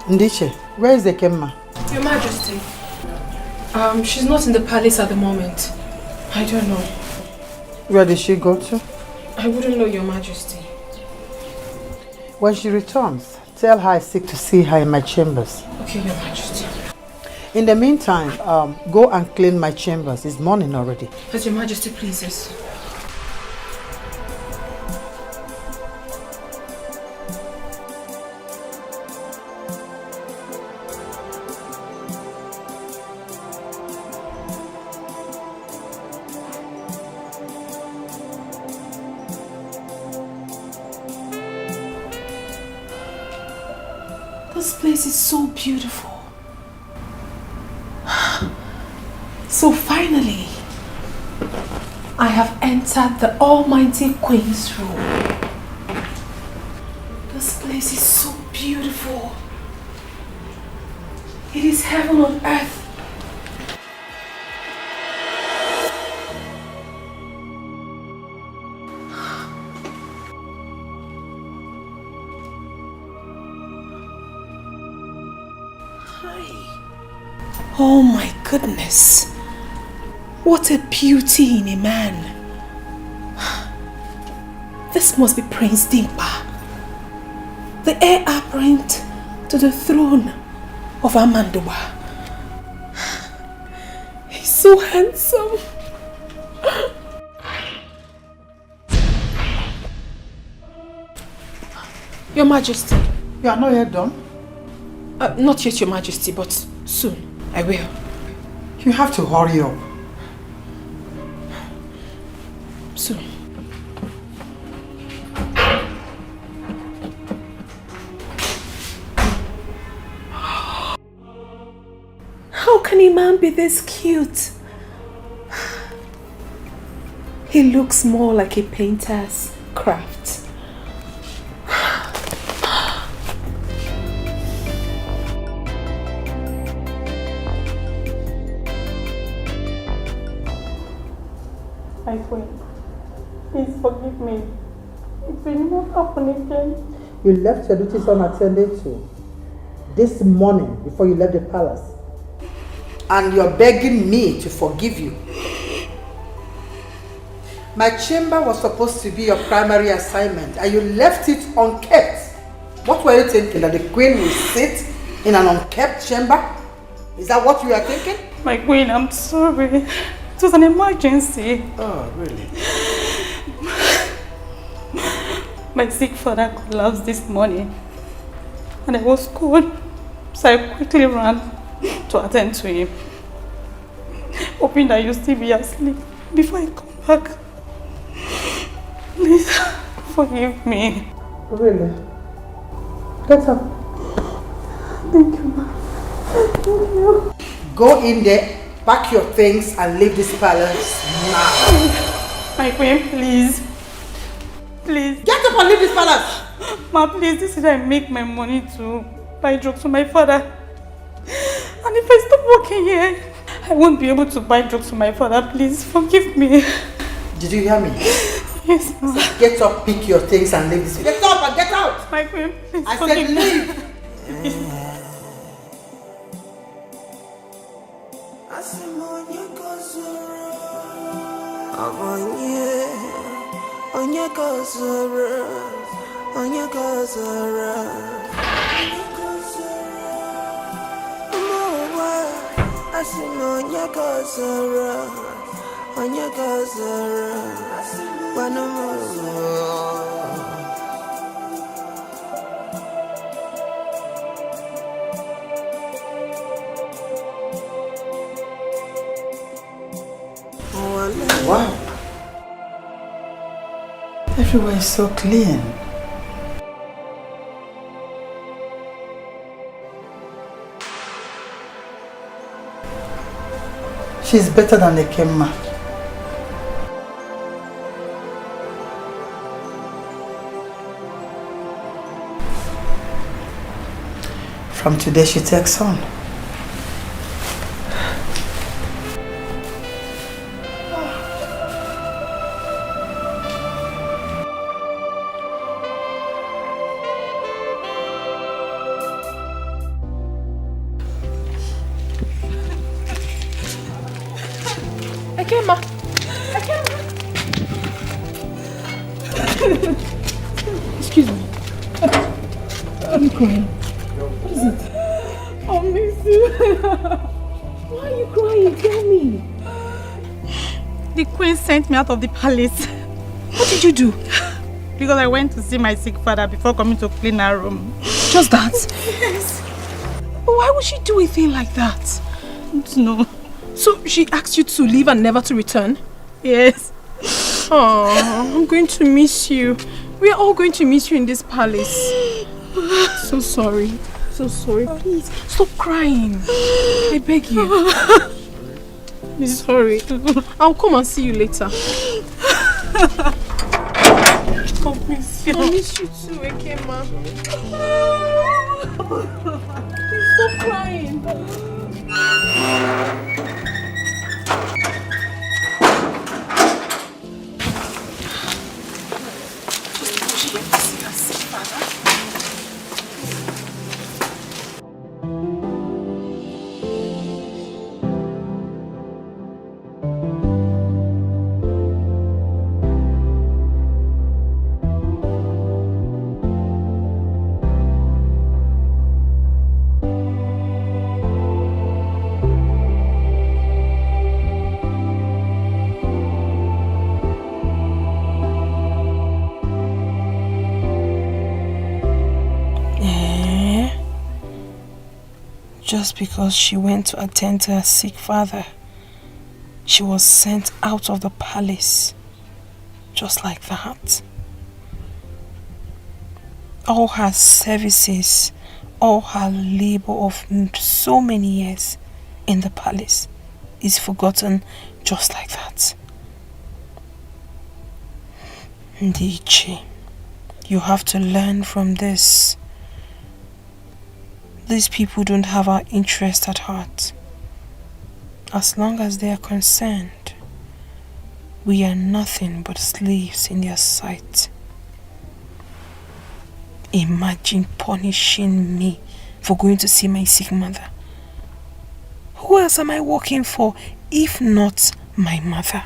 Ndiche, where is the Kemma? Your Majesty. She's not in the palace at the moment. I don't know. Where did she go to? I wouldn't know, Your Majesty. When she returns, tell her I seek to see her in my chambers. Okay, Your Majesty. In the meantime, go and clean my chambers. It's morning already. As Your Majesty pleases. This place is so beautiful. So finally, I have entered the Almighty Queen's room. This place is so beautiful. It is heaven on earth. Oh my goodness. What a beauty in a man. This must be Prince Dimpa, the heir apparent to the throne of Amandoba. He's so handsome. Your Majesty. You are not yet done? Not yet, Your Majesty, but soon. I will. You have to hurry up. Soon. How can a man be this cute? He looks more like a painter's craft. My queen, please forgive me. It will not happen again. You left your duties unattended to this morning before you left the palace. And you're begging me to forgive you. My chamber was supposed to be your primary assignment and you left it unkept. What were you thinking? That the queen will sit in an unkept chamber? Is that what you are thinking? My queen, I'm sorry. It was an emergency. Oh, really? My sick father collapsed this morning and I was cold, so I quickly ran to attend to him, hoping that you'll still be asleep before I come back. Please forgive me. Really? Get up. Thank you, ma. Thank you. Go in there, pack your things and leave this palace now. My queen, please. Please. Get up and leave this palace. Ma, please, this is how I make my money to buy drugs for my father. And if I stop working here, I won't be able to buy drugs for my father. Please, forgive me. Did you hear me? Yes, ma. So get up, pick your things and leave this. Get up and get out. My queen, please I forgive said me. leave. Wow. Everywhere is so clean. She's better than the Kemma. From today she takes on. Ekema. Ekema. Excuse me. Are you crying? What is it? I miss you. Why are you crying? Tell me. The queen sent me out of the palace. What did you do? Because I went to see my sick father before coming to clean her room. Just that? Yes. But why would she do a thing like that? No. So she asked you to leave and never to return? Yes. Oh, I'm going to miss you. We are all going to miss you in this palace. So sorry. So sorry. Please, stop crying. I beg you. Sorry. I'll come and see you later. I'll miss you. I miss you too, Ekema. Please stop crying. Just because she went to attend to her sick father, she was sent out of the palace. Just like that. All her services, all her labor of so many years in the palace is forgotten just like that. Dikeh, you have to learn from this. These people don't have our interest at heart. As long as they are concerned, we are nothing but slaves in their sight. Imagine punishing me for going to see my sick mother. Who else am I working for if not my mother?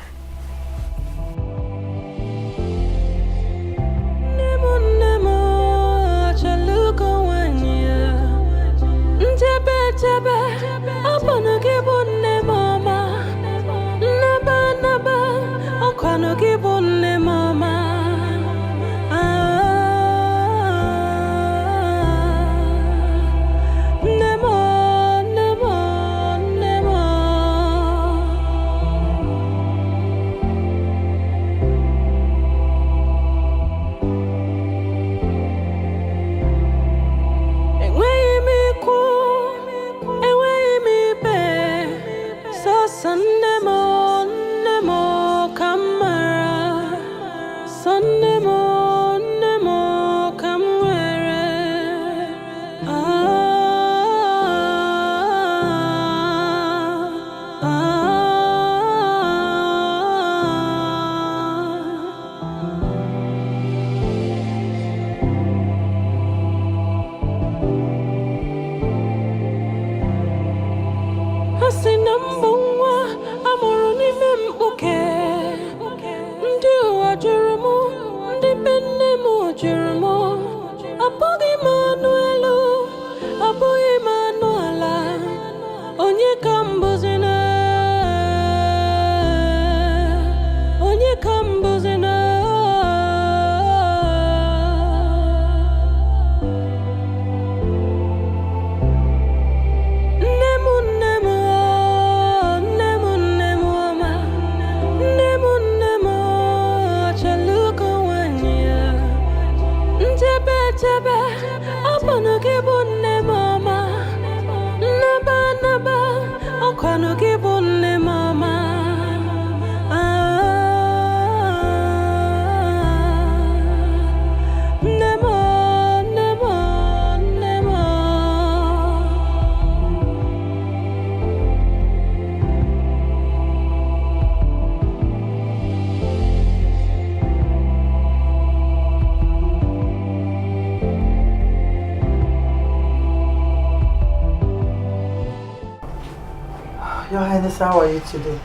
Your Highness, how are you today?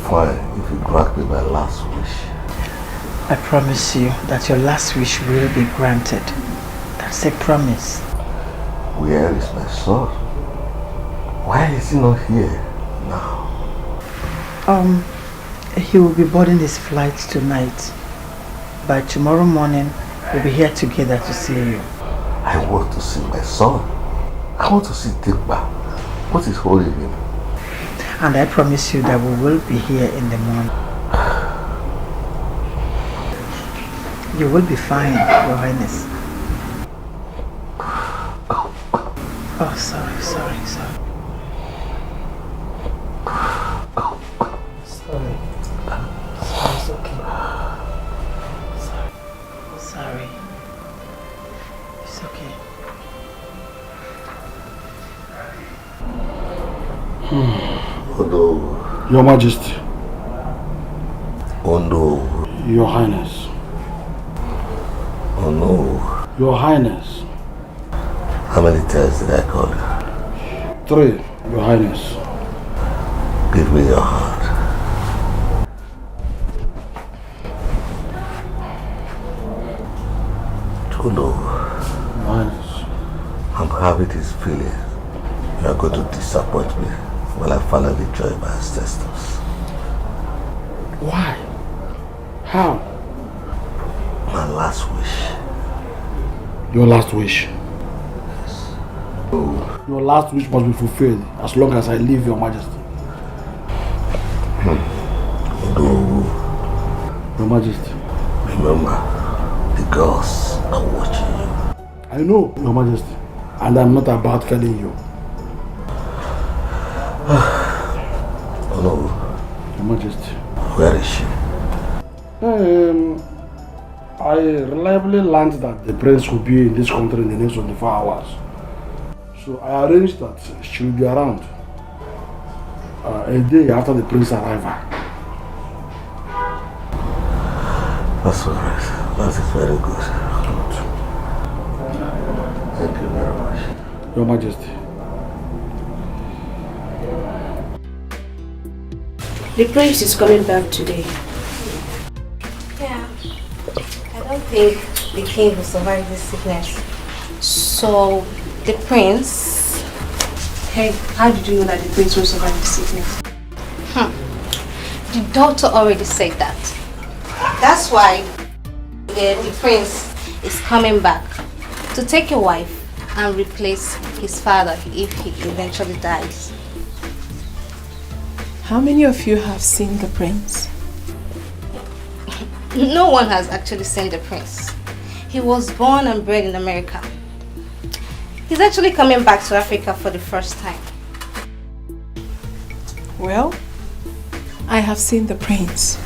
fine if you grant me my last wish. I promise you that your last wish will be granted. That's a promise. Where is my son? Why is he not here now? He will be boarding his flight tonight. By tomorrow morning, we'll be here together to see you. I want to see my son. I want to see Dikeh. What is holding him? And I promise you that we will be here in the morning. You will be fine, Your Highness. Oh, sorry. Sorry. It's okay. Sorry. It's okay. Oh no. Your Majesty. Oh no. Your Highness. Oh no. Your Highness. How many times did I call you? 3, Your Highness. Give me your hand. Oh no. Your Highness. I'm having this feeling you are going to disappoint me when I finally join my ancestors. Why? How? My last wish. Your last wish. Yes. Your last wish must be fulfilled as long as I live, Your Majesty. No. Your Majesty. Remember, the girls are watching you. I know, Your Majesty. And I'm not about failing you. Oh no. Your Majesty. Where is she? I reliably learned that the prince will be in this country in the next 24 hours. So I arranged that she will be around a day after the prince's arrival. That's alright. That is very good. Thank you very much. Your Majesty. The prince is coming back today. Yeah. I don't think the king will survive this sickness. So, the prince... Hey, how did you know that the prince will survive the sickness? The doctor already said that. That's why the prince is coming back to take a wife and replace his father if he eventually dies. How many of you have seen the prince? No one has actually seen the prince. He was born and bred in America. He's actually coming back to Africa for the first time. Well, I have seen the prince.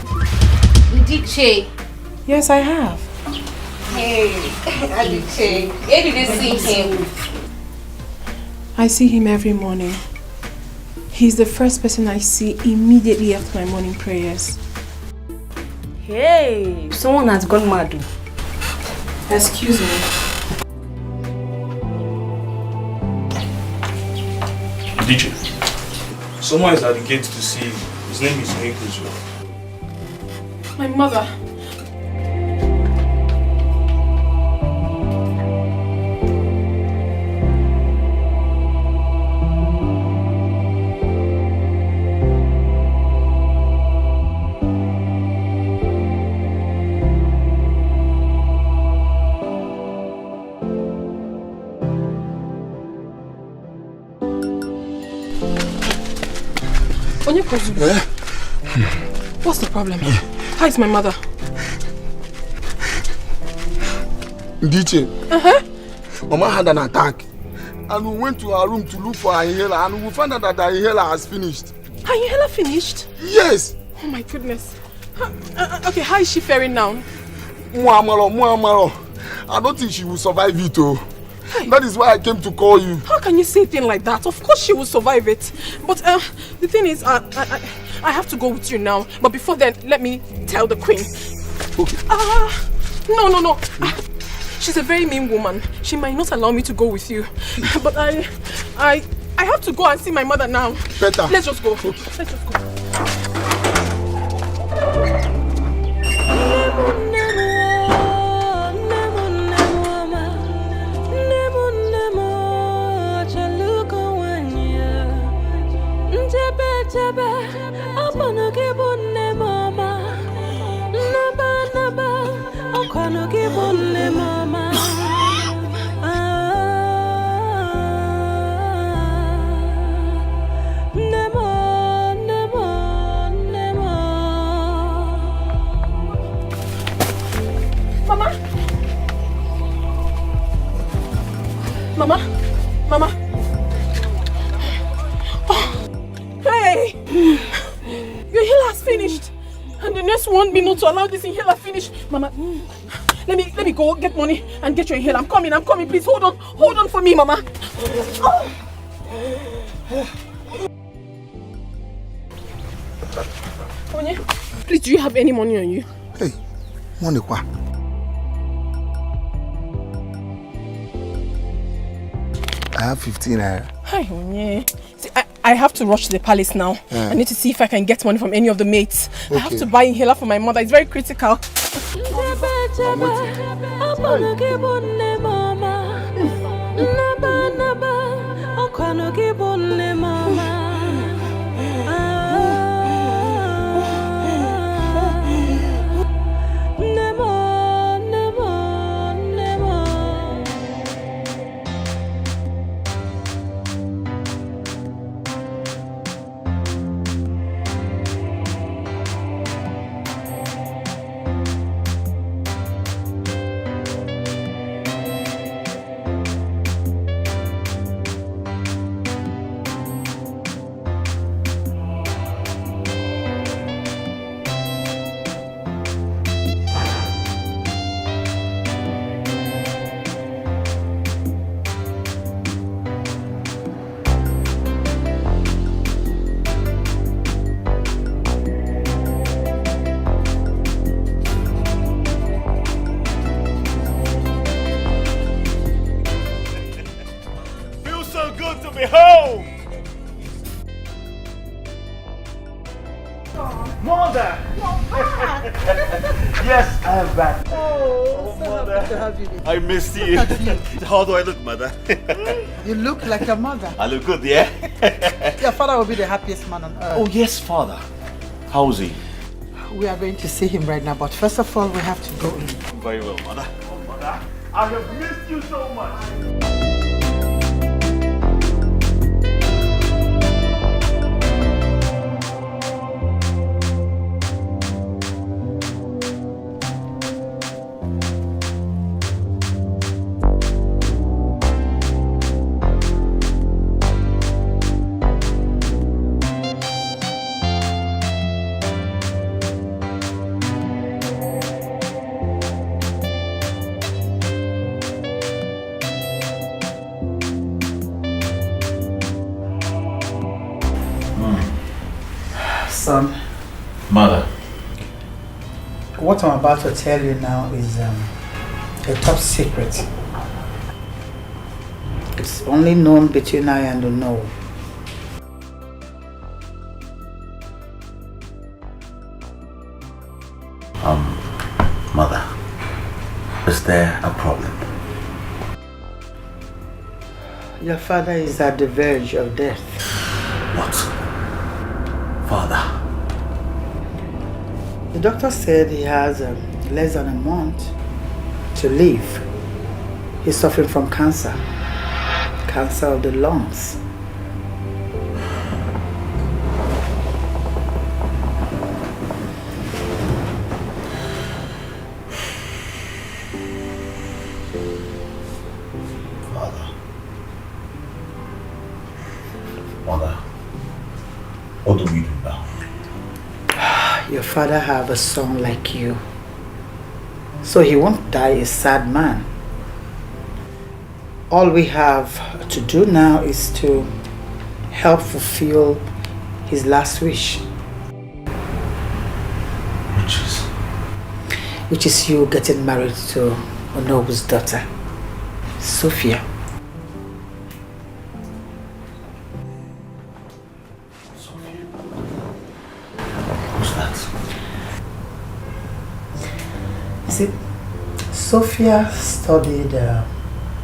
Dikeh. Yes, I have. Hey, Dikeh. Where did you see him? I see him every morning. He's the first person I see immediately after my morning prayers. Hey, someone has gone mad. Excuse me. DJ, someone is at the gate to see you. His name is Ini Edo. My mother. What's the problem? How is my mother? DJ, Mama had an attack and we went to her room to look for her inhaler and we found out that her inhaler has finished. Her inhaler finished? Yes. Oh my goodness. Okay, how is she faring now? Muamaro. I don't think she will survive it. That is why I came to call you. How can you say a thing like that? Of course she will survive it. But the thing is, I have to go with you now. But before then, let me tell the queen. Okay. No. She's a very mean woman. She might not allow me to go with you. But I have to go and see my mother now. Better. Let's just go. Okay. Let's just go. Mama. Mama. Oh. Hey. Your inhaler has finished. And the nurse wants me not to allow this inhaler finish. Mama, let me go get money and get your inhaler. I'm coming. Please hold on for me, Mama. Oh. Onye, please, do you have any money on you? Hey, money what? I have 15 naira. Hi, Onye. See, I have to rush to the palace now. I need to see if I can get money from any of the maids. Okay. I have to buy inhaler for my mother. It's very critical. Yes, I am back. Oh, so mother. happy to have you. I missed you. How do I look, mother? You look like your mother. I look good, yeah? Your father will be the happiest man on earth. Oh, yes, father. How is he? We are going to see him right now, but first of all, we have to go in. Very well, mother. Oh, mother, I have missed you so much. Son. Mother. What I'm about to tell you now is a top secret. It's only known between I and the know. Mother, is there a problem? Your father is at the verge of death. What? Father? The doctor said he has less than a month to live. He's suffering from cancer. Cancer of the lungs. What do we do now? Your father have a son like you, so he won't die a sad man. All we have to do now is to help fulfill his last wish. Which is you getting married to Onobu's daughter, Sophia. See, Sophia studied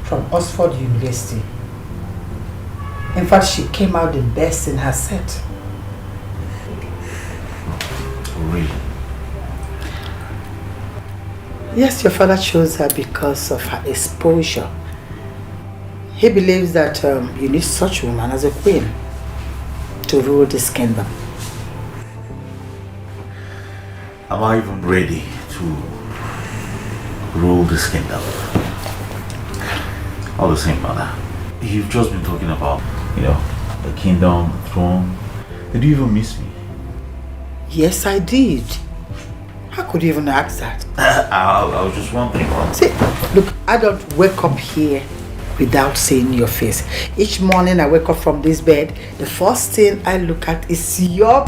from Oxford University. In fact, she came out the best in her set. Really? Yes, your father chose her because of her exposure. He believes that you need such a woman as a queen to rule this kingdom. Am I even ready to rule this kingdom? All the same, mother. You've just been talking about, the kingdom, the throne. Did you even miss me? Yes, I did. How could you even ask that? I was just wondering. See, look, I don't wake up here without seeing your face. Each morning I wake up from this bed, the first thing I look at is your...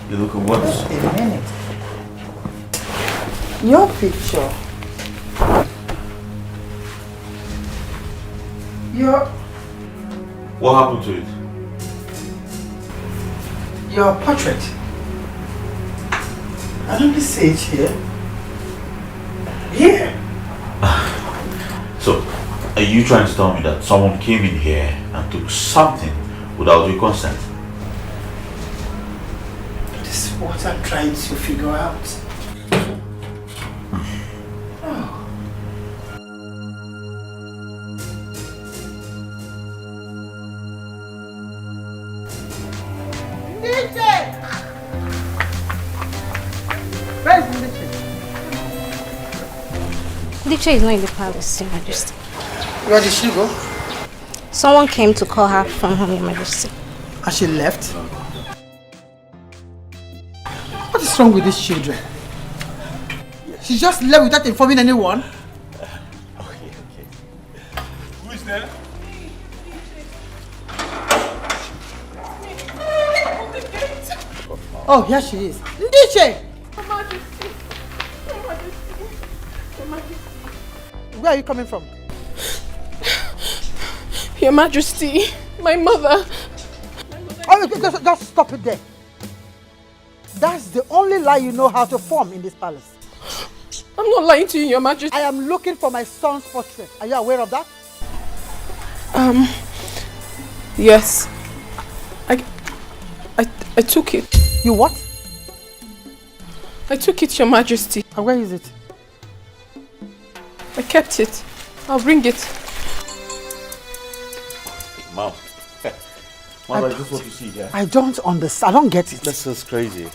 You look at what? Just a minute. Your picture. What happened to it? Your portrait. I don't see it here. Here. So, are you trying to tell me that someone came in here and took something without your consent? This is what I'm trying to figure out. Dikeh is not in the palace, Your Majesty. Where did she go? Someone came to call her from home, Your Majesty. And she left? What is wrong with these children? She just left without informing anyone? Okay. Who is there? Oh, here she is. Dikeh! Where are you coming from? Your Majesty, my mother. Oh, just stop it there. That's the only lie you know how to form in this palace. I'm not lying to you, Your Majesty. I am looking for my son's portrait. Are you aware of that? Yes. I took it. You what? I took it, Your Majesty. And where is it? I kept it. I'll bring it. Mom. Mom, is this what you see here? I don't understand. I don't get it. This is crazy.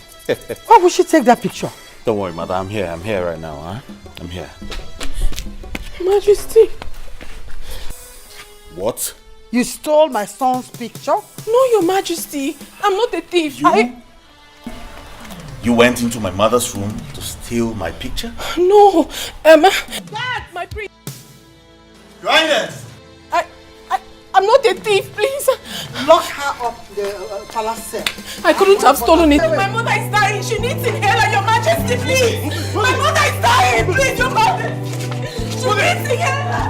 Why would she take that picture? Don't worry, mother. I'm here. I'm here right now, huh? I'm here. Majesty. What? You stole my son's picture? No, Your Majesty. I'm not a thief. You went into my mother's room to steal my picture? No. Dad, my priest. Your Highness! I'm not a thief, please. Lock her up in the palace cell. I couldn't have stolen it. My mother is dying. She needs inhaler, Your Majesty, please. My mother is dying, please, Your Majesty. She needs inhaler.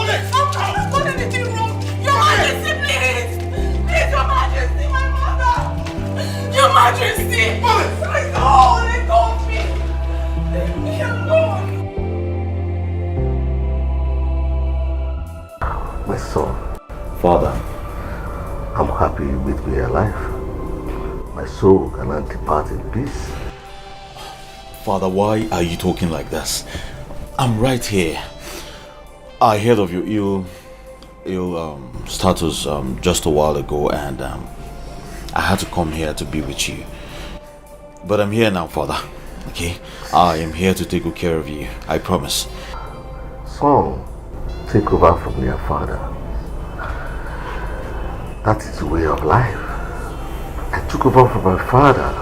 I've not done anything wrong. Your Majesty, please. Please, Your Majesty, my mother. Your Majesty. Let go of me. Leave me alone. My son. Father. I'm happy you meet me alive. My soul cannot depart in peace. Father, why are you talking like this? I'm right here. I heard of your status just a while ago, and I had to come here to be with you. But I'm here now, Father. Okay? I am here to take good care of you. I promise. Son, take over from your father. That is the way of life. I took over from my father,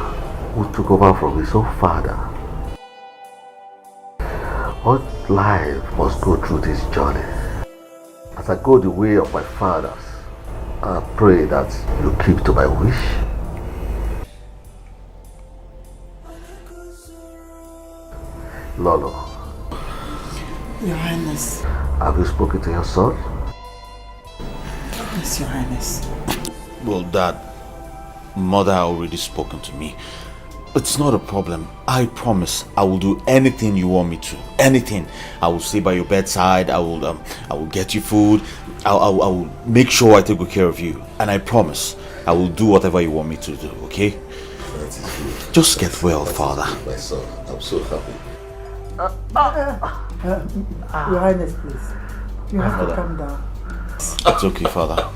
who took over from his own father. All life must go through this journey. As I go the way of my fathers, I pray that you keep to my wish. Lolo. Your Highness. Have you spoken to your son? Yes, Your Highness. Well, Dad, Mother already spoken to me. It's not a problem. I promise I will do anything you want me to. Anything. I will stay by your bedside. I will get you food. I will make sure I take good care of you. And I promise I will do whatever you want me to do, okay? That is good. Just get well, Father. My son, I'm so happy. Your Highness, please. You have to calm down. It's okay, Father.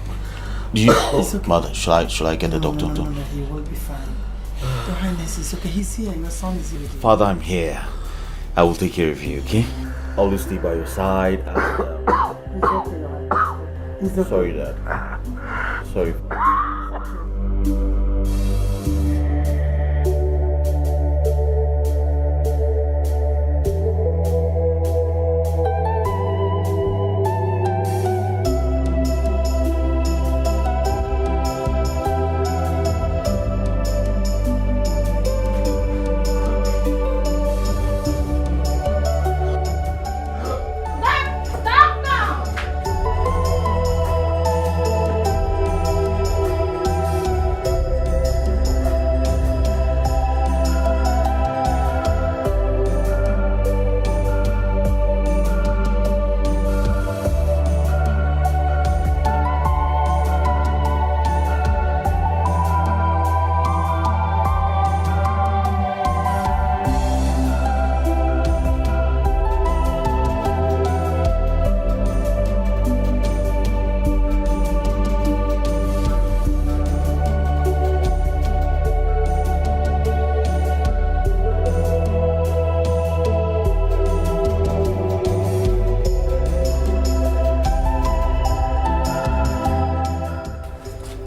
Do you, okay. Mother, should I get the doctor? No, he will be fine. Your Highness, it's okay. He's here. Your son is here. Father, I'm here. I will take care of you, okay? Always stay by your side. And, It's okay, Your Highness. It's okay. Sorry, Dad. Sorry.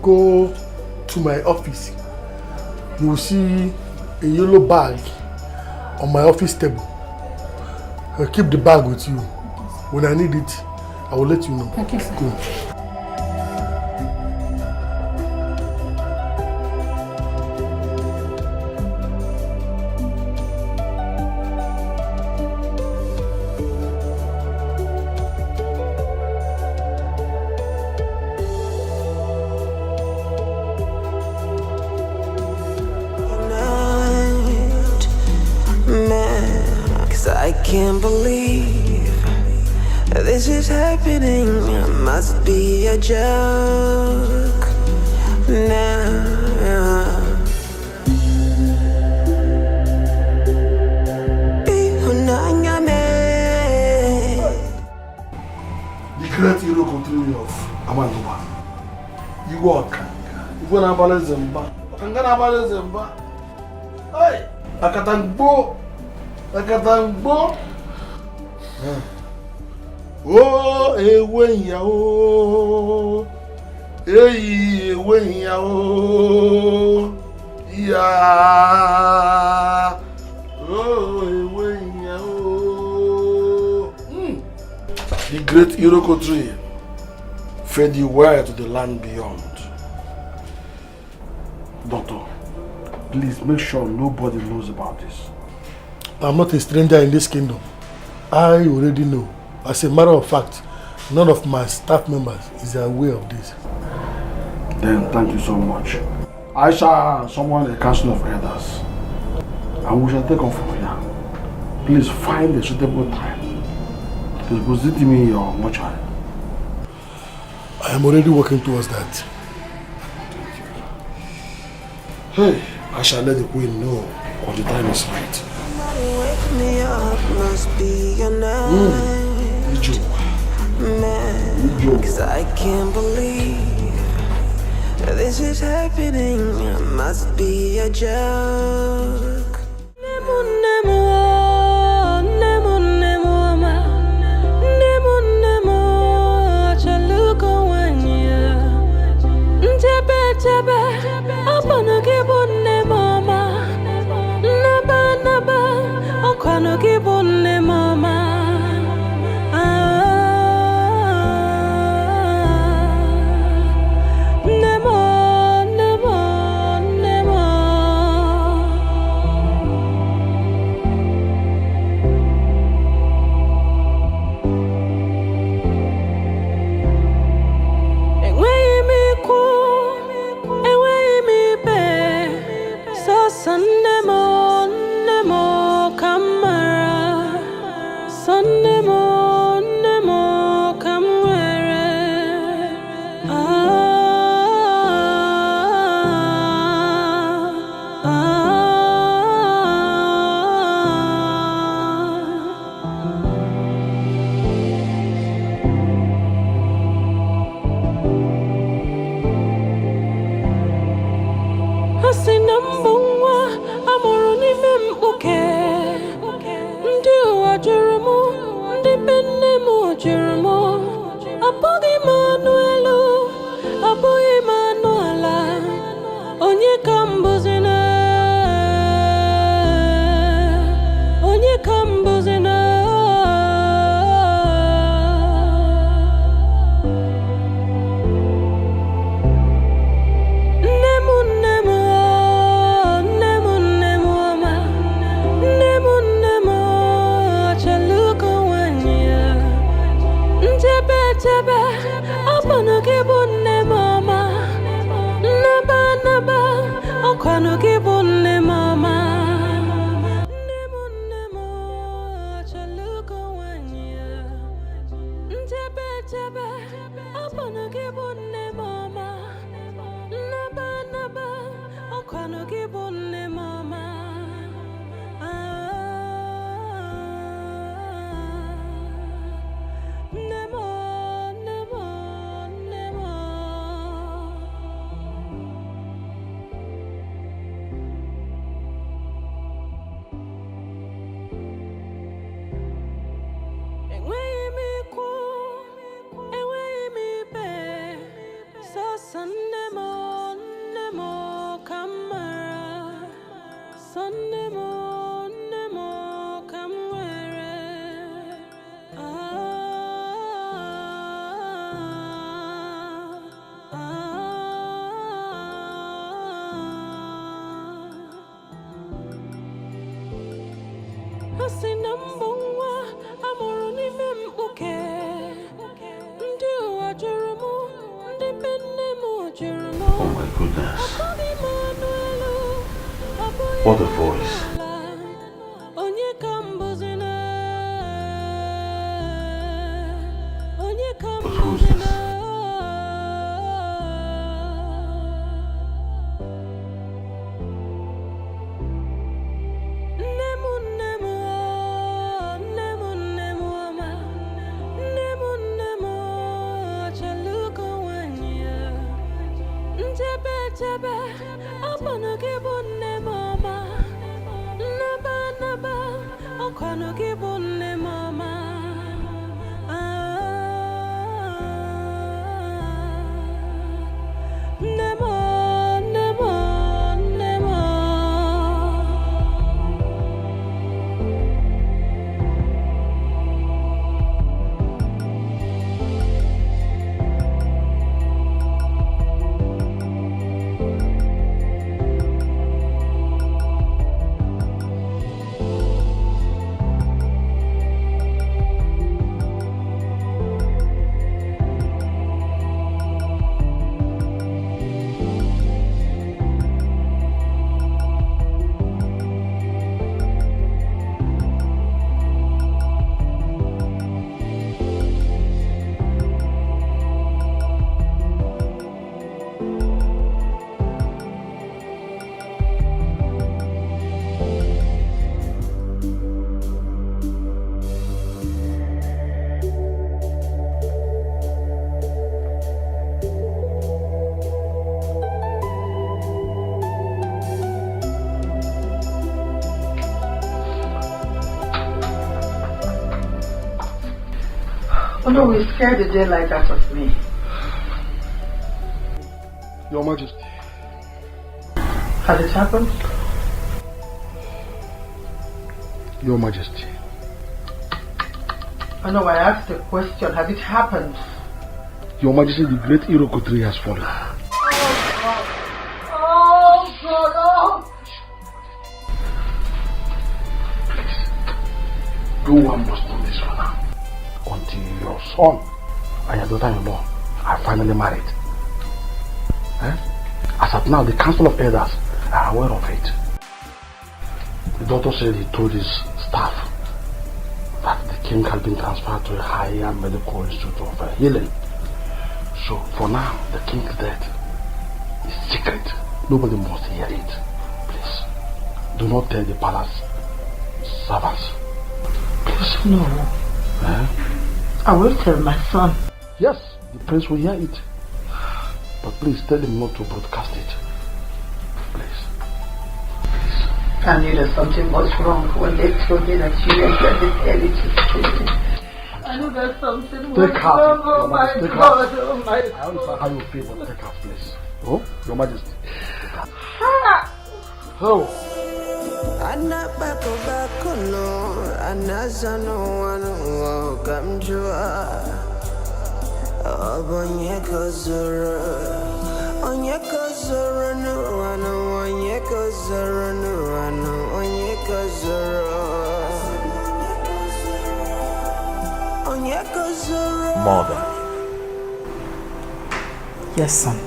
Go to my office. You will see a yellow bag on my office table. I'll keep the bag with you. When I need it, I will let you know. Thank you, sir. Go. I can't believe this is happening. Must be a joke now. The great hero country of Amanduba. You walk. You go na bale Zemba. Kanga na bale Zemba. Hey, Akatangbo. Akatangbo. Oh, ewenya o. Eyi ewenya o. Ya. Oh, ewenya o. The great Iroko tree fed you well to the land beyond. Doctor, please make sure nobody knows about this. I'm not a stranger in this kingdom. I already know. As a matter of fact, none of my staff members is aware of this. Then thank you so much. I shall summon a council of elders and we shall take off from here. Please find a suitable time. Deposit me in your mortuary. I am already working towards that. Hey, I shall let the queen know when the time is right. Wake me up, must be a night. Cause I can't believe this is happening. Must be a joke. mbungwa amụrụ n'ime mkpuke ndị ụwa jụrụ m ndị be nne m jụrụ m abụghị m anụ elu abụghị m anụ ala onye ka mbụzi na onye ka mbụzi na Chebe, apano kibunne mama. Naba naba, okwano kibunne mama. Nemo nemo, chaluko wanya. Chebe chebe, apano kibunne mama. Naba naba, okwano kibunne mama. Nemo. Oh my goodness. What a voice. But who's this? Chebe, apano kibunne mama. Naba naba, okwano kibunne mama. Nemo, nemo, nemo. Oh no, we scared the daylight out of me. Your Majesty. Has it happened? Your Majesty. Oh no, I asked a question. Has it happened? Your Majesty, the great Iroko tree has fallen. Oh God! Oh! Please, no one must know this for now. Until your son and your daughter-in-law are finally married. As at now, the Council of Elders are aware of it. The doctor said he told his staff that the king had been transferred to a higher medical institute of healing. So for now, the king's death is secret. Nobody must hear it. Please, do not tell the palace servants. Please, no. I will tell my son. Yes, the prince will hear it. But please tell him not to broadcast it. Please. I knew that something was wrong when they told me that you entered this early to I knew that something was wrong. Oh my God, oh my God. I understand how you feel, but take her, please. Oh, Your Majesty. Oh. Mother. Yes, son.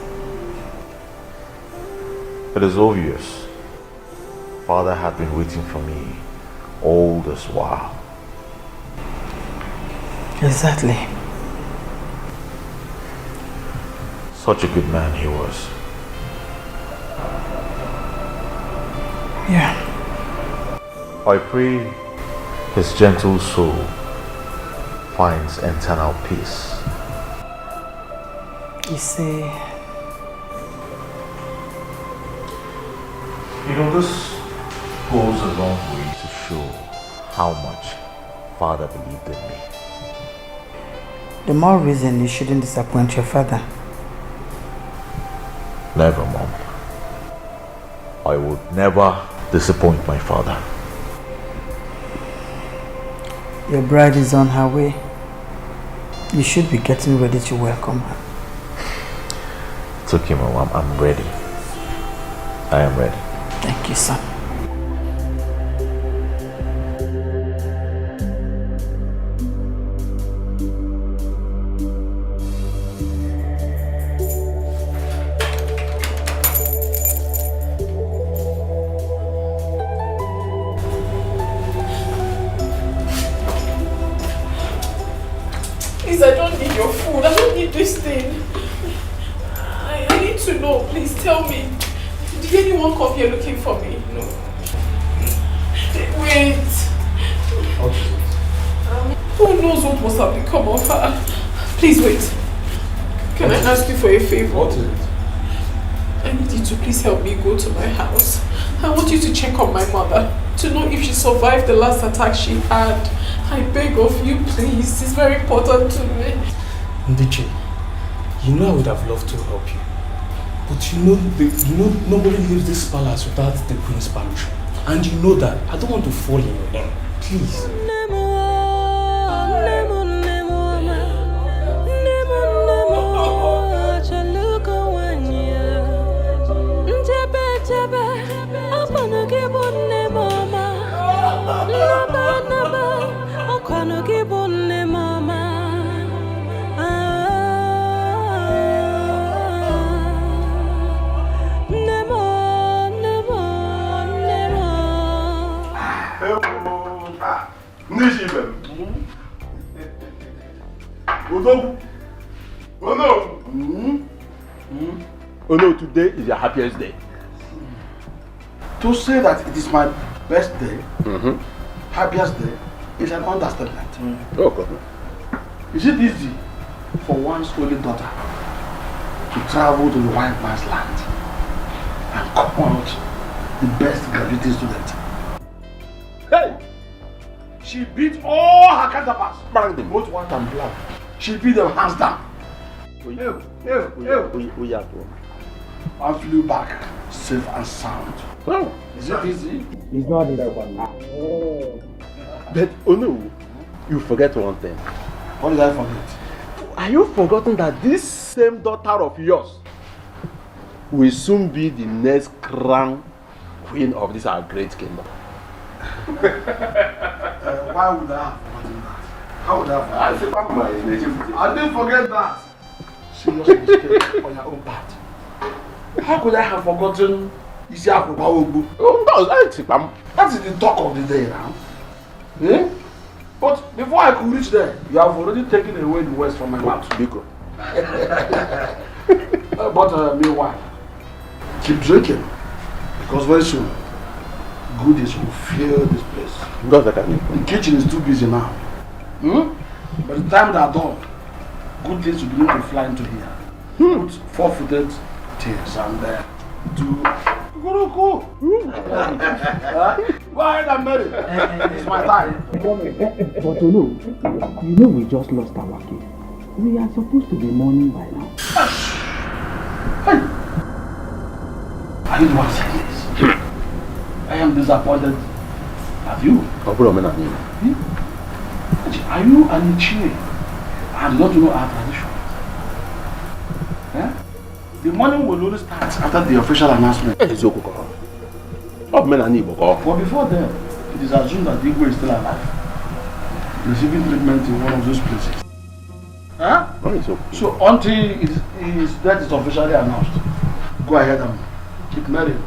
It is obvious. Father had been waiting for me all this while. Exactly. Such a good man he was. Yeah. I pray his gentle soul finds eternal peace. You see, you know, this goes a long way to show how much Father believed in me. The more reason you shouldn't disappoint your father. Never, Mom. I would never disappoint my father. Your bride is on her way. You should be getting ready to welcome her. It's okay, Mom. I'm ready. I am ready. Thank you, son. Please, I don't need your food. I don't need this thing. I need to know. Please tell me. Did anyone come here looking for me? No. Wait. Who knows what must have become of her? Please wait. Can I ask you for a favor? What is it? I need you to please help me go to my house. I want you to check on my mother to know if she survived the last attack she had. I beg of you, please. It's very important to me. Dikeh, you know I would have loved to help you. But you know nobody leaves this palace without the queen's permission. And you know that. I don't want to fall in your hand. Please. Oh no, today is your happiest day. To say that it is my best day, happiest day, is an understatement. Oh God. Is it easy for one's only daughter to travel to the white man's land and come out the best graduating student? Hey! She beat all her counterparts, both white and black. She beat them hands down. And flew back safe and sound. Oh, is it easy? It's not easy. But oh no, you forget one thing. What did I forget? Are you forgotten that this same daughter of yours will soon be the next crown queen of this our great kingdom? Why would I have forgotten that? How would I have forgotten that? I didn't forget that. Serious mistake on your own part. How could I have forgotten Isiaku Bawogu? That is the talk of the day now. Eh? But before I could reach there, you have already taken away the West from my mouth. But meanwhile, keep drinking. Because very soon, goodies will fill this place. The kitchen is too busy now. By the time they are done, good things will begin to fly into here. Put 4-footed things and Go ahead and marry. It's my time. But you know we just lost our kid. We are supposed to be mourning by now. Hey! I need to say this. I am disappointed at you. Are you an Ichie? And don't know our tradition? Yeah? The morning will only start after the official announcement. But before then, it is assumed that Igwe is still alive, receiving treatment in one of those places. Huh? So until his death is officially announced, go ahead and keep married.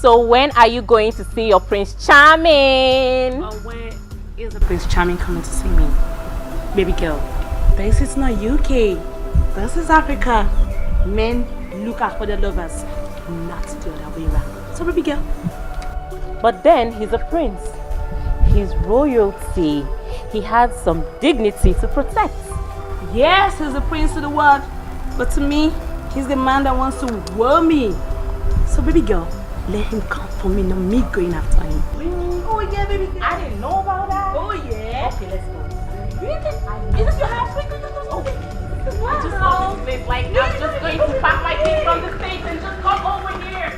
So when are you going to see your Prince Charming? When is the Prince Charming coming to see me? Baby girl, this is not UK. This is Africa. Men look out for their lovers, not the other way around. So baby girl. But then he's a prince. He's royalty. He has some dignity to protect. Yes, he's the prince of the world. But to me, he's the man that wants to woo me. So baby girl, let him come for me, not me going after him. Oh yeah, baby. I didn't know about that. Oh yeah. Okay, let's go. Really? Is this your house? Wow. I just love this place. Like, I'm just going to pack my things from the States and just come over here.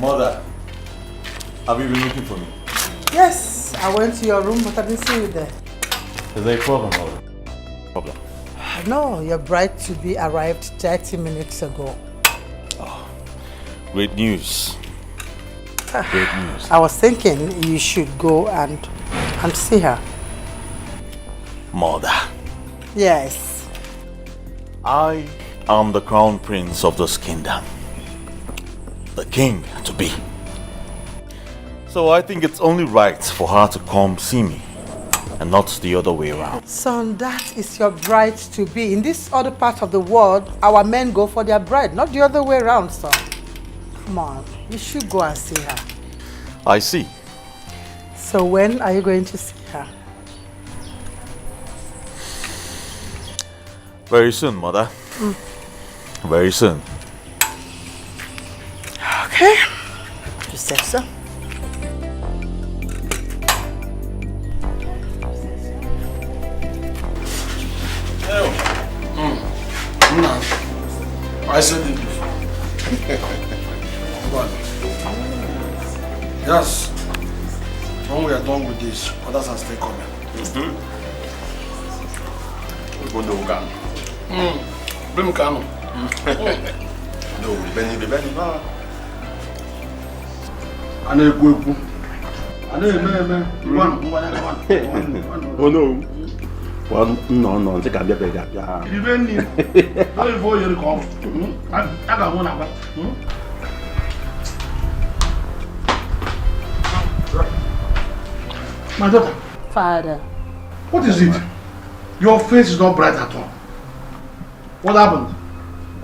Mother, have you been looking for me? Yes, I went to your room, but I didn't see you there. Is there a problem, Mother? Problem? No, your bride-to-be arrived 30 minutes ago. Oh, great news. Great news. I was thinking you should go and see her. Mother. Yes. I am the crown prince of this kingdom. The king to be. So I think it's only right for her to come see me and not the other way around. Son, that is your bride to be. In this other part of the world, our men go for their bride, not the other way around, son. Come on, you should go and see her. I see. So when are you going to see her? Very soon, Mother. Very soon. Okay. You said so. I said it before. But yes, when we are done with this, others are still coming. We're going to Uganda. Bring Kano. No, Benny, no. I know you. I know you. Oh no. Well, no, take a bit of that. You don't need. How you for you to come? I got one about. My daughter. Father. What is it? Your face is not bright at all. What happened?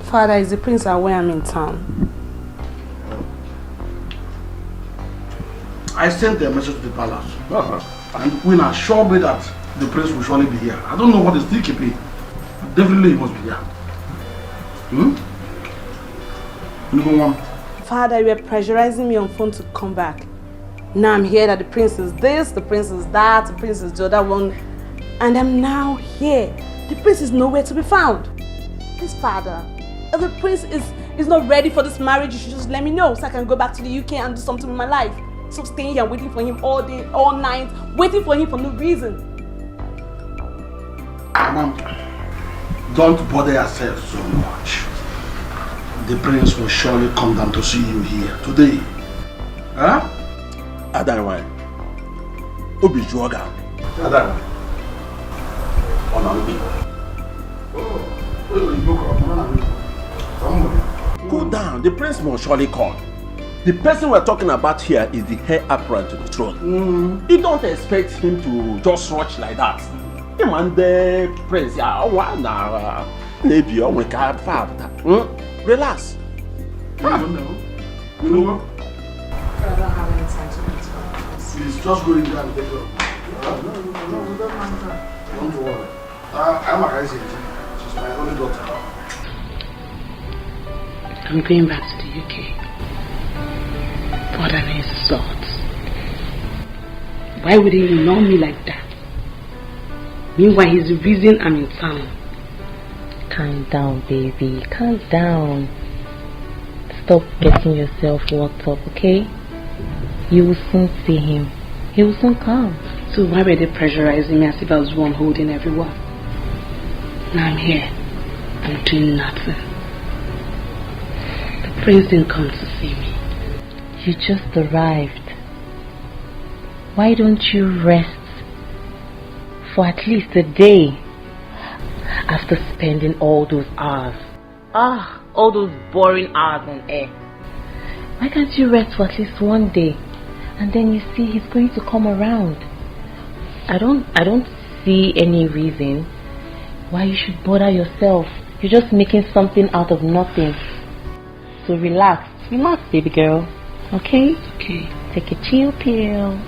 Father, is the prince aware I'm in town? I sent a message to the palace. And Queen assured me that the prince will surely be here. I don't know what is still keeping. Definitely he must be here. father, you were pressurizing me on phone to come back. Now I'm here that the prince is this, the prince is that, the prince is the other one. And I'm now here. The prince is nowhere to be found. His father, if the prince is not ready for this marriage, you should just let me know so I can go back to the UK and do something with my life. Stop staying here waiting for him all day, all night, waiting for him for no reason. Mom, don't bother yourself so much. The prince will surely come down to see you here today. Huh? Adanwai. Obi Juoga. Adanwai. Cool down. The prince will surely come. The person we're talking about here is the heir apparent to the throne. You don't expect him to just rush like that. Him and the prince, maybe we can't have relax. I don't have any time to wait. Please, just go in there and take her. No, we don't mind. Don't worry. I'm a rising. She's my only daughter. I'm going back to the UK. Father needs swords. Why would he ignore me like that? Meanwhile, he's the reason I'm in town. Calm down, baby. Calm down. Stop getting yourself worked up, okay? You will soon see him. He will soon come. So why were they pressurizing me as if I was one holding everyone? Now I'm here. I'm doing nothing. The prince didn't come to see me. You just arrived. Why don't you rest for at least a day after spending all those hours? All those boring hours on air. Why can't you rest for at least one day and then you see he's going to come around? I don't see any reason why you should bother yourself. You're just making something out of nothing. So relax, baby girl. Okay? Okay. Take a chill pill.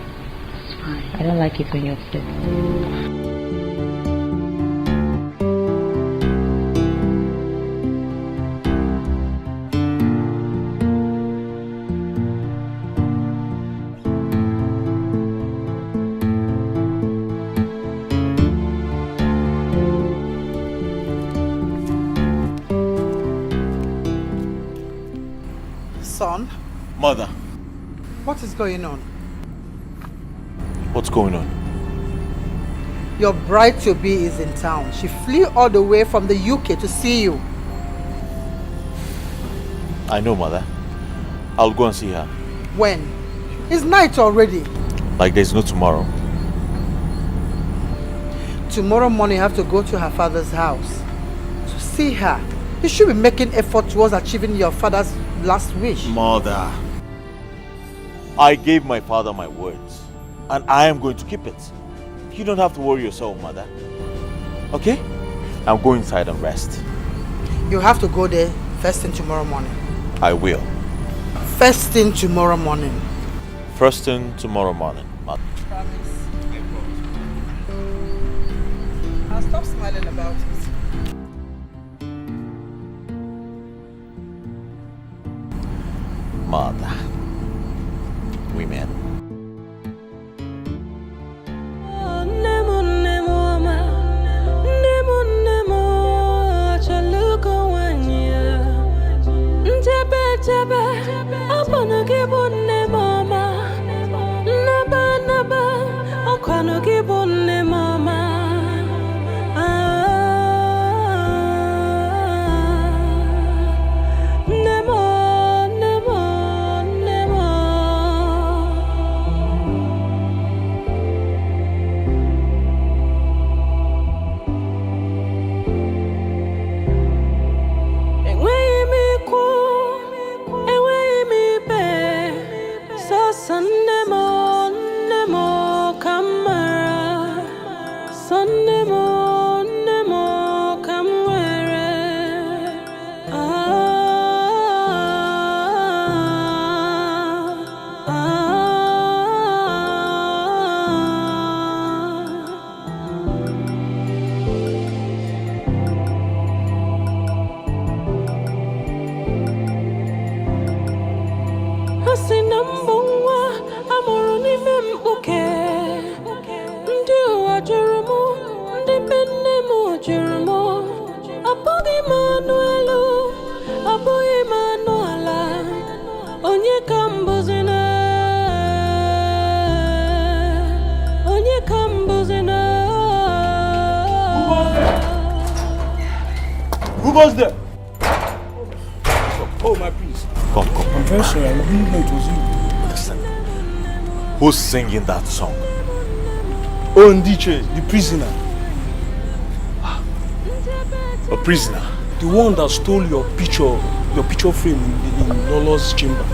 It's fine. I don't like it when you're upset. Son? Mother. What is going on? What's going on? Your bride-to-be is in town. She flew all the way from the UK to see you. I know, Mother. I'll go and see her. When? It's night already. Like there's no tomorrow. Tomorrow morning you have to go to her father's house to see her. You should be making effort towards achieving your father's last wish. Mother. I gave my father my words. And I am going to keep it. You don't have to worry yourself, Mother. Okay? Now go inside and rest. You have to go there first thing tomorrow morning. I will. First thing tomorrow morning. First thing tomorrow morning, Mother. Promise. I'll stop smiling about it. Mother. Women. Who goes there? Oh, my priest. Come. I'm very sorry. I didn't know it was you. Listen. Who's singing that song? Oh, Dikeh, the prisoner. A prisoner? The one that stole your picture frame in Lolo's chamber.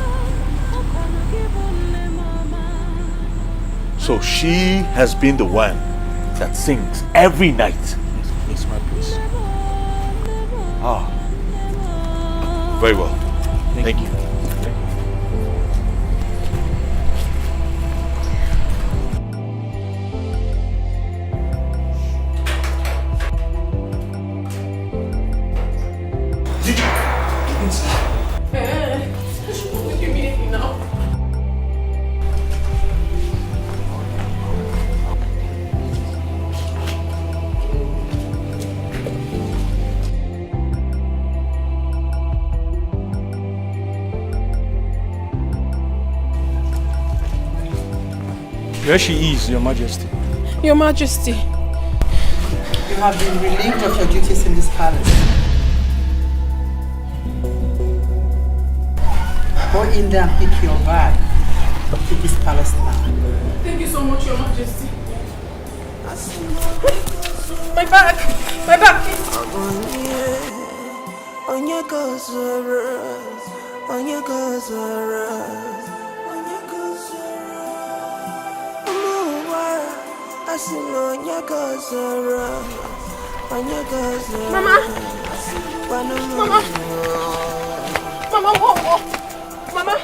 So she has been the one that sings every night. Yes, my priest. Ah. Very well. Thank you. Where she is, Your Majesty. Your Majesty. You have been relieved of your duties in this palace. Go in there and pick your bag to this palace now. Thank you so much, Your Majesty. My bag! My bag! Mama! Whoa! Mama!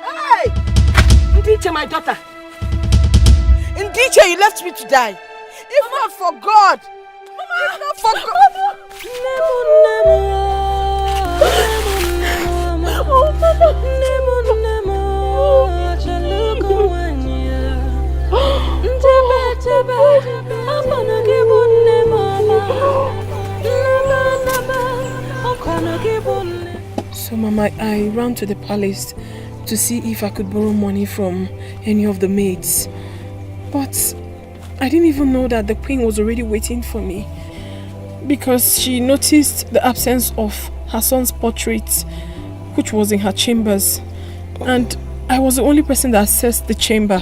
Hey! Dikeh, my daughter. In Dikeh, you left me to die. If not for God. If not for God. So Mama, I ran to the palace to see if I could borrow money from any of the maids. But I didn't even know that the queen was already waiting for me, because she noticed the absence of her son's portrait, which was in her chambers. And I was the only person that accessed the chamber.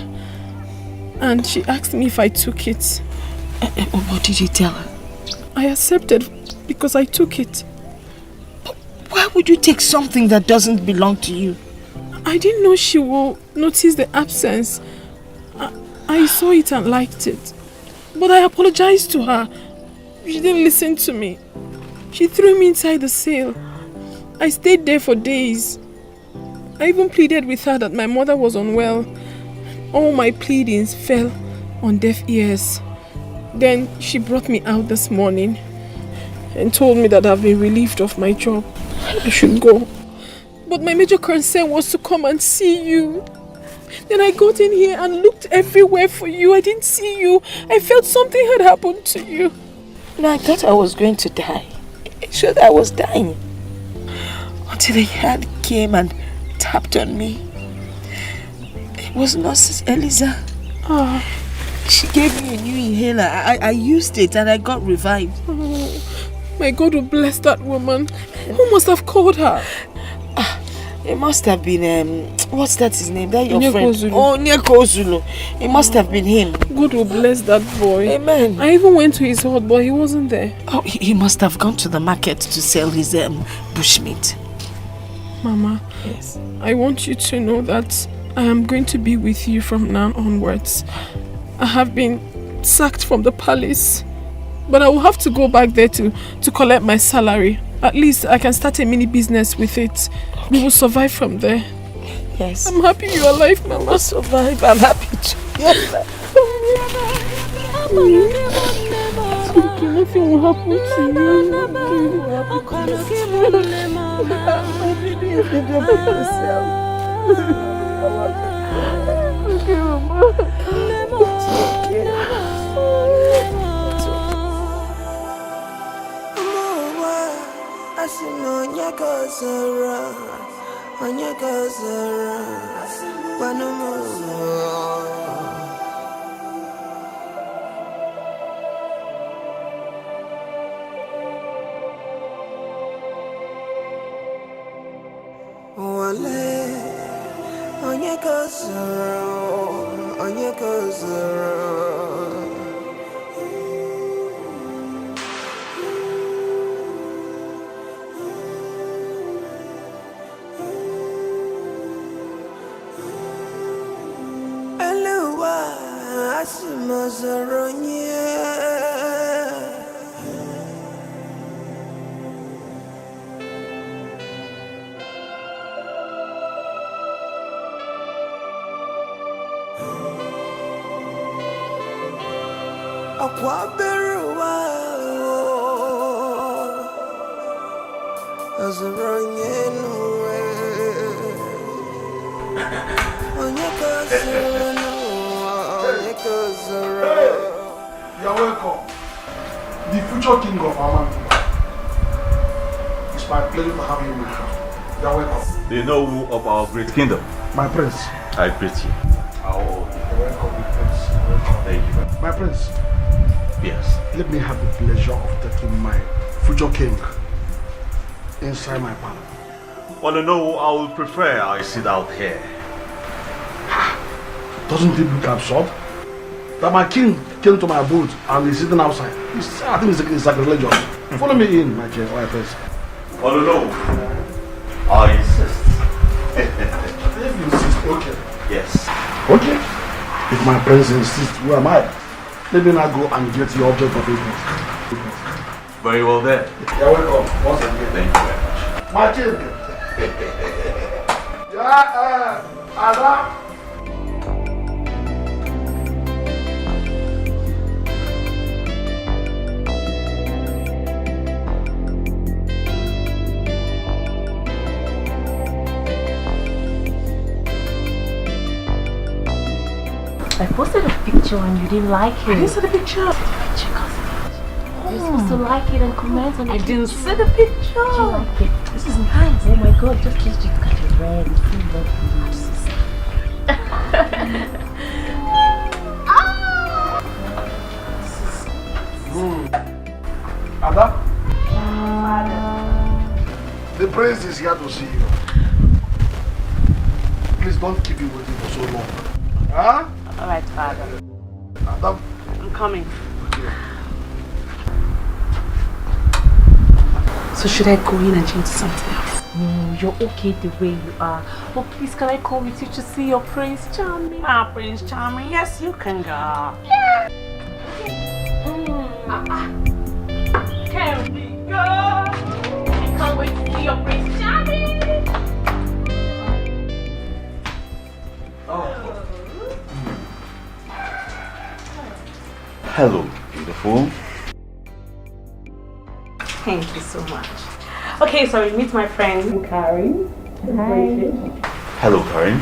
And she asked me if I took it. What did you tell her? I accepted because I took it. Why would you take something that doesn't belong to you? I didn't know she will notice the absence. I saw it and liked it. But I apologized to her. She didn't listen to me. She threw me inside the cell. I stayed there for days. I even pleaded with her that my mother was unwell. All my pleadings fell on deaf ears. Then she brought me out this morning and told me that I've been relieved of my job. I should go. But my major concern was to come and see you. Then I got in here and looked everywhere for you. I didn't see you. I felt something had happened to you. No, I thought I was going to die. I thought I was dying. Until a hand came and tapped on me. It was Nurse Eliza. Oh. She gave me a new inhaler. I used it and I got revived. Oh, my God will bless that woman. Who must have called her? It must have been, what's that his name? That your Nyeko friend? Zulu. Oh, Nyeko Zulu. It must have been him. God will bless that boy. Amen. I even went to his hut, but he wasn't there. Oh, he must have gone to the market to sell his bushmeat. Mama, yes. I want you to know that I am going to be with you from now onwards. I have been sacked from the palace, but I will have to go back there to collect my salary. At least I can start a mini business with it. Okay. We will survive from there. Yes. I'm happy you're alive, Mama. We'll survive. I'm happy too. Yes. Nothing will happen to You're welcome. The future king of our land. It's my pleasure to have you in my house. You're welcome. They know who of our great kingdom? My prince. I greet you. Oh, you're welcome, prince. Thank you. My prince. Yes. Let me have the pleasure of taking my future king inside my palace. Well, no, I would prefer I sit out here. Doesn't it look absurd? That my king came to my abode and he's sitting outside. I think it's sacrilegious. Follow me in, my dear wife. Well, no, I insist. If you insist, okay. Yes. Okay. If my prince insists, who am I? Let me now go and get the object of interest. Very well then. You're welcome. Once again. Thank you very much. My king. Ada. I posted a picture and you didn't like it. I didn't see the picture. You're supposed to like it and comment on it. I didn't see the picture. You like it. This is nice. Oh my God, just look at your red. It's so lovely. Ada? The prince is here to see you. Please don't keep him waiting for so long. Huh? Alright, Father. Adam? I'm coming. Okay. So should I go in and change to something else? No, you're okay the way you are. But please, can I come with you to see your Prince Charming? Ah, Prince Charming, yes, you can go. Yeah. Can we go? I can't wait to see your Prince Charming. Oh. Hello, beautiful. Thank you so much. Okay, Okay, sorry, meet my friend Karen. Hi. Hello, Karen.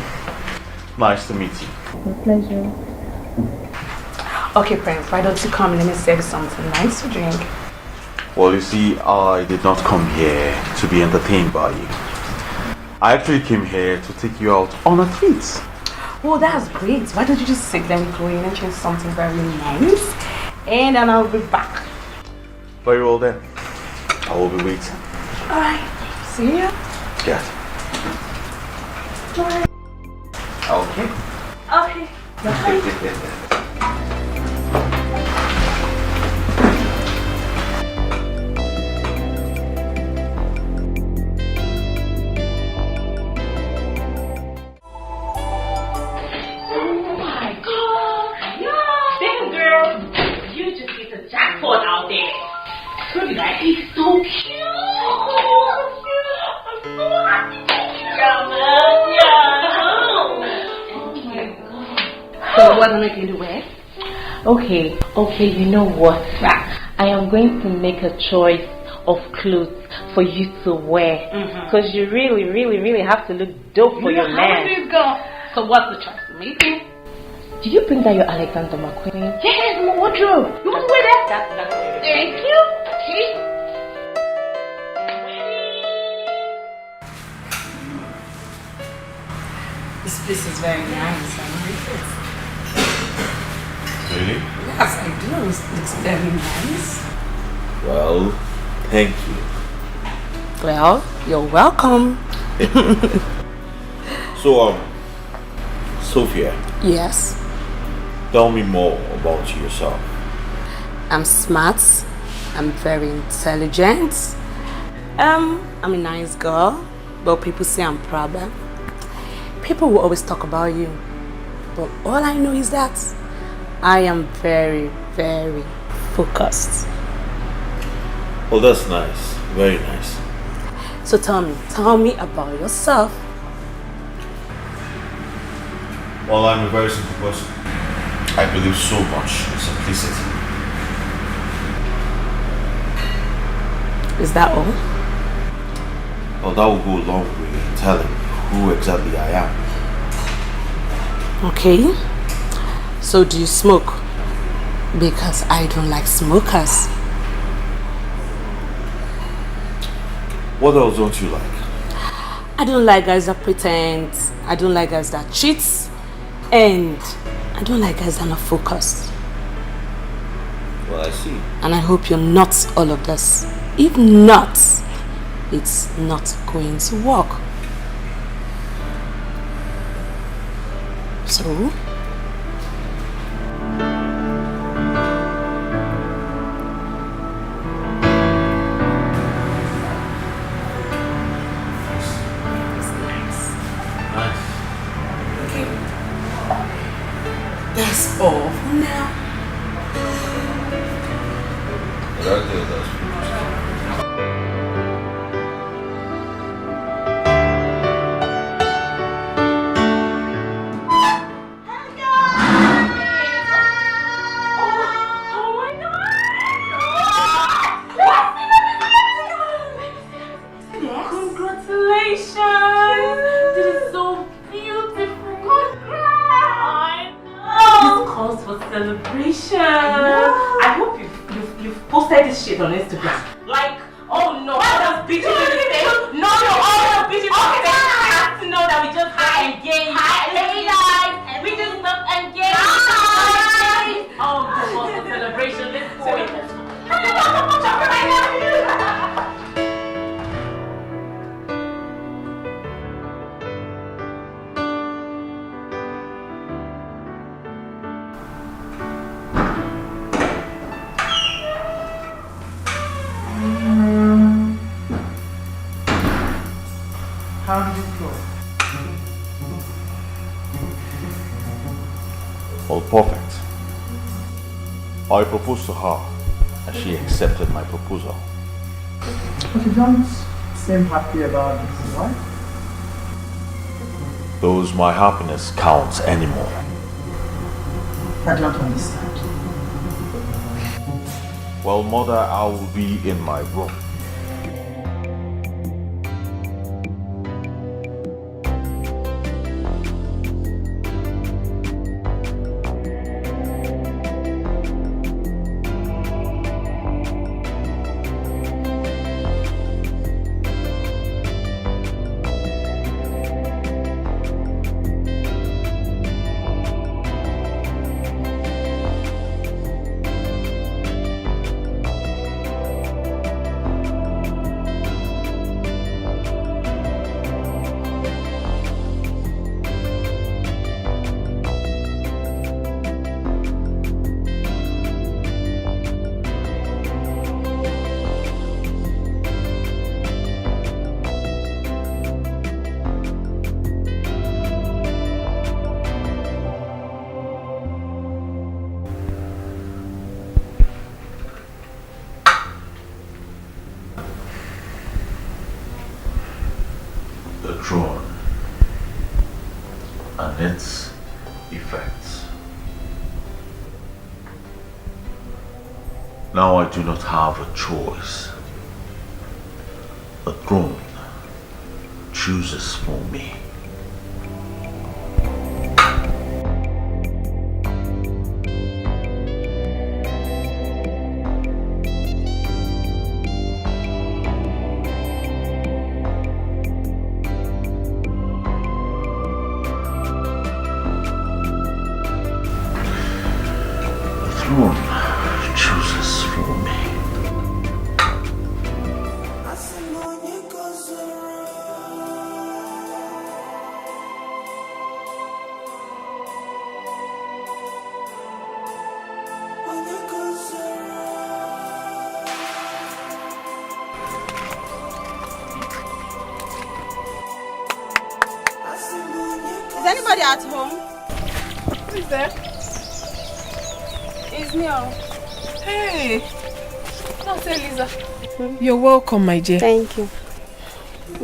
Nice to meet you. My pleasure. Okay, Prince, why don't you come? Let me serve something nice to drink. Well, you see, I did not come here to be entertained by you. I actually came here to take you out on a treat. Oh, that's great. Why don't you just sit there and go in and change something very nice? And then I'll be back. Very well then. I will be waiting. Alright. See ya. Yeah. Bye. Okay. Okay. Bye. Jackpot out there. So the guy is so cute. I'm so happy. Yeah, man. Yeah. Oh my god. So what am I going to wear? Okay, you know what? I am going to make a choice of clothes for you to wear. Because you really have to look dope for your man. So what's the choice to make? Did you bring that your Alexander McQueen? Yes, my wardrobe. You want to wear that? That's thank you. Okay. This place is very nice. I like it. Really? Yes, I do. It looks very nice. Well, thank you. Well, you're welcome. So, Sophia. Yes. Tell me more about yourself. I'm smart. I'm very intelligent. I'm a nice girl, but people say I'm proud. People will always talk about you, but all I know is that I am very focused. Well, that's nice. Very nice. So tell me about yourself. Well, I'm a very simple person. I believe so much in simplicity. Is that all? Well, that will go a long way in telling who exactly I am. Okay. So do you smoke? Because I don't like smokers. What else don't you like? I don't like guys that pretend. I don't like guys that cheat. And I don't like guys that are not focused. Well, I see. And I hope you're not all of this. If not, it's not going to work. So? That's all for now. Congratulations! This is so beautiful. Congrats! This calls for celebration. I hope you've posted this shit on Instagram. Like, oh no, all those bitches in the state. No, all those bitches in the state have to know that we just got engaged. Hey guys, we just got engaged. Oh, this calls for celebration. Let's go. How did it go? Well, perfect. I proposed to her and she accepted my proposal. But you don't seem happy about this, right? Does my happiness count anymore? I don't understand. Well, mother, I will be in my room. the throne and its effects. Now I do not have a choice. The throne chooses for me. Is anybody at home? Who is there? It's me. Hey! Don't say Lisa. You're welcome, my dear. Thank you.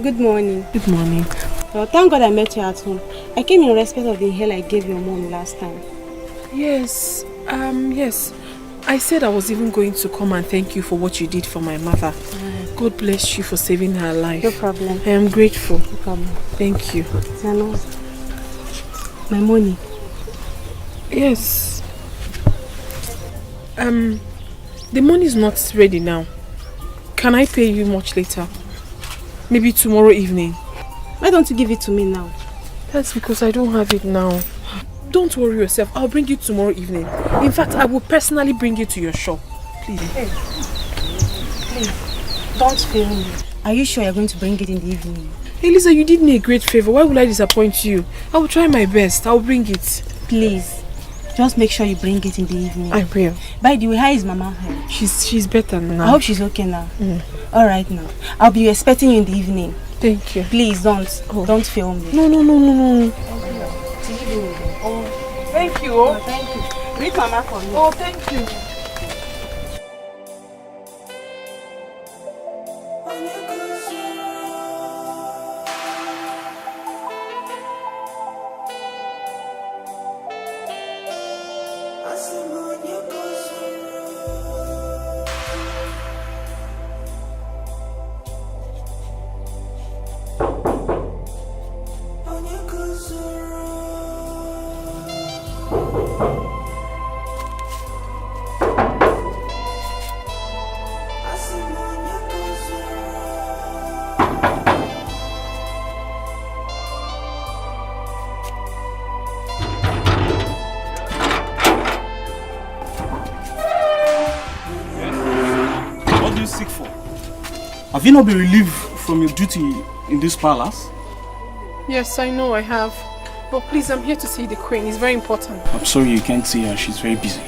Good morning. Good morning. Well, thank God I met you at home. I came in respect of the inhaler I gave your mom last time. Yes. Yes. I said I was even going to come and thank you for what you did for my mother. God bless you for saving her life. No problem. I am grateful. No problem. Thank you. Zano, my money. Yes. The money is not ready now. Can I pay you much later? Maybe tomorrow evening. Why don't you give it to me now? That's because I don't have it now. Don't worry yourself. I'll bring it tomorrow evening. In fact, I will personally bring it to your shop. Please. Hey. Please. Don't fail me. Are you sure you're going to bring it in the evening? Hey Lisa, you did me a great favor. Why would I disappoint you? I will try my best. I'll bring it. Please. Just make sure you bring it in the evening. I will. By the way, how is Mama? She's better now. I hope she's okay now. Alright now. I'll be expecting you in the evening. Thank you. Please don't fail me. No. Oh, thank you. Oh, thank you. Greet Mama for me. Oh, thank you. Have you not been relieved from your duty in this palace? Yes, I know I have. But please, I'm here to see the queen. It's very important. I'm sorry you can't see her. She's very busy.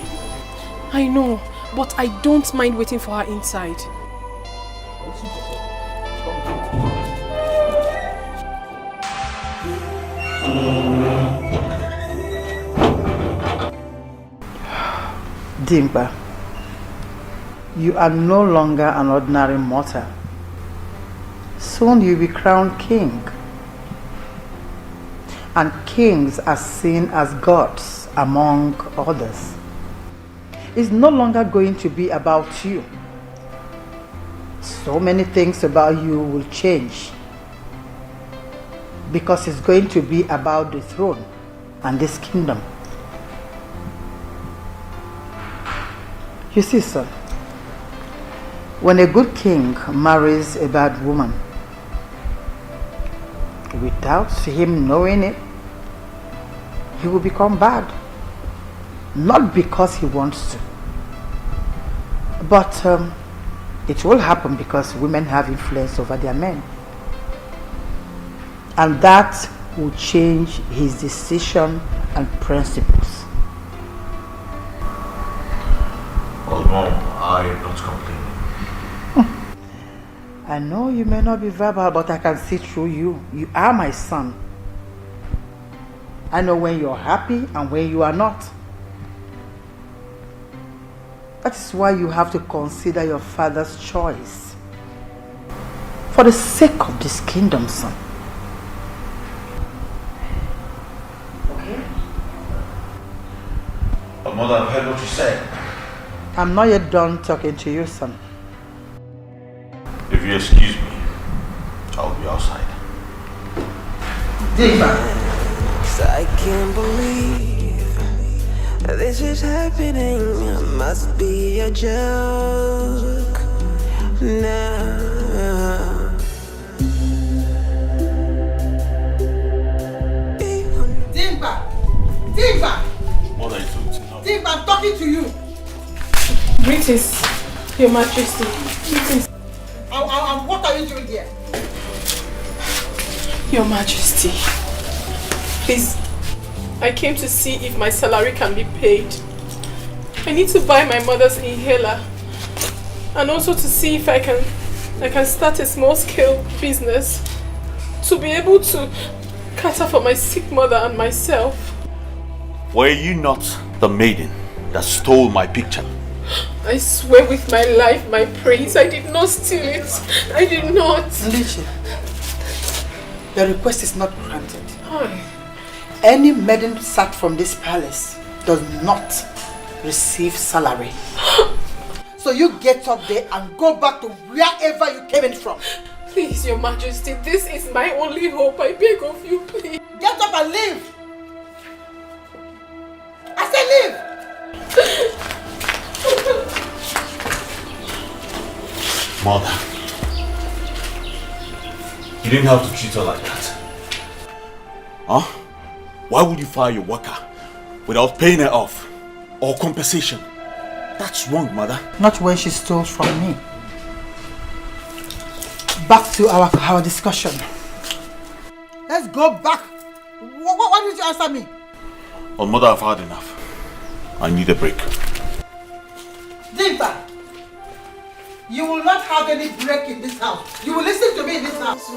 I know, but I don't mind waiting for her inside. Dimba, you are no longer an ordinary mortal. Soon you'll be crowned king. And kings are seen as gods among others. It's no longer going to be about you. So many things about you will change. Because it's going to be about the throne and this kingdom. You see, son, when a good king marries a bad woman, without him knowing it, he will become bad. Not because he wants to, but it will happen because women have influence over their men. And that will change his decision and principles. Well, Mom, I am not complaining. I know you may not be verbal, but I can see through you. You are my son. I know when you're happy and when you are not. That is why you have to consider your father's choice. For the sake of this kingdom, son. But mother, I've heard what you said. I'm not yet done talking to you, son. If you excuse me, I'll be outside. I can't believe this is happening. It must be a joke now. Dimba! Mother, it's enough. Dimba, I'm talking to you. Greetings, Your Majesty. Greetings. What are you doing here? Your Majesty, please, I came to see if my salary can be paid. I need to buy my mother's inhaler and also to see if I can start a small-scale business to be able to cater for my sick mother and myself. Were you not the maiden that stole my picture? I swear with my life, my praise, I did not steal it. I did not. Ndiche, your request is not granted. Why? Any maiden sacked from this palace does not receive salary. So you get up there and go back to wherever you came in from. Please, Your Majesty, this is my only hope. I beg of you, please. Get up and leave! I said leave! Mother, you didn't have to treat her like that. Huh? Why would you fire your worker without paying her off or compensation? That's wrong, Mother. Not when she stole from me. Back to our discussion. Let's go back. Why did you answer me? Well, Mother, I've had enough. I need a break. Dimba, you will not have any break in this house. You will listen to me in this house.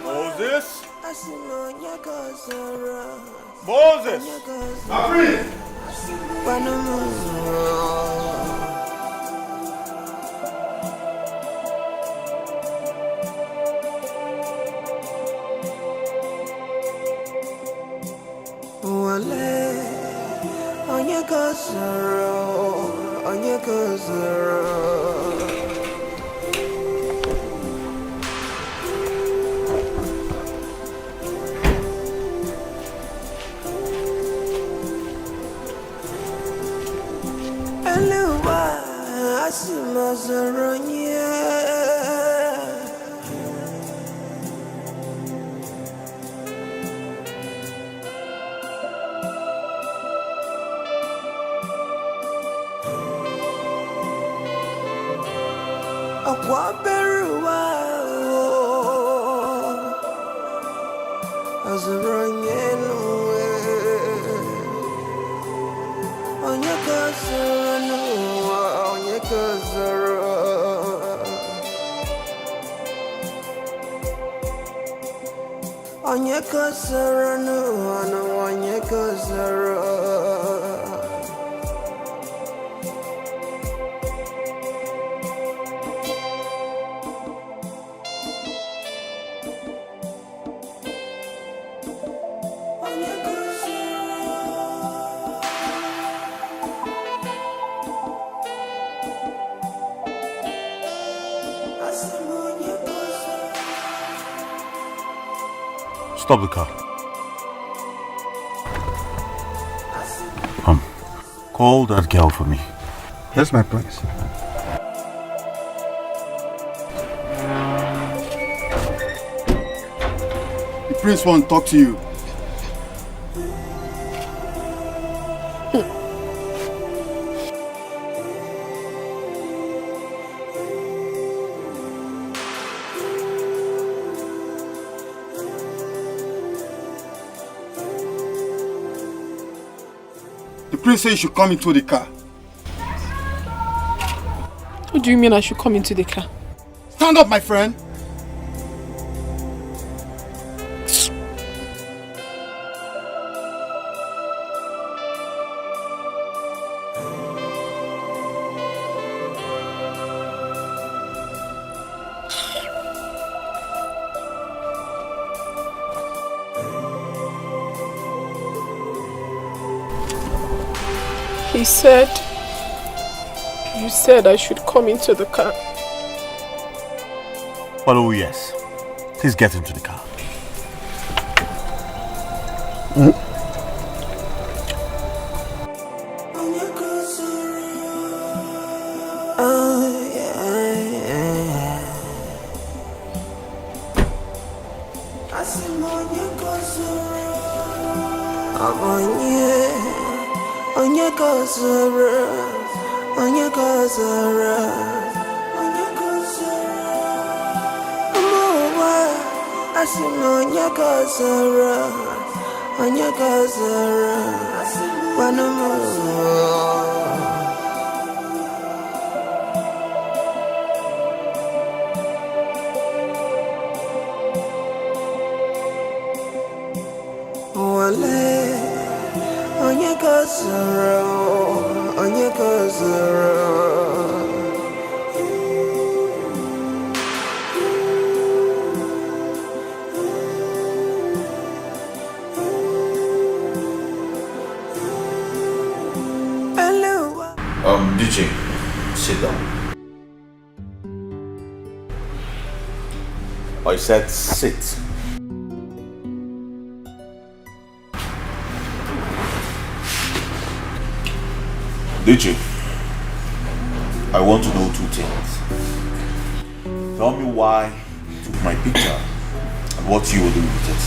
Moses? Moses! Afri! Stop the car. Call that girl for me. Yes, my prince. The prince wants to talk to you. The prince says you should come into the car. What do you mean I should come into the car? Stand up, my friend. He said, you said I should come into the car. Well, oh yes. Please get into the car. DJ, sit down. I said sit. DJ, I want to know two things. Tell me why you took my picture and what you will do with it.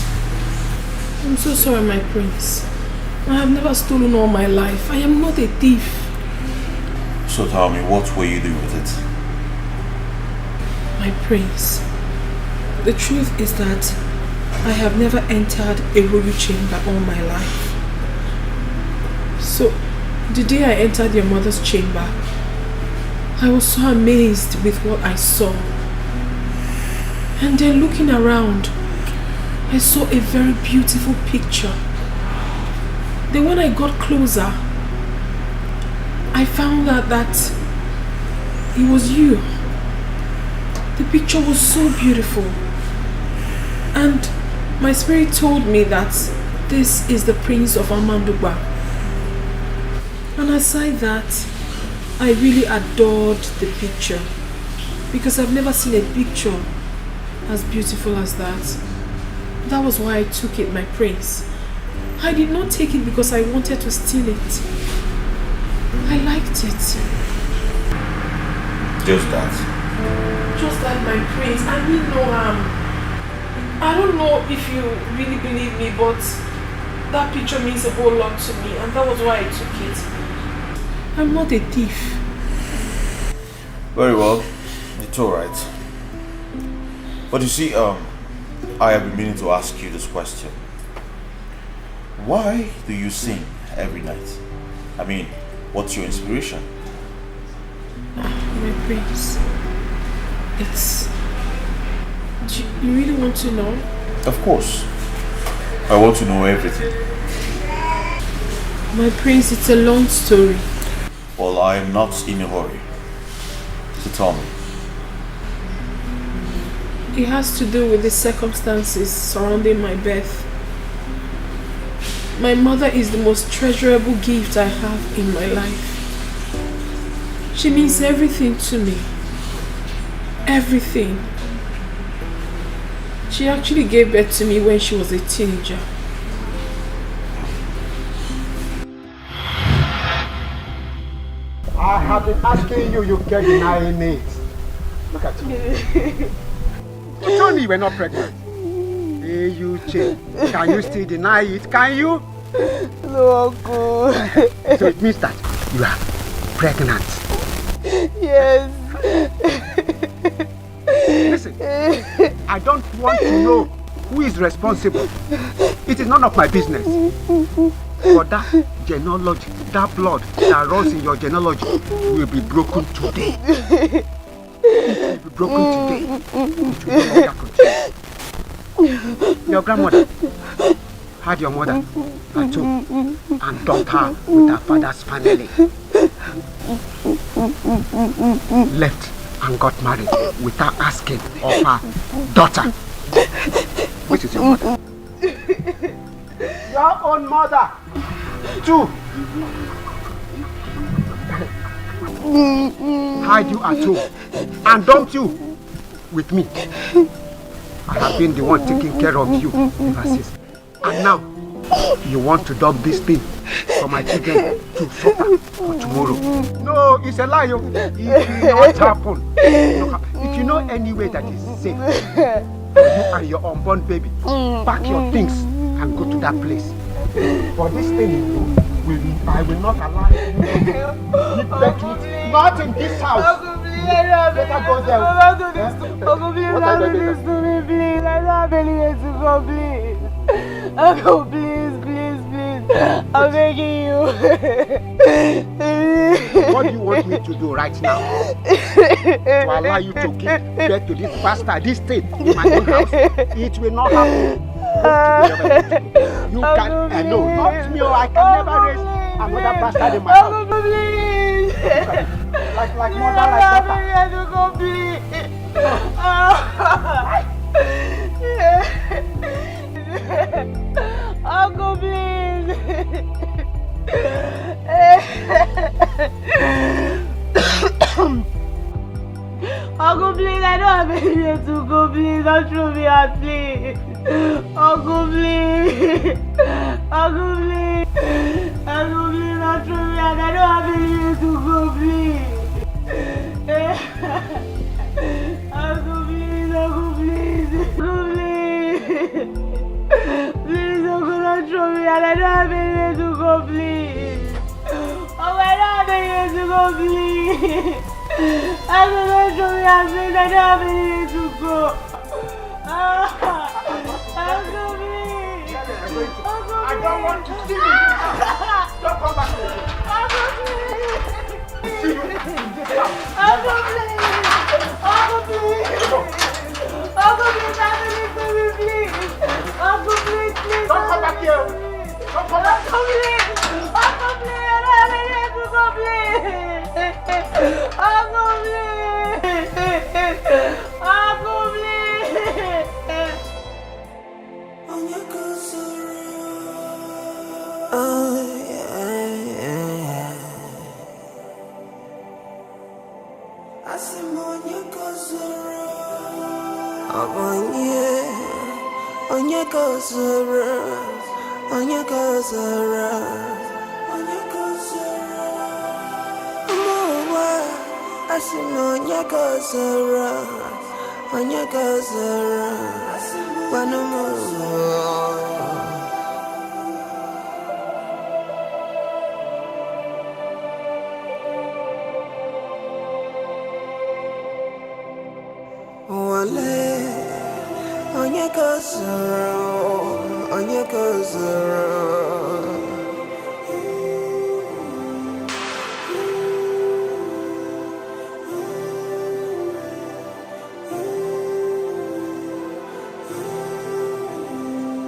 I'm so sorry, my prince. I have never stolen all my life. I am not a thief. So tell me, what will you do with it? My prince, the truth is that I have never entered a royal chamber all my life. So, the day I entered your mother's chamber, I was so amazed with what I saw. And then looking around, I saw a very beautiful picture. Then when I got closer, I found out that it was you. The picture was so beautiful. And my spirit told me that this is the Prince of Amandugba. And aside that, I really adored the picture because I've never seen a picture as beautiful as that. That was why I took it, my prince. I did not take it because I wanted to steal it. I liked it. Just that? Just that, my prince. I mean no harm. I don't know if you really believe me, but that picture means a whole lot to me, and that was why I took it. I'm not a thief. Very well. It's alright. But you see, I have been meaning to ask you this question. Why do you sing every night? I mean, what's your inspiration? My prince, it's... You really want to know? Of course. I want to know everything. My prince, it's a long story. Well, I am not in a hurry. So tell me. It has to do with the circumstances surrounding my birth. My mother is the most treasurable gift I have in my life. She means everything to me. Everything. She actually gave birth to me when she was a teenager. I have been asking you, you kept denying it. Look at you. You told me you were not pregnant. Hey, you Che, can you still deny it? Can you? No, Uncle. So it means that you are pregnant. Yes. Listen, I don't want to know who is responsible. It is none of my business. But that genealogy, that blood that runs in your genealogy will be broken today. It will be broken today. It will no longer continue. Your grandmother had your mother at home and dumped her with her father's family. Left and got married without asking of her daughter. Which is your mother? Your own mother, too. hide you at home, and dump you with me. I have been the one taking care of you ever since. And now, you want to dump this thing for my children to suffer for tomorrow. No, it's a lie. It will not happen. If you know any way that is safe for you and your unborn baby, pack your things and go to that place. For this thing, I will not allow you to live back with not in this house. Better go there. Don't do this to me. Uncle, please don't do this to me, please. I don't believe to go, please. Uncle, please. I'm begging you. What do you want me to do right now? To allow you to give birth to this bastard, this thing in my own house? It will not happen. You can, no, not me. I can never raise another bastard in my house. Uncle, please. Like mother, like daughter. Uncle, please. Uncle, please, I don't have anywhere to go, please. Don't throw me out, please. Uncle, please. Uncle, please. Uncle, please, don't throw me out. I don't have anywhere to go, please. Uncle, please. Uncle, please. Uncle, please. Please, Uncle, don't throw me out. I don't have anywhere to go, please. Oh, I don't have anywhere to go, please. Uncle, don't throw me out, please. I don't have anywhere to go. Uncle, please. Uncle, I don't want to see you. Don't come back here. Uncle, please. See you in this house. Uncle, please. Uncle, please. Uncle, please, have a listen to me, please. Uncle, please. Don't come back here. Don't come back. Uncle, please. Uncle, please. I don't have anywhere to go, please. Uncle, please. Uncle, please. Oh, yeah. I see Monya Kozura. Onya Kozura. Onya Kozura. Onya Kozura. I see Monya Kozura. Onya Kozura. One more. Onye kozoro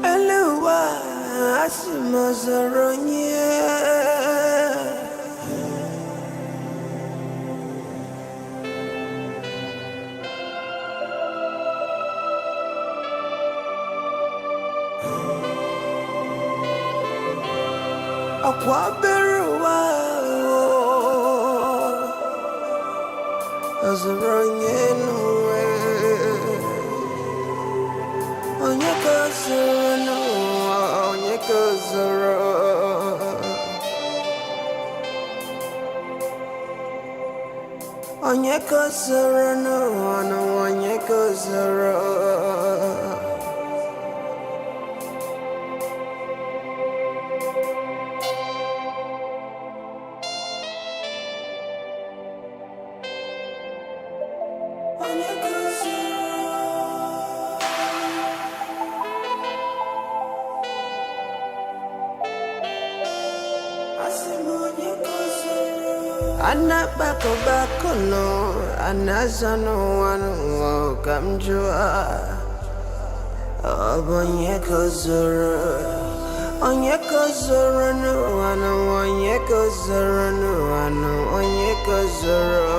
Eluwa asimozoro nye Akwaberuwa Azuranyenu Onyekazurano Onyekazura Onyekazurano Onyekazura Ana bako no anazano wanu kamjua Onye kozoro no wanu onye kozoro no wanu onye kozoro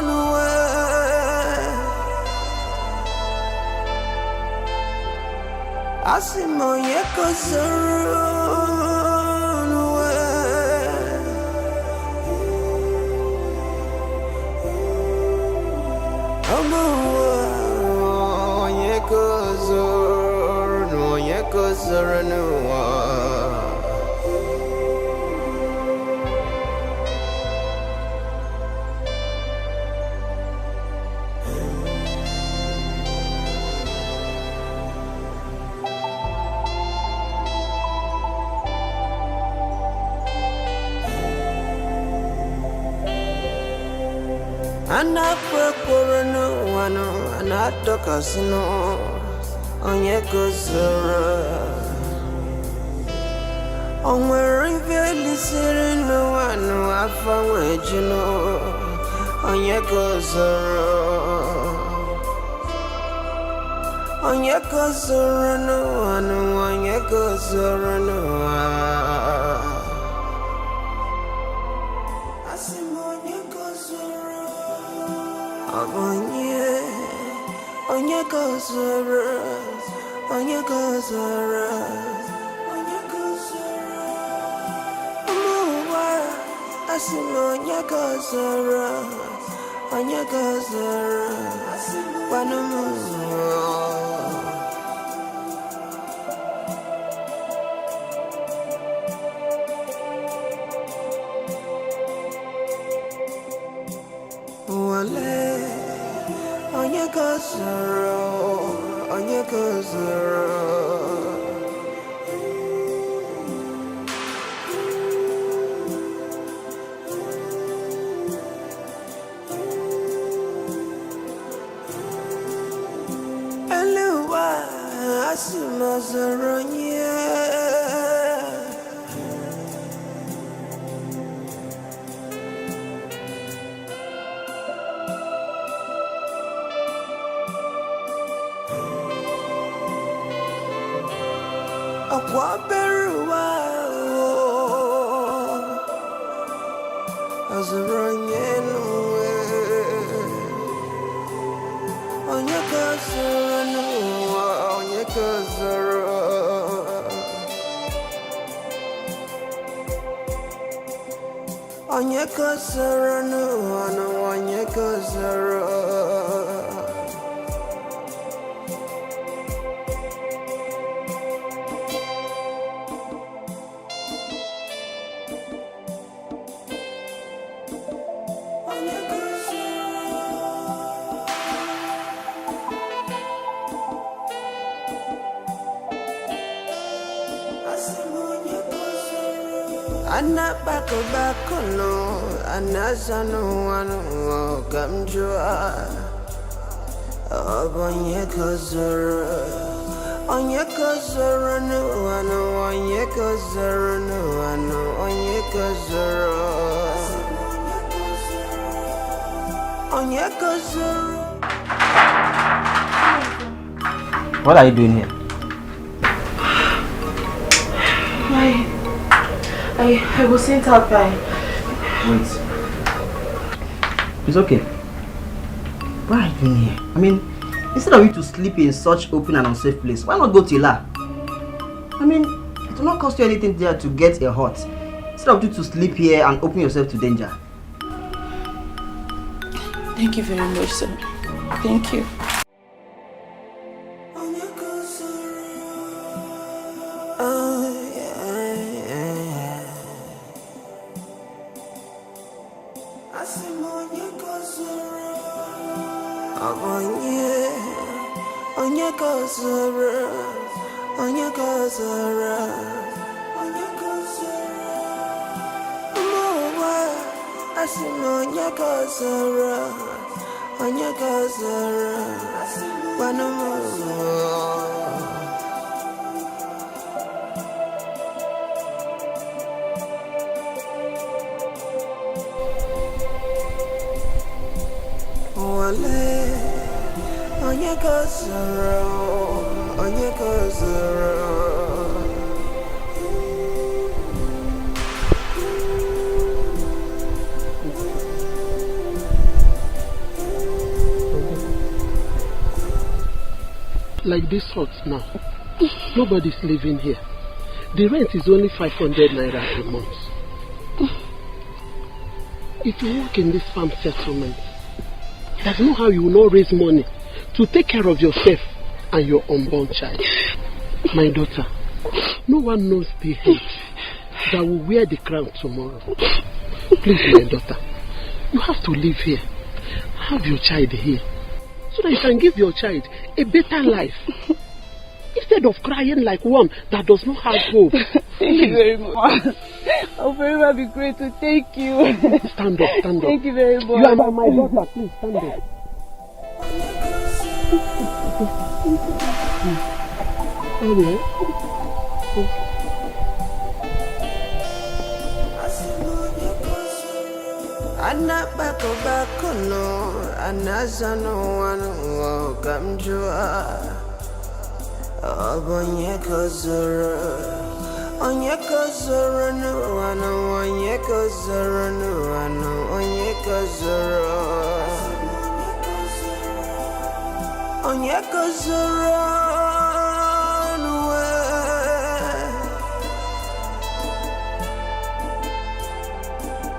no Asimoye kozorunwe Amoye kozorunwe Anapurano, anatokasino, onye kozora. Onwe riveli sirino, anu afanwe jino, onye kozora. Onye kozora no, anu onye kozora no. Onye kozora, onye kozora, onye kozora. Amuwa, asimo onye kozora, onye kozora, wanamuwa. Wale. Onye kozoro, onye kozoro. Eluwa asimazoro nye. Akwaberuwa azuranyenu onye kozoro onye kozoro onye kozoro onye kozoro. Bako no, anazano wano gamjua. Onye kozoro, onye kozoro no wano, onye kozoro no wano, onye kozoro, onye kozoro. What are you doing here? I was sent out by... Wait. It's okay. What are you doing here? I mean, instead of you to sleep in such open and unsafe place, why not go to Ila? I mean, it will not cost you anything there to get a hut. Instead of you to sleep here and open yourself to danger. Thank you very much, sir. Thank you. Like this hut now, Nobody's living here. The rent is only 500 naira a month. If you work in this farm settlement, there's no how you will not raise money to take care of yourself and your unborn child. My daughter, no one knows the head that will wear the crown tomorrow. Please, my daughter, you have to live here. Have your child here, so that you can give your child a better life. Instead of crying like one that does not have hope. Thank you very much. I'll forever be grateful. Thank you. Stand up, stand up. Thank you very much. You are my daughter, please stand up. Anak bako no, anazano wano kamjua. Onye kozoro no wano, onye kozoro no wano, onye kozoro no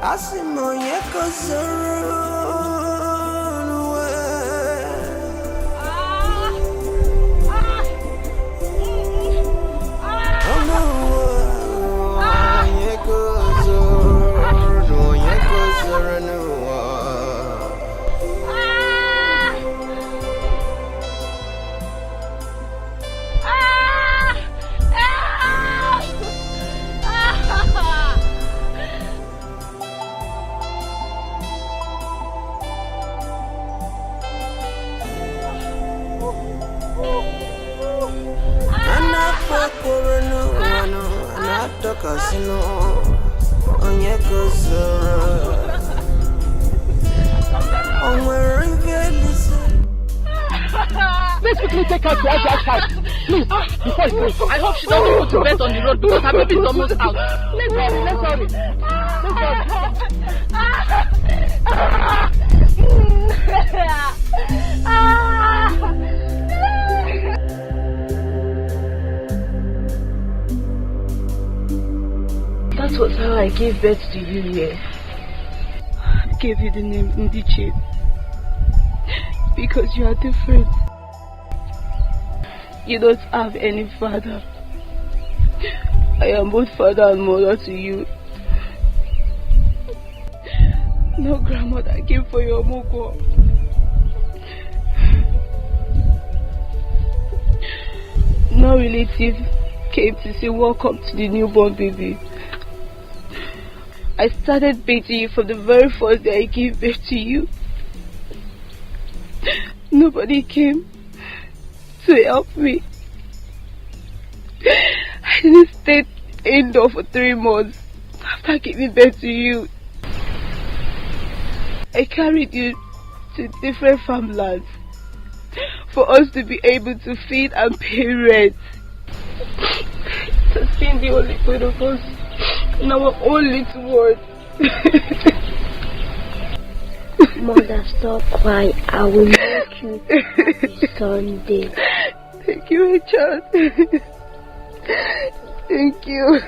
asimo onye kozoro. Casino, onye kozoro, let's quickly take her to her house. Please, before it goes. I hope she doesn't put to bed on the road because her baby is almost out. Let's hurry. That was how I gave birth to you here. I gave you the name Ndiche because you are different. You don't have any father. I am both father and mother to you. No grandmother came for your moko. No relative came to say welcome to the newborn baby. I started bathing you from the very first day I gave birth to you. Nobody came to help me. I didn't stay indoors for 3 months after giving birth to you. I carried you to different farmlands for us to be able to feed and pay rent. To see the only good of us in our own little world. Mother, stop crying. I will make you Sunday. Thank you, my child. Thank you.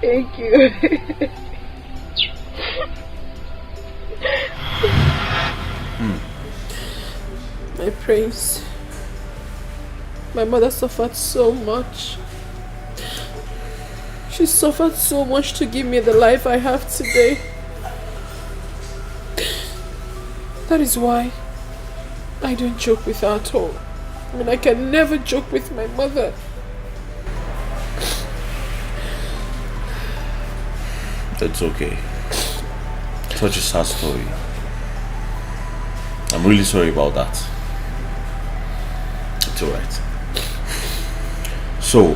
Thank you. My prince, my mother suffered so much. She suffered so much to give me the life I have today. That is why I don't joke with her at all. I mean, I can never joke with my mother. It's okay. Such a sad story. I'm really sorry about that. It's alright. So,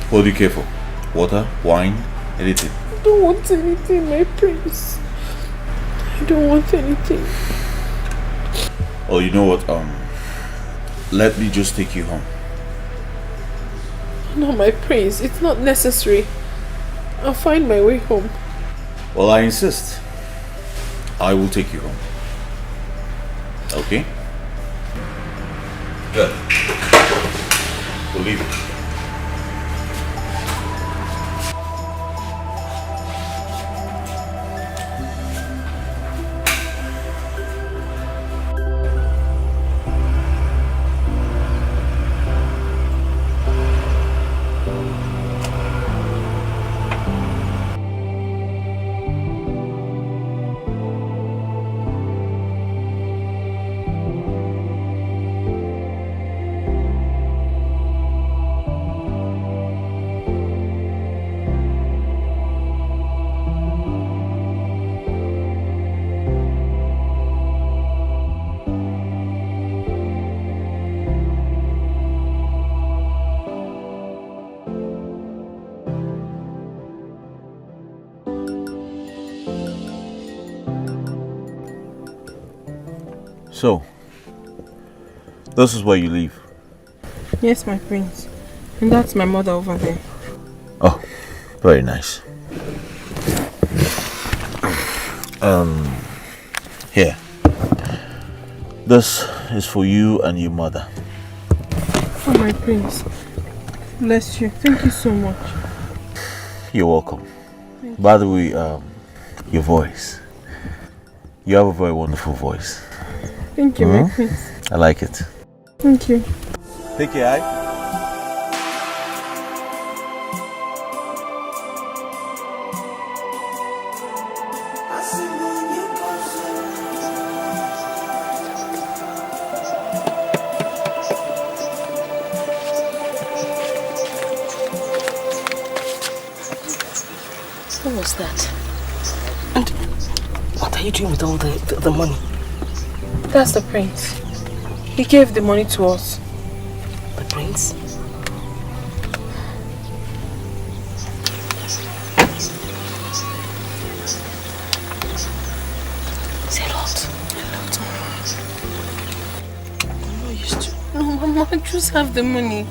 what do you care for? Water? Wine? Anything? I don't want anything, my prince. I don't want anything. Oh, you know what? Let me just take you home. No, my prince, it's not necessary. I'll find my way home. Well, I insist. I will take you home. Okay? Good. We'll leave it. So, this is where you live? Yes, my prince. And that's my mother over there. Oh, very nice. Here. This is for you and your mother. Oh, my prince. Bless you. Thank you so much. You're welcome. By the way, your voice. You have a very wonderful voice. Thank you, my prince. I like it. Thank you. Take care, aye? What was that? And what are you doing with all the money? That's the prince. He gave the money to us. The prince? It's a lot. I'm not used to. No, Mama, just have the money.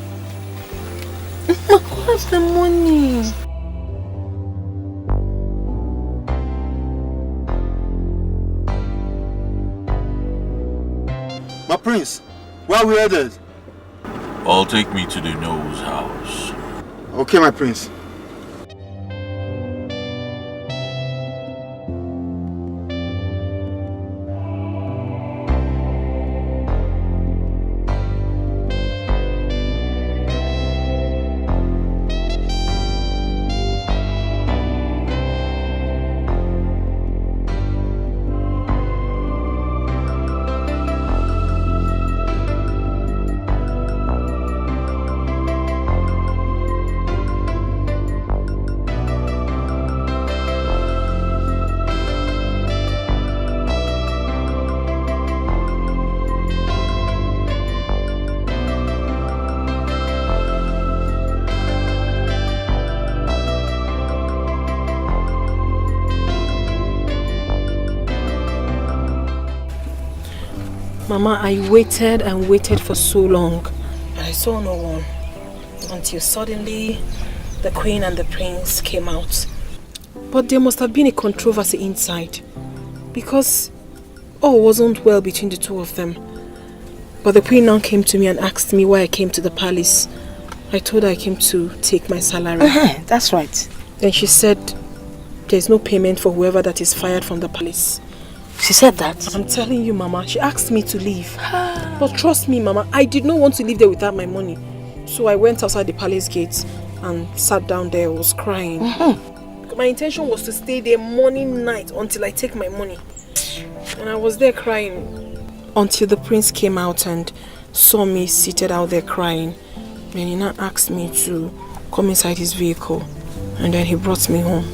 Mama, have the money. My prince, where are we headed? I'll take me to the No's house. Okay, my prince. Mama, I waited and waited for so long, and I saw no one until suddenly the queen and the prince came out. But there must have been a controversy inside, because all wasn't well between the two of them. But the queen now came to me and asked me why I came to the palace. I told her I came to take my salary. That's right. Then she said there's no payment for whoever that is fired from the palace. She said that? I'm telling you, Mama. She asked me to leave. But trust me, Mama, I did not want to leave there without my money. So I went outside the palace gates and sat down there. I was crying. My intention was to stay there morning, night until I take my money. And I was there crying until the prince came out and saw me seated out there crying. Then he now asked me to come inside his vehicle. And then he brought me home.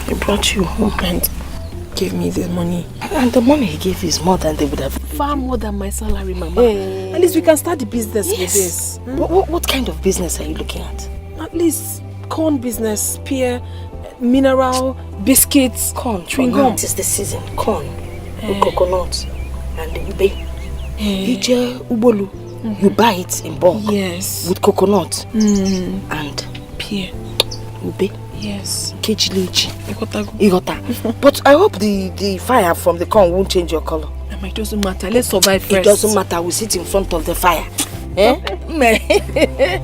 He brought you home? And gave me the money. And the money he gave is more than they would have. Far more than my salary, Mama. Hey. At least we can start the business with this. What kind of business are you looking at? At least corn business, pear, mineral, biscuits, corn, chewing gum. It is the season. Corn, coconut, and ube. Ije ubolu. You buy it in bulk. Yes. With coconut and pear. Ube. Yes. Igota. But I hope the fire from the corn won't change your color. Mama, it doesn't matter. Let's survive first. It doesn't matter. We sit in front of the fire. Eh?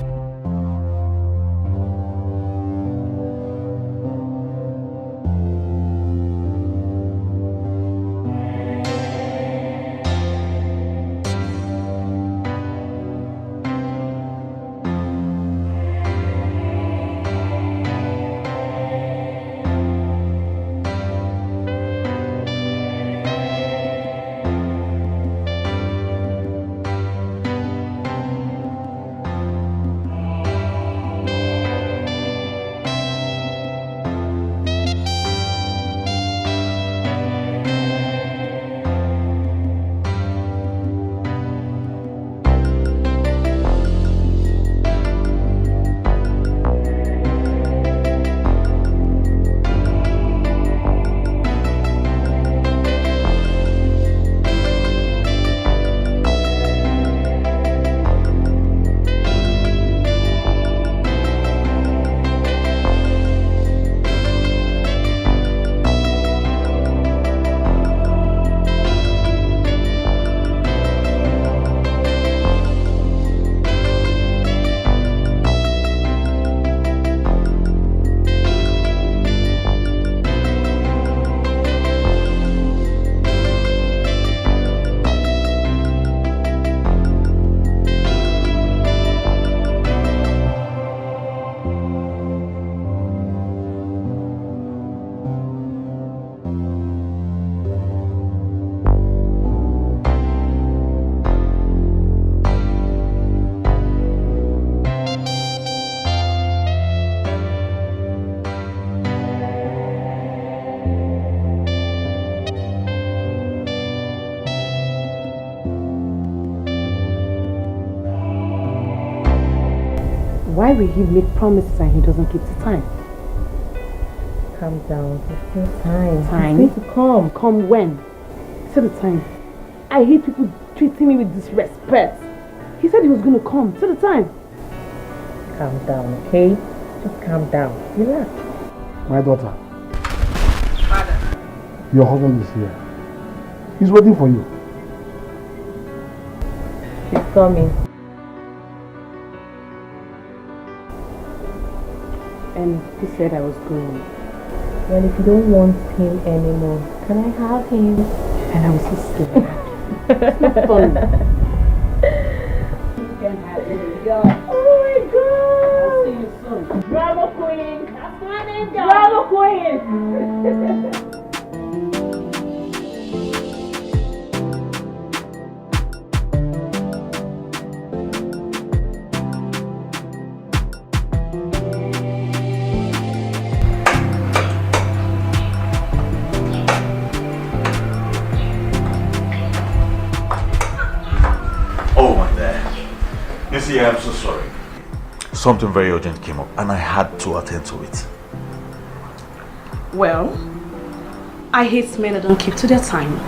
Why will he make promises and he doesn't keep the time? Calm down. There's still time. Time? He's going to come. Come when? Say the time. I hate people treating me with disrespect. He said he was going to come. Say the time. Calm down, okay? Just calm down. Relax. My daughter. Father. Your husband is here. He's waiting for you. He's coming. And he said I was going. Well, if you don't want him anymore, can I have him? And I was so scared. It's not fun. You can have him. Oh my God! I'll see you soon. Bravo, Queen! That's my name, girl! Bravo, Queen! I'm so sorry. Something very urgent came up and I had to attend to it. Well, I hate men that don't keep to their time.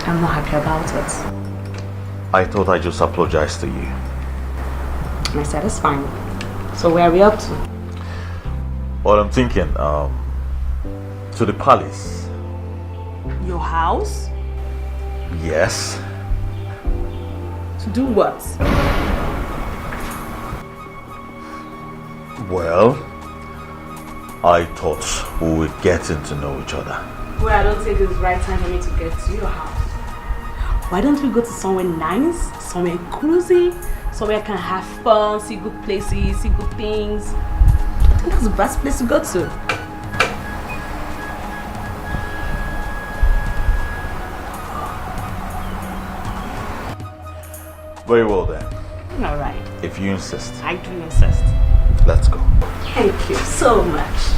I'm not happy about it. I thought I just apologized to you. And I said it's fine. So where are we up to? Well, I'm thinking, to the palace. Your house? Yes. To do what? Well, I thought we were getting to know each other. Well, I don't think it's the right time for me to get to your house. Why don't we go to somewhere nice, somewhere cozy, somewhere I can have fun, see good places, see good things. I think that's the best place to go to. Very well then. Alright. If you insist. I do insist. Let's go. Thank you so much.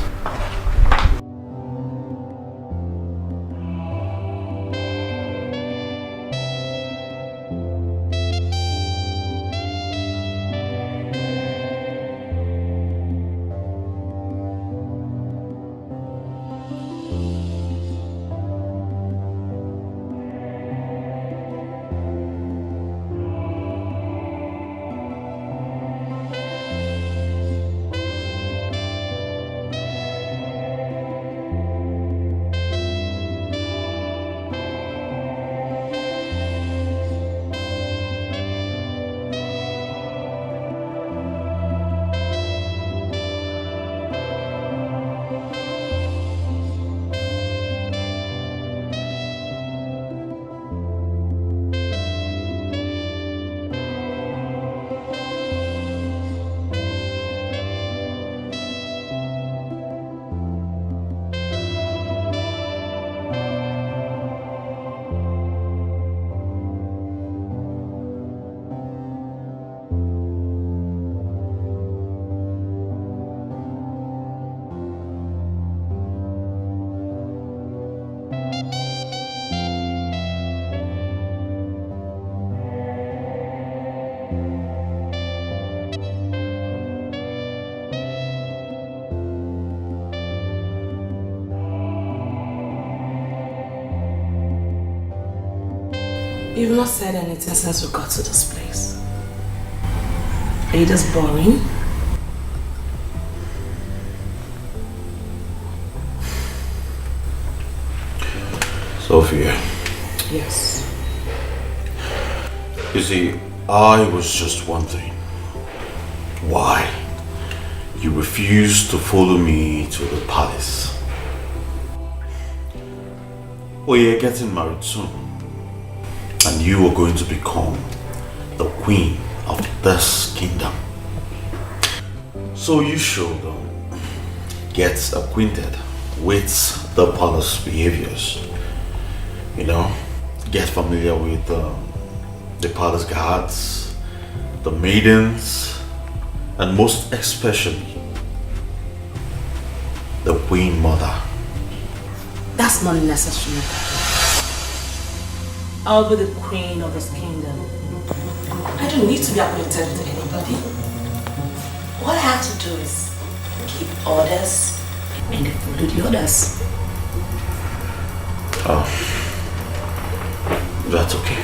You've not said anything since we got to this place. Are you just boring? Sophia. Yes. You see, I was just wondering why you refused to follow me to the palace. We're getting married soon, and you are going to become the queen of this kingdom. So you should get acquainted with the palace behaviors. You know, get familiar with the palace guards, the maidens, and most especially the queen mother. That's not necessary. I'll be the queen of this kingdom. I don't need to be acquainted with anybody. All I have to do is keep orders and they follow the orders. Oh, that's okay.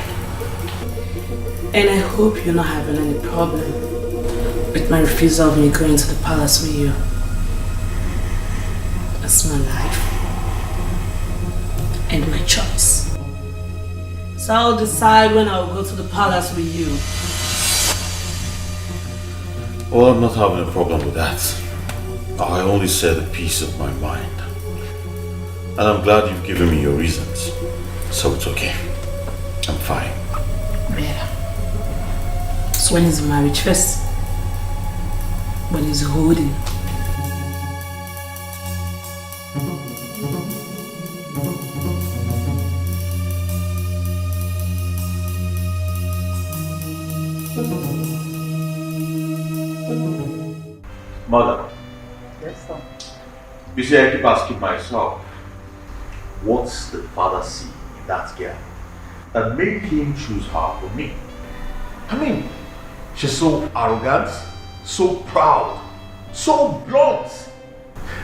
And I hope you're not having any problem with my refusal of me going to the palace with you. That's my life and my choice. So I'll decide when I'll go to the palace with you. Well, I'm not having a problem with that. I only said a piece of my mind. And I'm glad you've given me your reasons. So it's okay. I'm fine. Yeah. So when is the marriage first? When is the holding? Mother. Yes, son. You see, I keep asking myself, what's the father see in that girl that made him choose her for me? I mean, she's so arrogant, so proud, so blunt.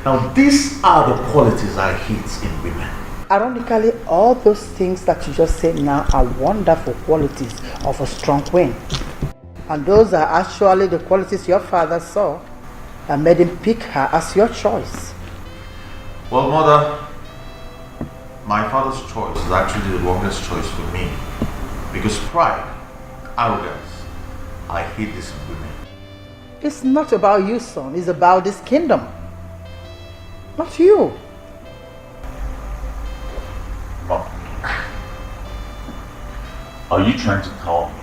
Now, these are the qualities I hate in women. Ironically, all those things that you just said now are wonderful qualities of a strong queen. And those are actually the qualities your father saw and made him pick her as your choice. Well, Mother, my father's choice is actually the wrongest choice for me. Because pride, arrogance, I hate this in women. It's not about you, son. It's about this kingdom. Not you. Mom, are you trying to tell me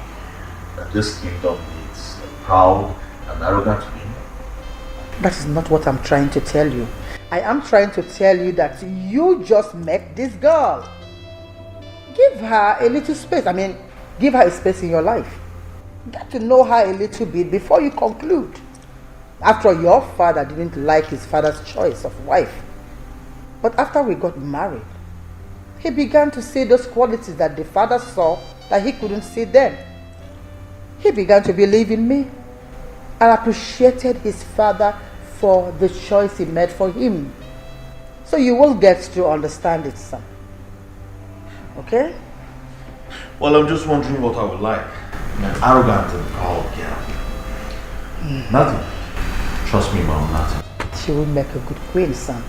that this kingdom needs a proud and arrogant queen? That is not what I'm trying to tell you. I am trying to tell you that you just met this girl. Give her a little space. I mean, give her a space in your life. Get to know her a little bit before you conclude. After all, your father didn't like his father's choice of wife. But after we got married, he began to see those qualities that the father saw that he couldn't see then. He began to believe in me and appreciated his father for the choice he made for him. So you will get to understand it, son. Okay? Well, I'm just wondering what I would like. An arrogant and proud girl. Nothing. Trust me, Mom, nothing. She will make a good queen, son.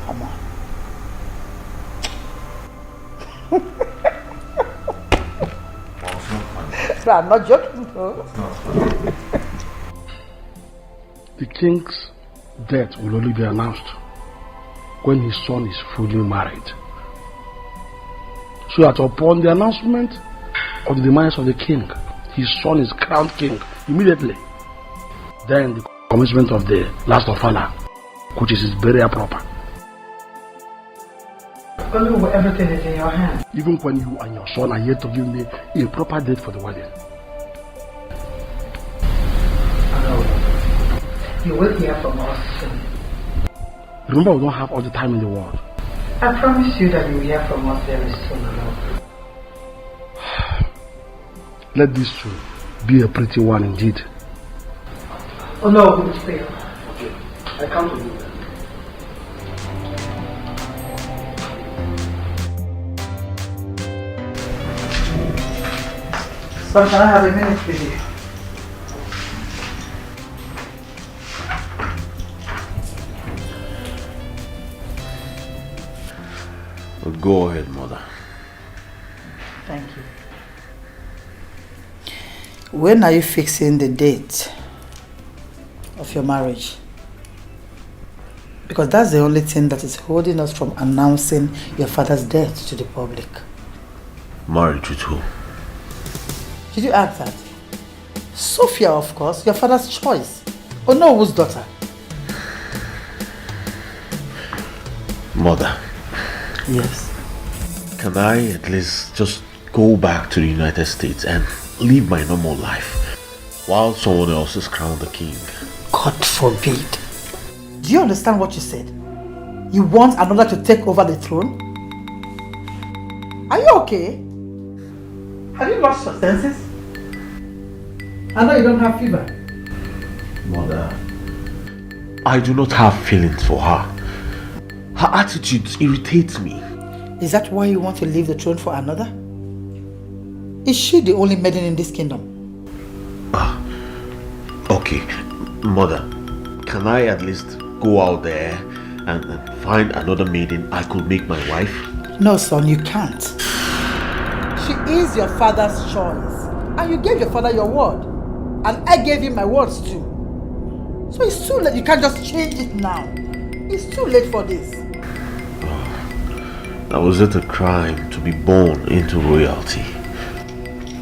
Come on. Well, it's not funny. So I'm not joking, though. It's not funny. The king's death will only be announced when his son is fully married. So that upon the announcement of the demise of the king, his son is crowned king immediately. Then the commencement of the last of Allah, which is his burial proper. Only when everything is in your hands. Even when you and your son are yet to give me a proper date for the wedding. You will hear from us soon. Remember, we don't have all the time in the world. I promise you that you will hear from us very soon, love. Let this too be a pretty one indeed. Oh no, we will stay. Okay, I come to you then. Son, can I have a minute with you? Well, go ahead, mother. Thank you. When are you fixing the date of your marriage? Because that's the only thing that is holding us from announcing your father's death to the public. Marriage with who? Did you ask that? Sophia, of course, your father's choice. Or no, whose daughter? Mother. Yes. Can I at least just go back to the United States and live my normal life while someone else is crowned the king? God forbid. Do you understand what you said? You want another to take over the throne? Are you okay? Have you lost your senses? I know you don't have fever. Mother, I do not have feelings for her. Her attitude irritates me. Is that why you want to leave the throne for another? Is she the only maiden in this kingdom? Okay, Mother, can I at least go out there and find another maiden I could make my wife? No, son, you can't. She is your father's choice. And you gave your father your word. And I gave him my words too. So it's too late. You can't just change it now. It's too late for this. Now, was it a crime to be born into royalty?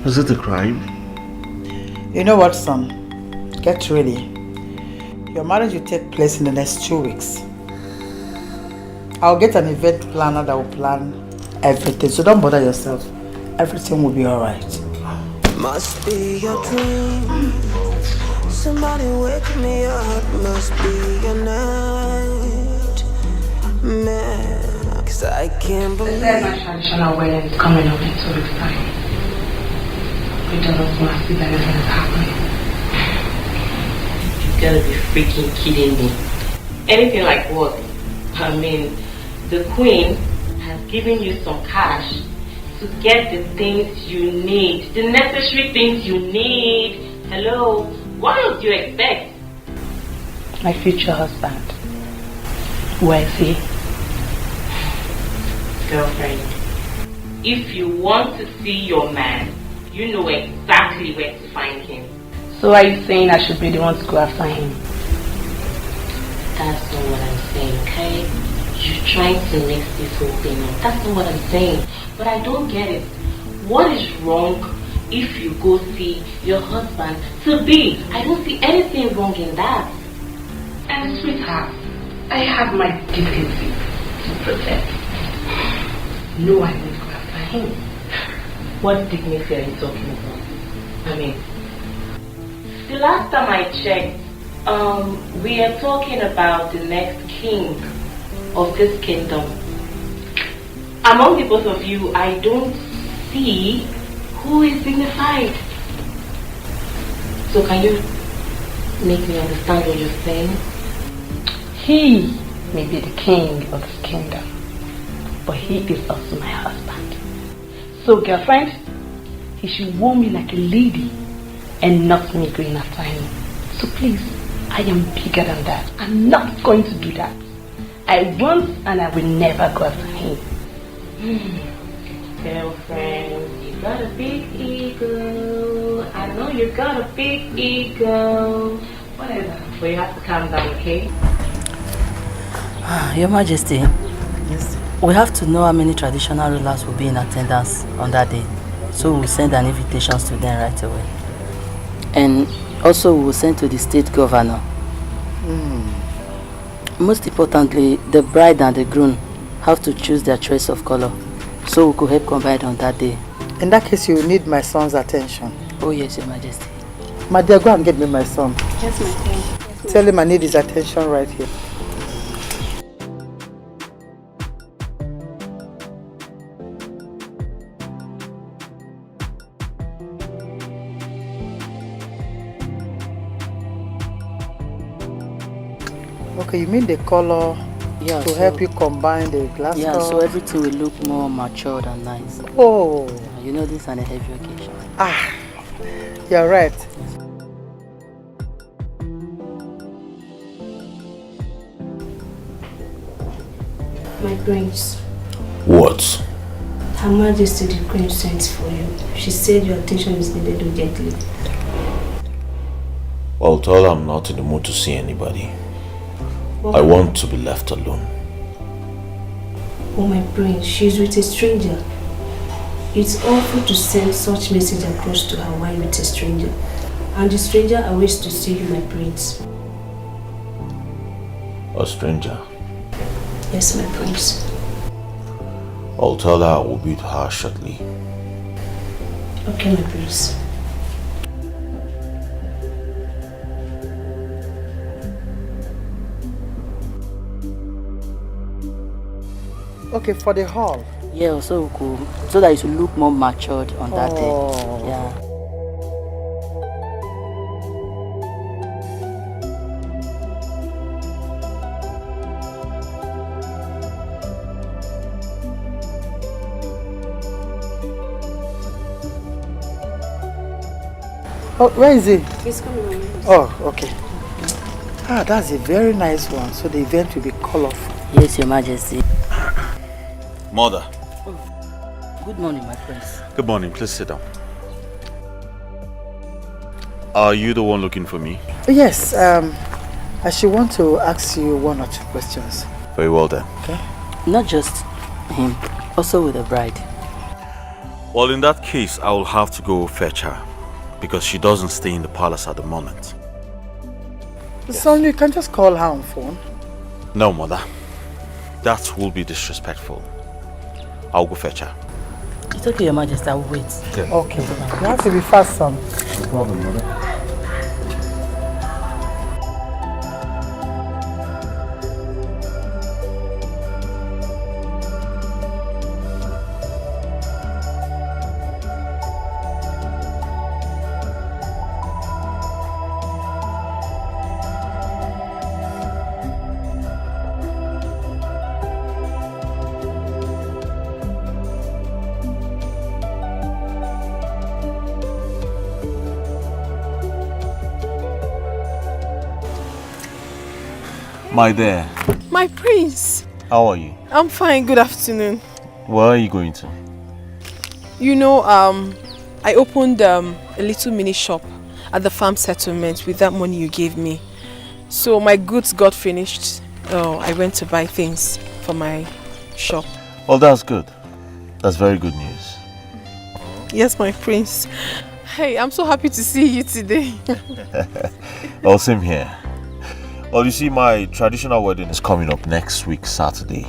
Was it a crime? You know what, son? Get ready. Your marriage will take place in the next 2 weeks. I'll get an event planner that will plan everything. So don't bother yourself. Everything will be alright. Must be your dream. Somebody wake me up. Must be your night. Man, 'cause I can't believe. There's my traditional wedding is coming up in 2 weeks' time. We don't know what if anything is happening. You gotta be freaking kidding me. Anything like what? I mean, the queen has given you some cash to get the things you need, the necessary things you need. Hello, what else do you expect? My future husband. Where is he? Girlfriend, if you want to see your man, you know exactly where to find him. So are you saying I should be the one to go after him? That's not what I'm saying, okay? You're trying to mix this whole thing up. That's not what I'm saying. But I don't get it. What is wrong if you go see your husband to be? I don't see anything wrong in that. And sweetheart, I have my dignity to protect. No, I won't go after him. What dignity are you talking about? I mean, the last time I checked, we are talking about the next king of this kingdom. Among the both of you, I don't see who is dignified. So can you make me understand what you're saying? He may be the king of this kingdom, but he is also my husband. So girlfriend, he should warn me like a lady and not me going after him. So please, I am bigger than that. I'm not going to do that. I won't and I will never go after him. Girlfriend, you got a big ego. I know you got a big ego. Whatever, but you have to calm down, okay? Your Majesty, yes. We have to know how many traditional rulers will be in attendance on that day. So we'll send an invitation to them right away. And also we'll send to the state governor. Most importantly, the bride and the groom have to choose their choice of color. So we could help combine on that day. In that case, you will need my son's attention. Oh yes, Your Majesty. My dear, go and get me my son. Yes, my queen. Tell him I need his attention right here. Okay, you mean the color to help you combine the glass Yeah, color? so everything will look more matured and nice. Oh. You know this is a heavy occasion. You're right. My prince, What? Her Majesty the Queen sent for you. She said your attention is needed urgently. Well, tell her I'm not in the mood to see anybody. I want to be left alone. Oh my prince, she's with a stranger. It's awful to send such message across to her while with a stranger. And the stranger awaits to see you, my prince. A stranger? Yes, my prince. I'll tell her I will be with her shortly. Okay, my prince. Okay, for the hall. Yeah, so cool. So that it will look more matured on that day. Yeah. Oh, where is he? He's coming on. Oh, okay. Ah, that's a very nice one. So the event will be colorful. Yes, Your Majesty. Mother. Good morning, my prince. Good morning. Please sit down. Are you the one looking for me? Yes, I should want to ask you one or two questions. Very well then. Okay. Not just him, also with the bride. Well, in that case, I will have to go fetch her because she doesn't stay in the palace at the moment. Son, you can just call her on phone. No, Mother. That will be disrespectful. I'll go fetch her. It's okay, Your Majesty, I will wait. Okay. Okay. You have to be fast, son. No problem, Mother. My dear. My prince. How are you? I'm fine. Good afternoon. Where are you going to? You know, I opened a little mini shop at the farm settlement with that money you gave me. So my goods got finished. I went to buy things for my shop. Well, that's good. That's very good news. Yes, my prince. Hey, I'm so happy to see you today. Well, same here. Well, you see, my traditional wedding is coming up next week, Saturday.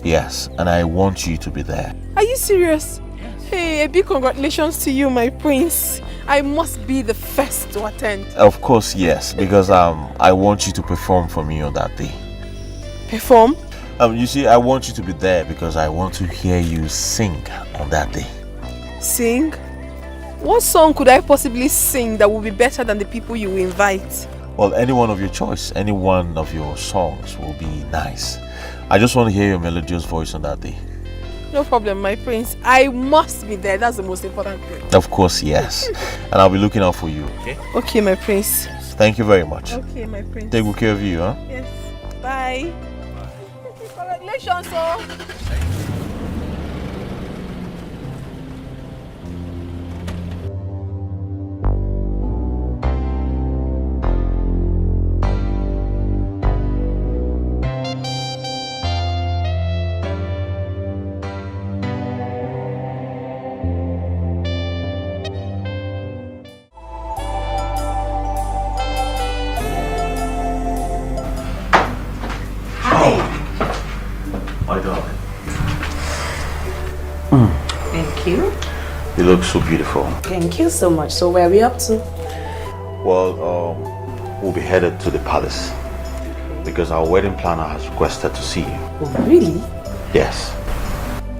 Yes, and I want you to be there. Are you serious? Hey, a big congratulations to you, my prince. I must be the first to attend. Of course, yes, because I want you to perform for me on that day. Perform? You see, I want you to be there because I want to hear you sing on that day. Sing? What song could I possibly sing that would be better than the people you invite? Well, any one of your choice, any one of your songs will be nice. I just want to hear your melodious voice on that day. No problem, my prince. I must be there. That's the most important thing. Of course, yes. And I'll be looking out for you, okay? Okay, my prince. Thank you very much. Okay, my prince. Take good care of you, huh? Yes. Bye. Congratulations, oh. My darling. Thank you. You look so beautiful. Thank you so much. So where are we up to? Well, we'll be headed to the palace because our wedding planner has requested to see you. Oh, really? Yes.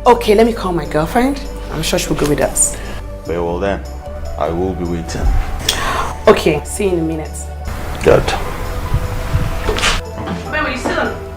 Okay, let me call my girlfriend. I'm sure she'll go with us. Very well then. I will be waiting. Okay, see you in a minute. Good. Where were you soon?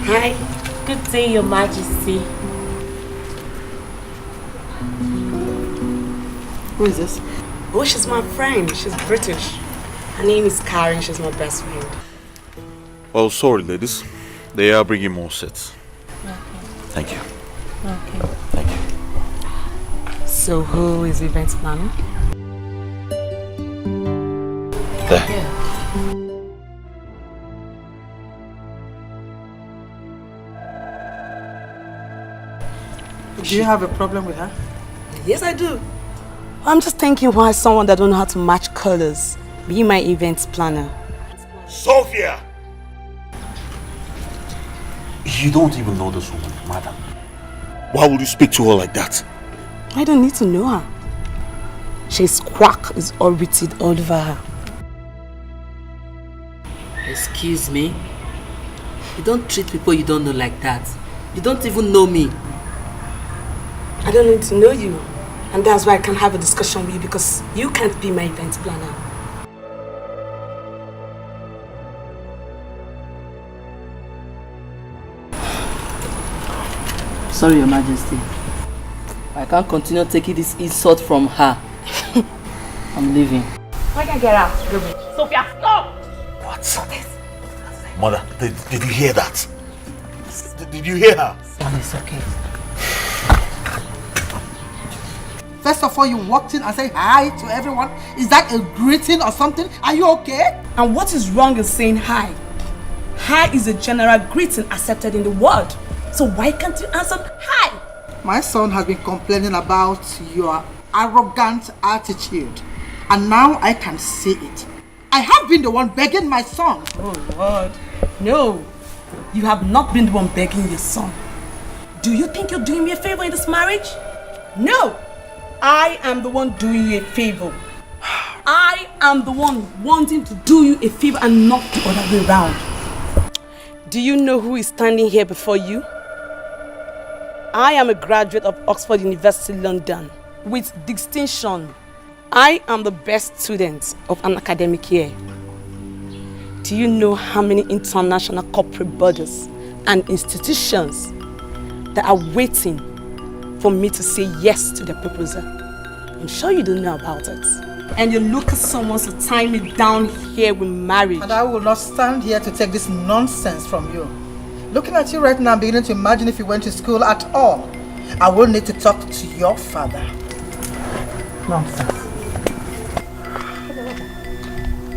Hi. Good day, Your Majesty. Who is this? Oh, she's my friend. She's British. Her name is Karen. She's my best friend. Well, sorry, ladies. They are bringing more sets. Okay. Thank you. Okay. Thank you. So, who is the event planner? There. Do you have a problem with her? Yes, I do. I'm just thinking why someone that don't know how to match colors be my event planner. Sophia! You don't even know this woman, madam. Why would you speak to her like that? I don't need to know her. She's quack is all written all over her. Excuse me? You don't treat people you don't know like that. You don't even know me. I don't need to know you. And that's why I can have a discussion with you, because you can't be my event planner. Sorry, Your Majesty. I can't continue taking this insult from her. I'm leaving. I can get out, Sophia, stop! What? Mother, did you hear that? Did you hear her? It's okay. First of all, you walked in and said hi to everyone. Is that a greeting or something? Are you okay? And what is wrong in saying hi? Hi is a general greeting accepted in the world. So why can't you answer hi? My son has been complaining about your arrogant attitude. And now I can see it. I have been the one begging my son. Oh Lord. No. You have not been the one begging your son. Do you think you're doing me a favor in this marriage? No. I am the one doing you a favor. I am the one wanting to do you a favor and not the other way around. Do you know who is standing here before you? I am a graduate of Oxford University, London, with distinction. I am the best student of an academic year. Do you know how many international corporate bodies and institutions that are waiting for me to say yes to the proposal? I'm sure you don't know about it. And you look at someone to tie me down here with marriage. And I will not stand here to take this nonsense from you. Looking at you right now, I'm beginning to imagine if you went to school at all. I will need to talk to your father. Nonsense.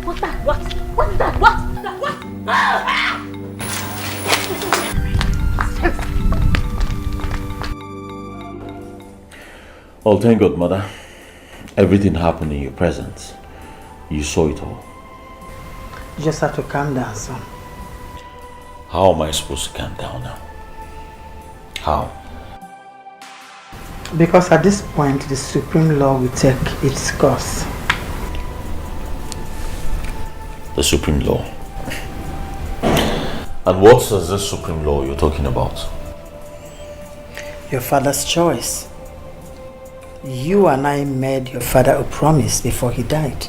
What's that? What? What is that? What? What? Oh, thank God, Mother. Everything happened in your presence. You saw it all. You just have to calm down, son. How am I supposed to calm down now? How? Because at this point, the supreme law will take its course. The supreme law? And what is this supreme law you're talking about? Your father's choice. You and I made your father a promise before he died.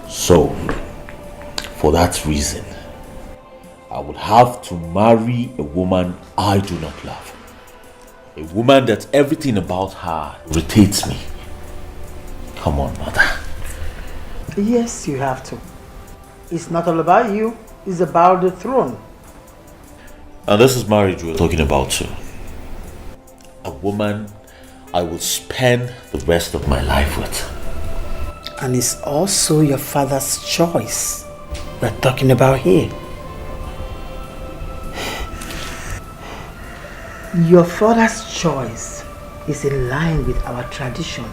So, for that reason, I would have to marry a woman I do not love. A woman that everything about her irritates me. Come on, Mother. Yes, you have to. It's not all about you. It's about the throne. And this is marriage we're talking about too. A woman I will spend the rest of my life with. And it's also your father's choice we're talking about here. Your father's choice is in line with our tradition.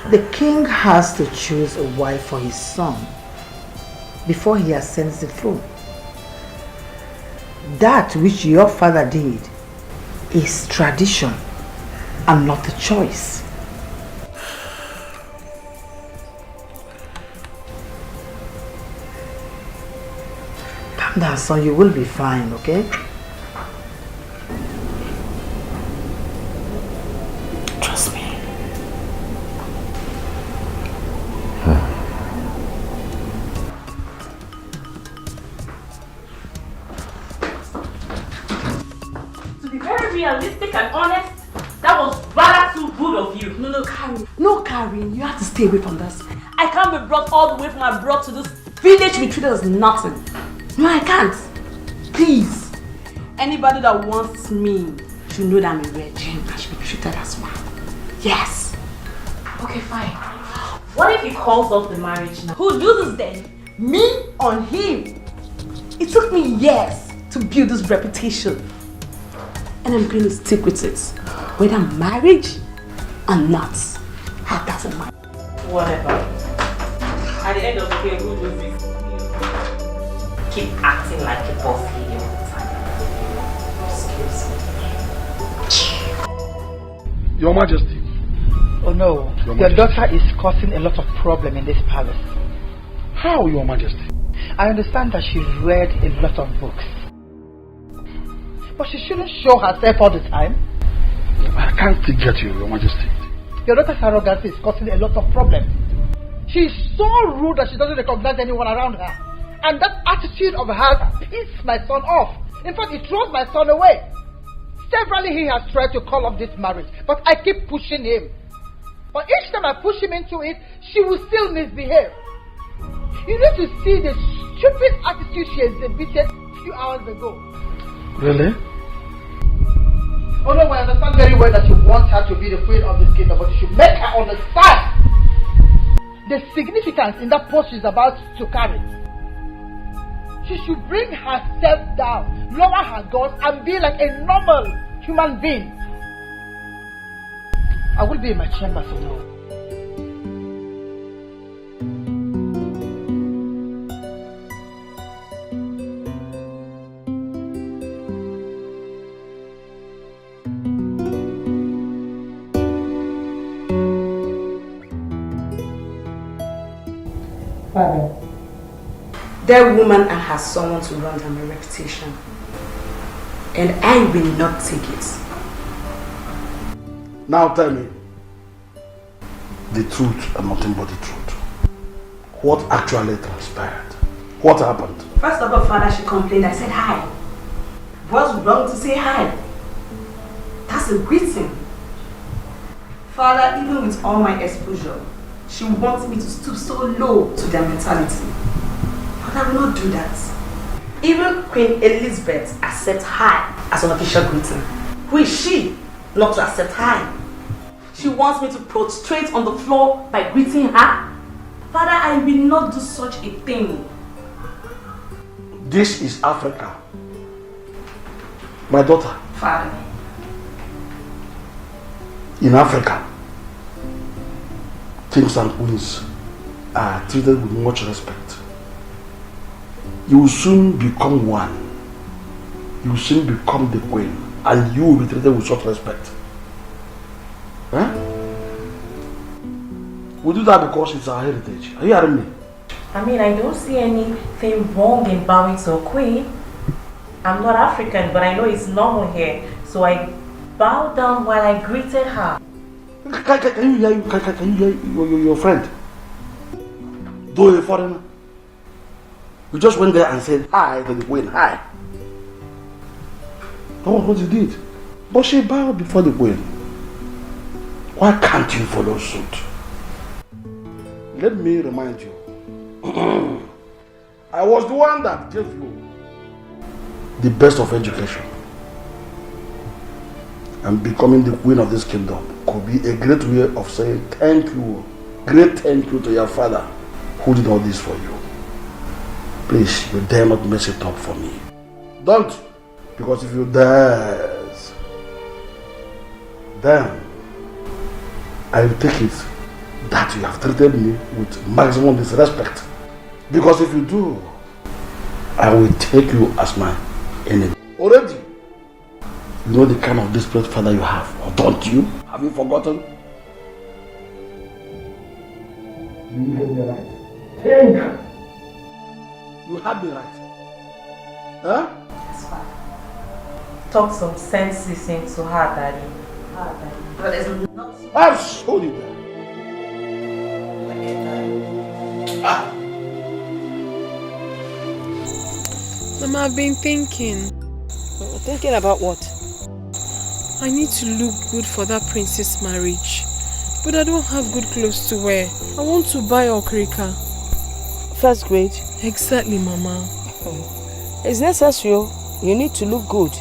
The king has to choose a wife for his son before he ascends the throne. That which your father did is tradition and not a choice. Calm down, son. You will be fine, okay? Trust me. realistic and honest? That was rather too rude of you. No, Karen. No, Karen. You have to stay away from this. I can't be brought all the way from abroad to this village to be treated as nothing. No, I can't. Please. Anybody that wants me should know that I'm a virgin and should be treated as one. Yes. Okay, fine. What if he calls off the marriage now? Who loses then? Me or him? It took me years to build this reputation. And I'm going to stick with it. Whether marriage or not. That doesn't matter. Whatever. At the end of the day, who loses? Keep acting like a boss lady all the time. Excuse me. Your Majesty. Oh no, your daughter is causing a lot of problem in this palace. How, Your Majesty? I understand that she's read a lot of books. But she shouldn't show herself all the time. I can't get you, Your Majesty. Your daughter's arrogance is causing a lot of problems. She's so rude that she doesn't recognize anyone around her. And that attitude of hers pisses my son off. In fact, it throws my son away. Severally he has tried to call off this marriage, but I keep pushing him. But each time I push him into it, she will still misbehave. You need to see the stupid attitude she exhibited a few hours ago. Really? Oh no, I understand very well that you want her to be the queen of this kingdom, but you should make her understand the significance in that post she's about to carry. She should bring herself down, lower her guard, and be like a normal human being. I will be in my chamber so now. Father, that woman and her son want to run down my reputation. And I will not take it. Now tell me the truth and nothing but the truth. What actually transpired? What happened? First of all, Father, she complained. I said hi. What's wrong to say hi? That's a greeting. Father, even with all my exposure, she wants me to stoop so low to their mentality. But I will not do that. Even Queen Elizabeth accepts hi as an official greeting. Who is she not to accept hi? She wants me to prostrate on the floor by greeting her. Father, I will not do such a thing. This is Africa. My daughter. Father. In Africa, kings and queens are treated with much respect. You will soon become one. You will soon become the queen, and you will be treated with such respect. Huh? We do that because it's our heritage. Are you hearing me? I mean, I don't see anything wrong in bowing to a queen. I'm not African, but I know it's normal here. So I bowed down while I greeted her. Can you hear your friend? Though a foreigner, you just went there and said hi to the queen. Hi. That was what you did. But she bowed before the queen. Why can't you follow suit? Let me remind you. I was the one that gave you the best of education. And becoming the queen of this kingdom could be a great way of saying thank you, great thank you to your father who did all this for you. Please, you dare not mess it up for me. Don't, because if you dare, then I will take it that you have treated me with maximum disrespect. Because if you do, I will take you as my enemy. Already, you know the kind of desperate father you have, or don't you? Have you forgotten? You heard me right. Think! You had me right. Huh? Yes, Father. Talk some senses into her, Daddy. But there's not... I've shown you that. Mama, I've been thinking. Thinking about what? I need to look good for that princess marriage. But I don't have good clothes to wear. I want to buy okrika. First grade? Exactly, Mama. It's necessary. You need to look good.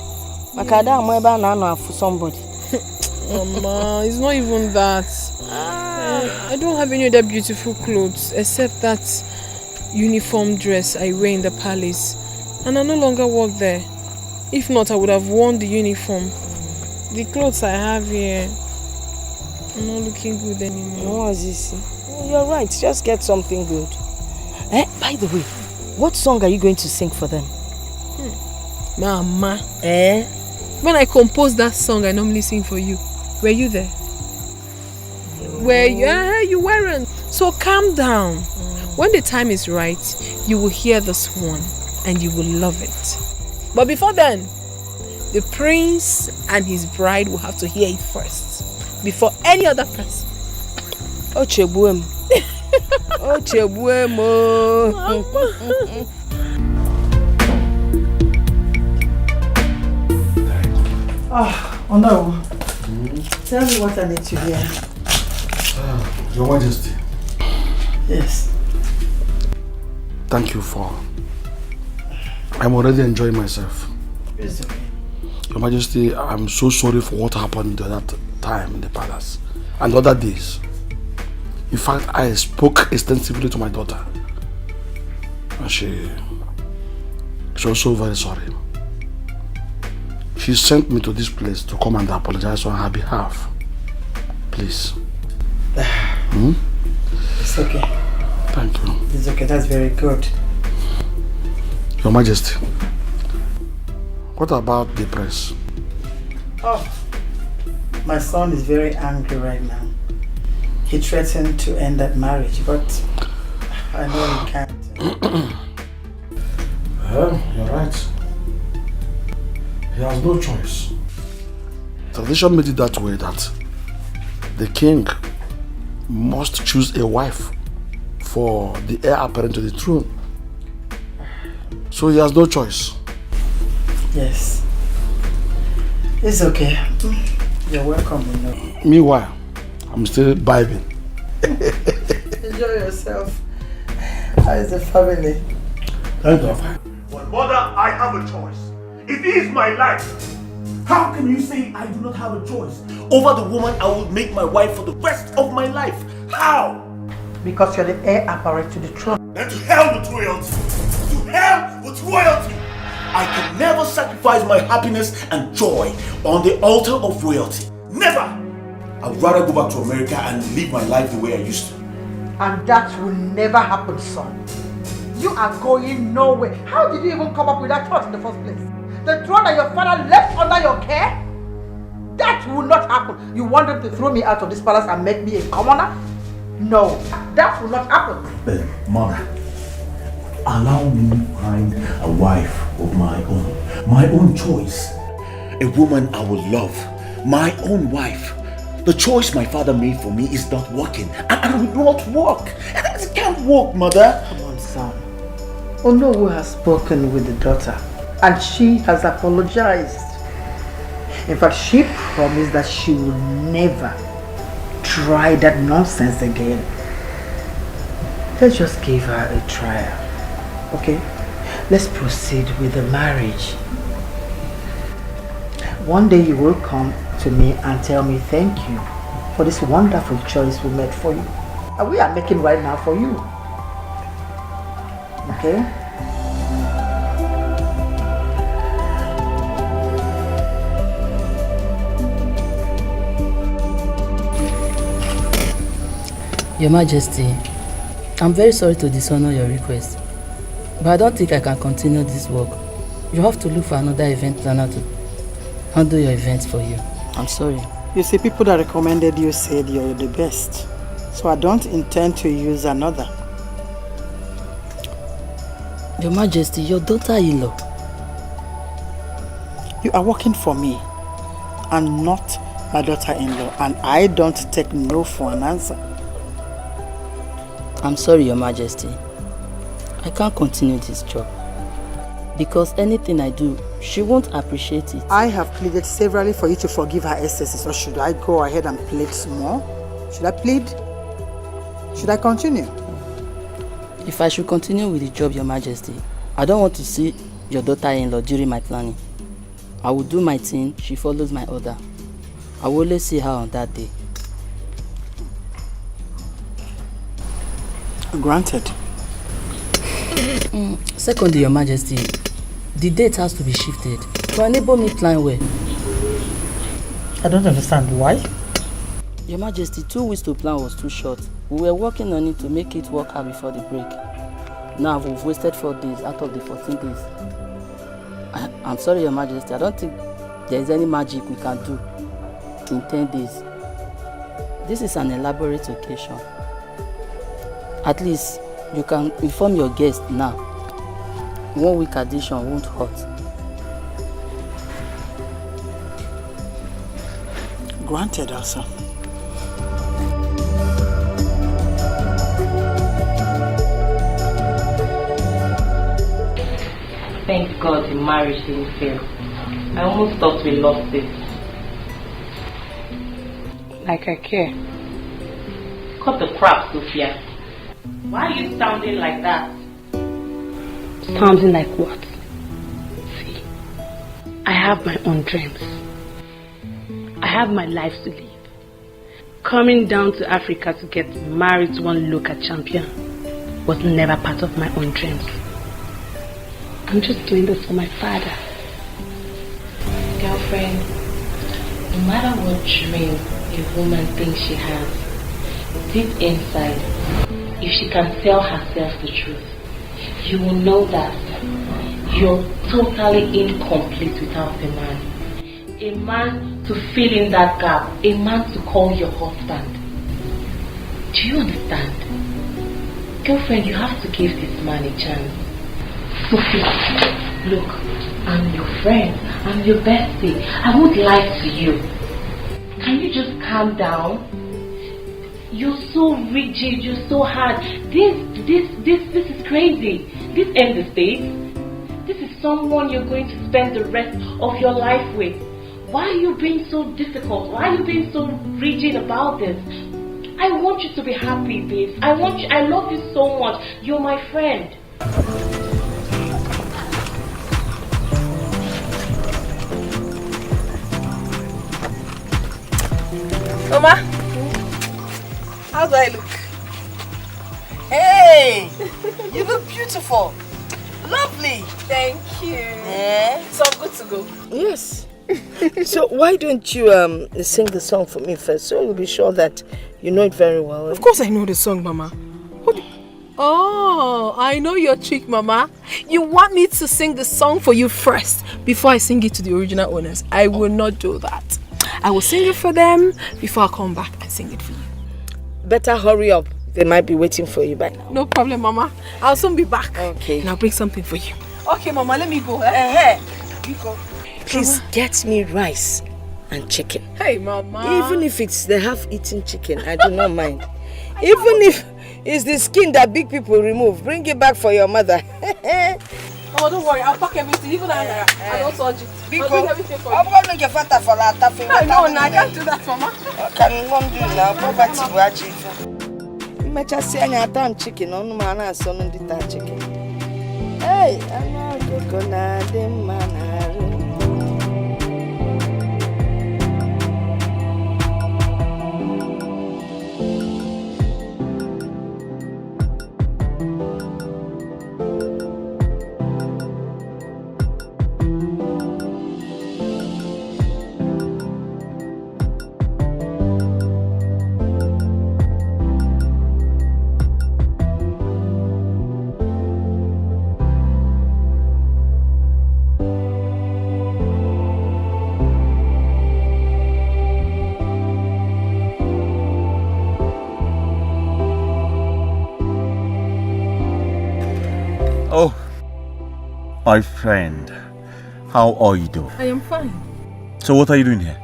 Makada amweba na for somebody. Mama, it's not even that. I don't have any other beautiful clothes except that uniform dress I wear in the palace. And I no longer work there. If not, I would have worn the uniform. The clothes I have here, I'm not looking good anymore. No, Zizi. You're right. Just get something good. By the way, what song are you going to sing for them? Mama. When I composed that song I normally sing for you, were you there? Were you? You weren't. So calm down. When the time is right, you will hear this one and you will love it. But before then, the prince and his bride will have to hear it first, before any other person. Ochebuem. Ochebuemo. Oh no. Tell me what I need to hear. Your Majesty. Yes. Thank you for... I'm already enjoying myself. It's okay. Your Majesty, I'm so sorry for what happened that time in the palace and other days. In fact, I spoke extensively to my daughter. And she's also very sorry. She sent me to this place to come and apologize on her behalf. Please. It's okay. Thank you. It's okay, that's very good. Your Majesty, what about the press? Oh, my son is very angry right now. He threatened to end that marriage, but I know he can't. Well, you're right. He has no choice. Tradition made it that way that the king must choose a wife for the heir apparent to the throne. So he has no choice. Yes. It's okay. You're welcome, you know. Meanwhile, I'm still vibing. Enjoy yourself. How is the family? Thank you. But mother, I have a choice. It is my life. How can you say I do not have a choice over the woman I will make my wife for the rest of my life? How? Because you're the heir apparent to the throne. Then to hell with royalty. To hell with royalty. I can never sacrifice my happiness and joy on the altar of royalty. Never! I'd rather go back to America and live my life the way I used to. And that will never happen, son. You are going nowhere. How did you even come up with that thought in the first place? The throne that your father left under your care? That will not happen. You want them to throw me out of this palace and make me a commoner? No, that will not happen. But mother, allow me to find a wife of my own choice. A woman I will love, my own wife. The choice my father made for me is not working, and I will not work. It can't work, mother. Come on, son. Onowu has spoken with the daughter, and she has apologized. In fact, she promised that she will never try that nonsense again. Let's just give her a trial, okay? Let's proceed with the marriage. One day you will come to me and tell me thank you for this wonderful choice we made for you. And we are making right now for you. Okay? Your Majesty, I'm very sorry to dishonor your request, but I don't think I can continue this work. You have to look for another event planner to handle your events for you. I'm sorry. You see, people that recommended you said you're the best. So I don't intend to use another. Your Majesty, your daughter-in-law. You are working for me and not my daughter-in-law, and I don't take no for an answer. I'm sorry, Your Majesty. I can't continue this job. Because anything I do, she won't appreciate it. I have pleaded severally for you to forgive her excesses, or should I go ahead and plead some more? Should I plead? Should I continue? If I should continue with the job, Your Majesty, I don't want to see your daughter-in-law during my planning. I will do my thing, she follows my order. I will only see her on that day. Granted. Secondly, Your Majesty, the date has to be shifted to enable me plan well. I don't understand why. Your Majesty, 2 weeks to plan was too short. We were working on it to make it work out before the break. Now we've wasted 4 days out of the 14 days. I'm sorry, Your Majesty, I don't think there's any magic we can do in 10 days. This is an elaborate occasion. At least you can inform your guests now. 1 week addition won't hurt. Granted, Elsa. Thank God the marriage didn't fail. I almost thought we lost it. Like I care. Cut the crap, Sophia. Why are you sounding like that? Sounding like what? See, I have my own dreams. I have my life to live. Coming down to Africa to get married to one local champion was never part of my own dreams. I'm just doing this for my father. Girlfriend, no matter what dream a woman thinks she has, deep inside, if she can tell herself the truth, you will know that you're totally incomplete without a man. A man to fill in that gap, a man to call your husband. Do you understand? Girlfriend, you have to give this man a chance. Sophie, look, I'm your friend, I'm your bestie. I won't lie to you. Can you just calm down? You're so rigid, you're so hard. This is crazy. This ain't the States. This is someone you're going to spend the rest of your life with. Why are you being so difficult? Why are you being so rigid about this? I want you to be happy, babes. I love you so much. You're my friend. Mama, how do I look? Hey, you look beautiful. Lovely. Thank you. Yeah. So I'm good to go. Yes. So why don't you sing the song for me first, so you'll be sure that you know it very well. Of course I know the song, Mama. Oh, I know your trick, Mama. You want me to sing the song for you first before I sing it to the original owners. I will not do that. I will sing it for them before I come back and sing it for you. Better hurry up. They might be waiting for you by now. No problem, Mama. I'll soon be back. Okay. And I'll bring something for you. Okay, Mama, let me go. You go. Please get me rice and chicken. Hey, Mama. Even if it's the half-eaten chicken, I do not mind. Even if it's the skin that big people remove, bring it back for your mother. Oh, don't worry. I'll pack everything. Even I don't touch it. I'll bring everything for you. I'm going to get fat for that. No, I can't do that, Mama. Can you do now? Poverty will achieve. You might just say I have chicken. On man, I saw no dita chicken. Hey, I'm not gonna do man. Oh, my friend, how are you doing? I am fine. So what are you doing here?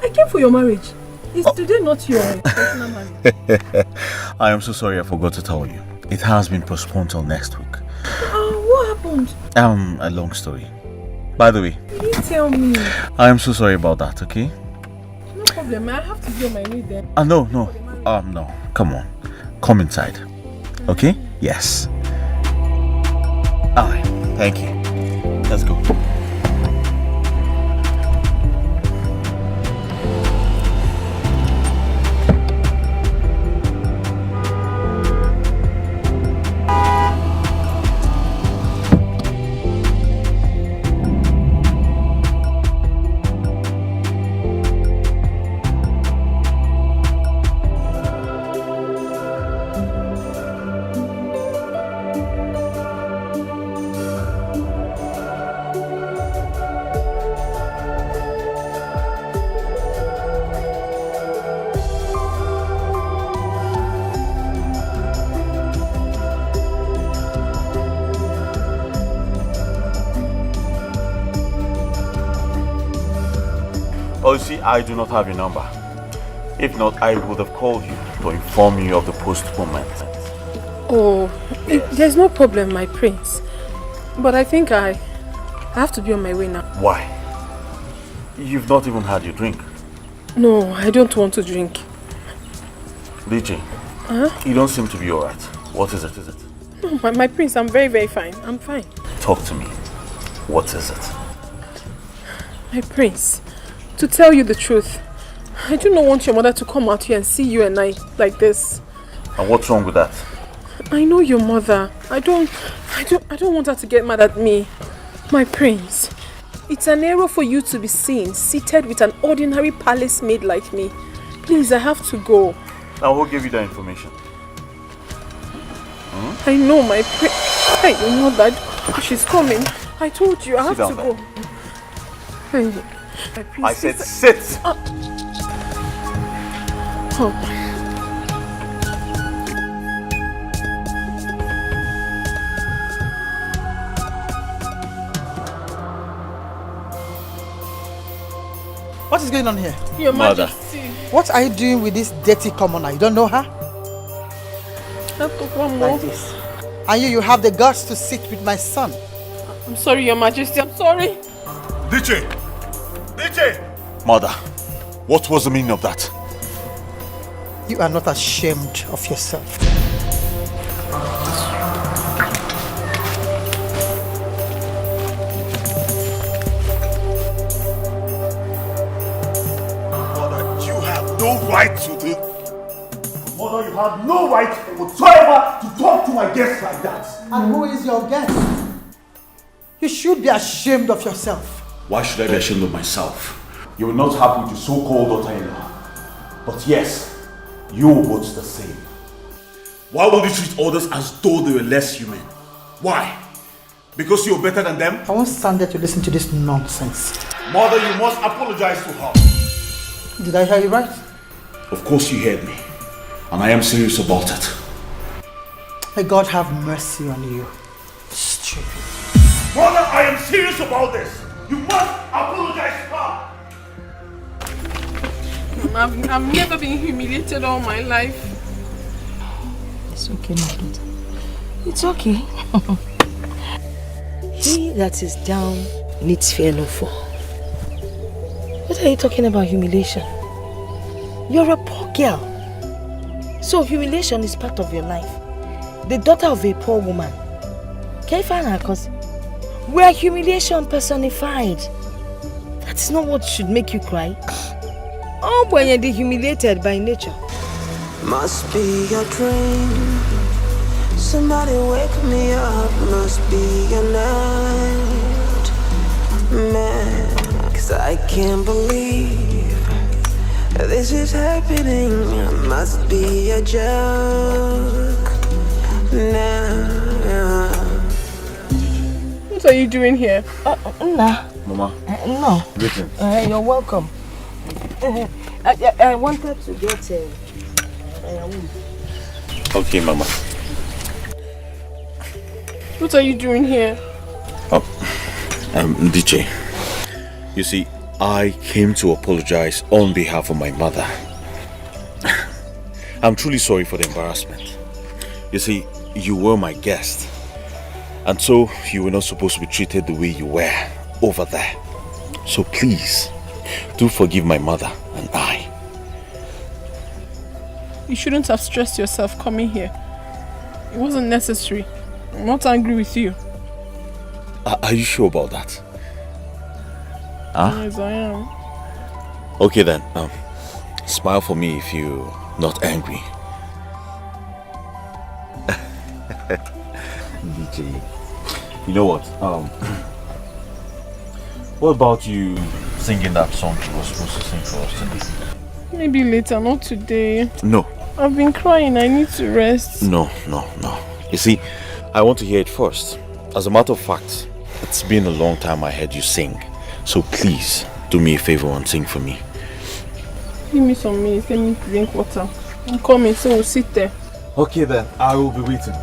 I came for your marriage. Is today not your personal marriage? I am so sorry I forgot to tell you. It has been postponed till next week. What happened? A long story. By the way, You tell me. I am so sorry about that, okay? No problem, I have to be on my way then. No. No. Come on. Come inside. Okay? Yes. Alright, thank you. Let's go. Oh, you see, I do not have your number. If not, I would have called you to inform you of the postponement. Oh, there's no problem, my prince. But I think I have to be on my way now. Why? You've not even had your drink. No, I don't want to drink. Dikeh, Huh? you don't seem to be alright. What is it? No, my prince, I'm very, very fine. I'm fine. Talk to me. What is it? My prince, to tell you the truth, I do not want your mother to come out here and see you and I like this. And what's wrong with that? I know your mother. I don't want her to get mad at me. My prince, it's an error for you to be seen seated with an ordinary palace maid like me. Please, I have to go. Now, who gave you that information? I know, my prince. Hey, your mother, she's coming. I told you, I have to go. Hey, my prince, I said sit! Oh. What is going on here? Your Mother. Majesty. What are you doing with this dirty commoner? You don't know her? Like this. And you have the guts to sit with my son. I'm sorry, Your Majesty. I'm sorry. Dikeh! Mother, what was the meaning of that? You are not ashamed of yourself. Mother, you have no right to do. Mother, you have no right whatsoever to talk to my guests like that. And who is your guest? You should be ashamed of yourself. Why should I be ashamed of myself? You were not happy with your so-called daughter-in-law. But yes, you were both the same. Why would you treat others as though they were less human? Why? Because you're better than them? I won't stand there to listen to this nonsense. Mother, you must apologize to her. Did I hear you right? Of course you heard me. And I am serious about it. May God have mercy on you. Stupid. Mother, I am serious about this. You must apologize to her. I've never been humiliated all my life. It's okay, my daughter. It's okay. He that is down needs fear no fall. What are you talking about humiliation? You're a poor girl. So humiliation is part of your life. The daughter of a poor woman. Can you find her cousin? We are humiliation personified. That's not what should make you cry. Oh, when you're humiliated by nature. Must be a dream. Somebody wake me up. Must be a night. Man, 'cause I can't believe this is happening. Must be a joke. Now. What are you doing here? Nah. Mama. No. Greetings. You're welcome. I wanted to get Okay, Mama. What are you doing here? Dikeh. You see, I came to apologize on behalf of my mother. I'm truly sorry for the embarrassment. You see, you were my guest. And so you were not supposed to be treated the way you were over there. So please, do forgive my mother and I. You shouldn't have stressed yourself coming here. It wasn't necessary. I'm not angry with you. Are you sure about that? Huh? Yes, I am. Okay then, smile for me if you're not angry. DJ, you know what? What about you singing that song you were supposed to sing for us today? Maybe later, not today. No. I've been crying, I need to rest. No. You see, I want to hear it first. As a matter of fact, it's been a long time I heard you sing. So please, do me a favor and sing for me. Give me some minutes, let me drink water. I'm coming, so we'll sit there. Okay then, I will be waiting.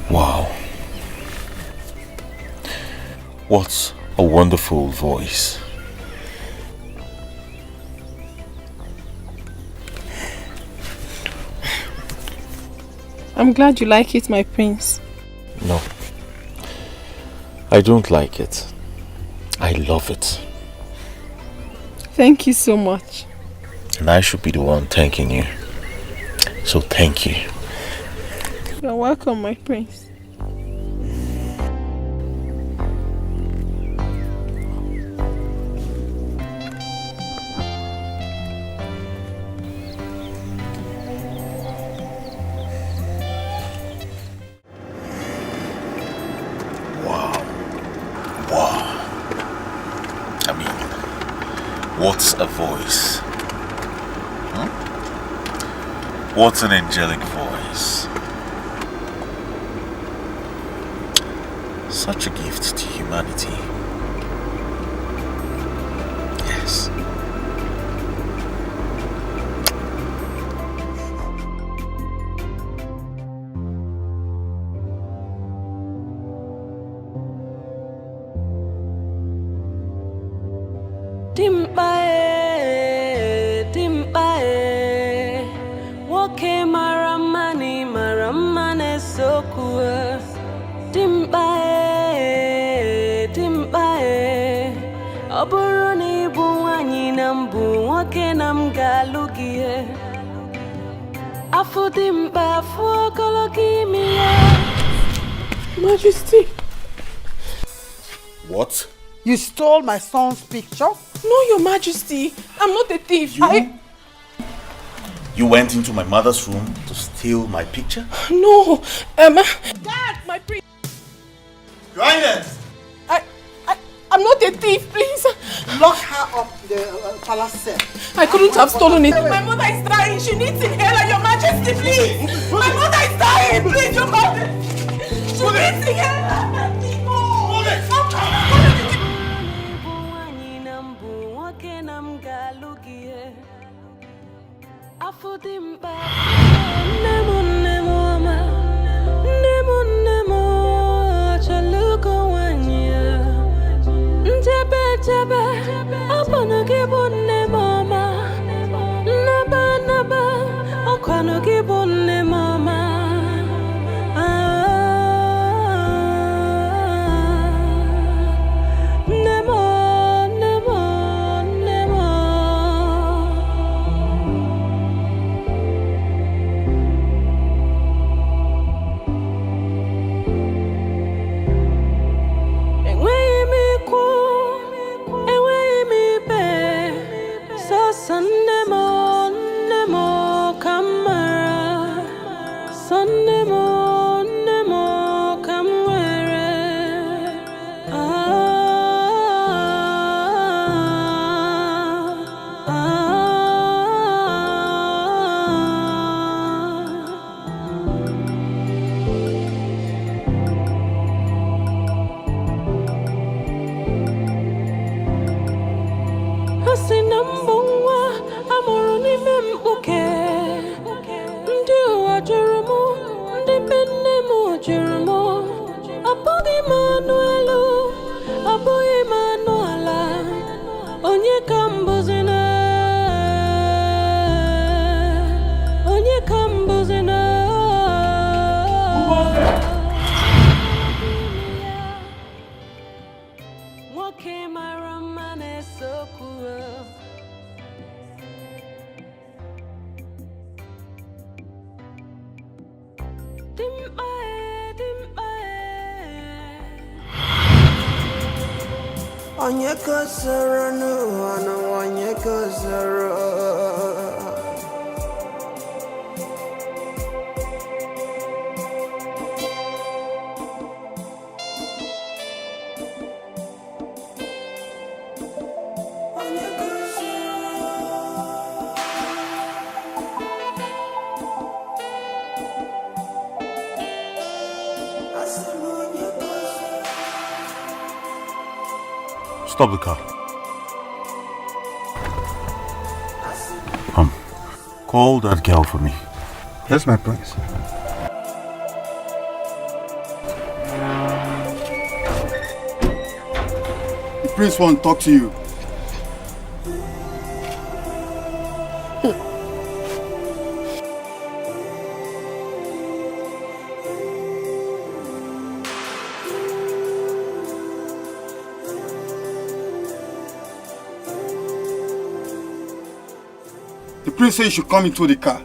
Wow. What a wonderful voice. I'm glad you like it, my prince. No. I don't like it. I love it. Thank you so much. And I should be the one thanking you. So thank you. You're welcome, my prince. What's a voice? What's an angelic voice? Such a gift to humanity. Yes. Dimpae, dimpae, woke maramane sokua. Dimpae, dimpae, oburoni buwanyi nambu woke namgalugie. Afu dimpa fuokologi miya. Majesty. What? You stole my son's picture? No, Your Majesty. I'm not a thief. You went into my mother's room to steal my picture? No. Dad, my prince. Your Highness! I'm not a thief, please. Lock her up in the palace cell. I couldn't have stolen it. My mother is dying. She needs inhaler, Your Majesty, please. My mother is dying, please, Your Majesty. She needs inhaler. Stop the car. Call that girl for me. Yes, my prince. The prince wants to talk to you. The prince said you should come into the car.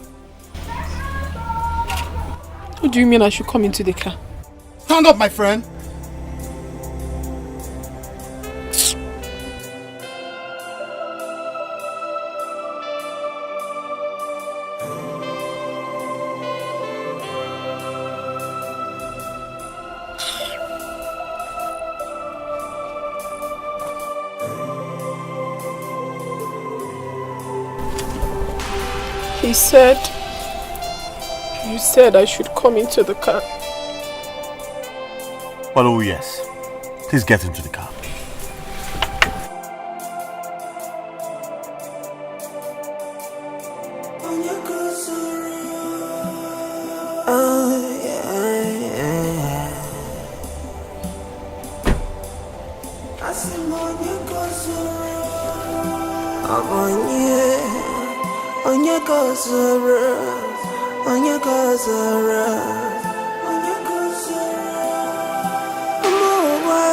What do you mean I should come into the car? Stand up, my friend. He said, you said I should come into the car. Well, oh yes. Please get into the car. onye gozoro, onye gozoro, umuwa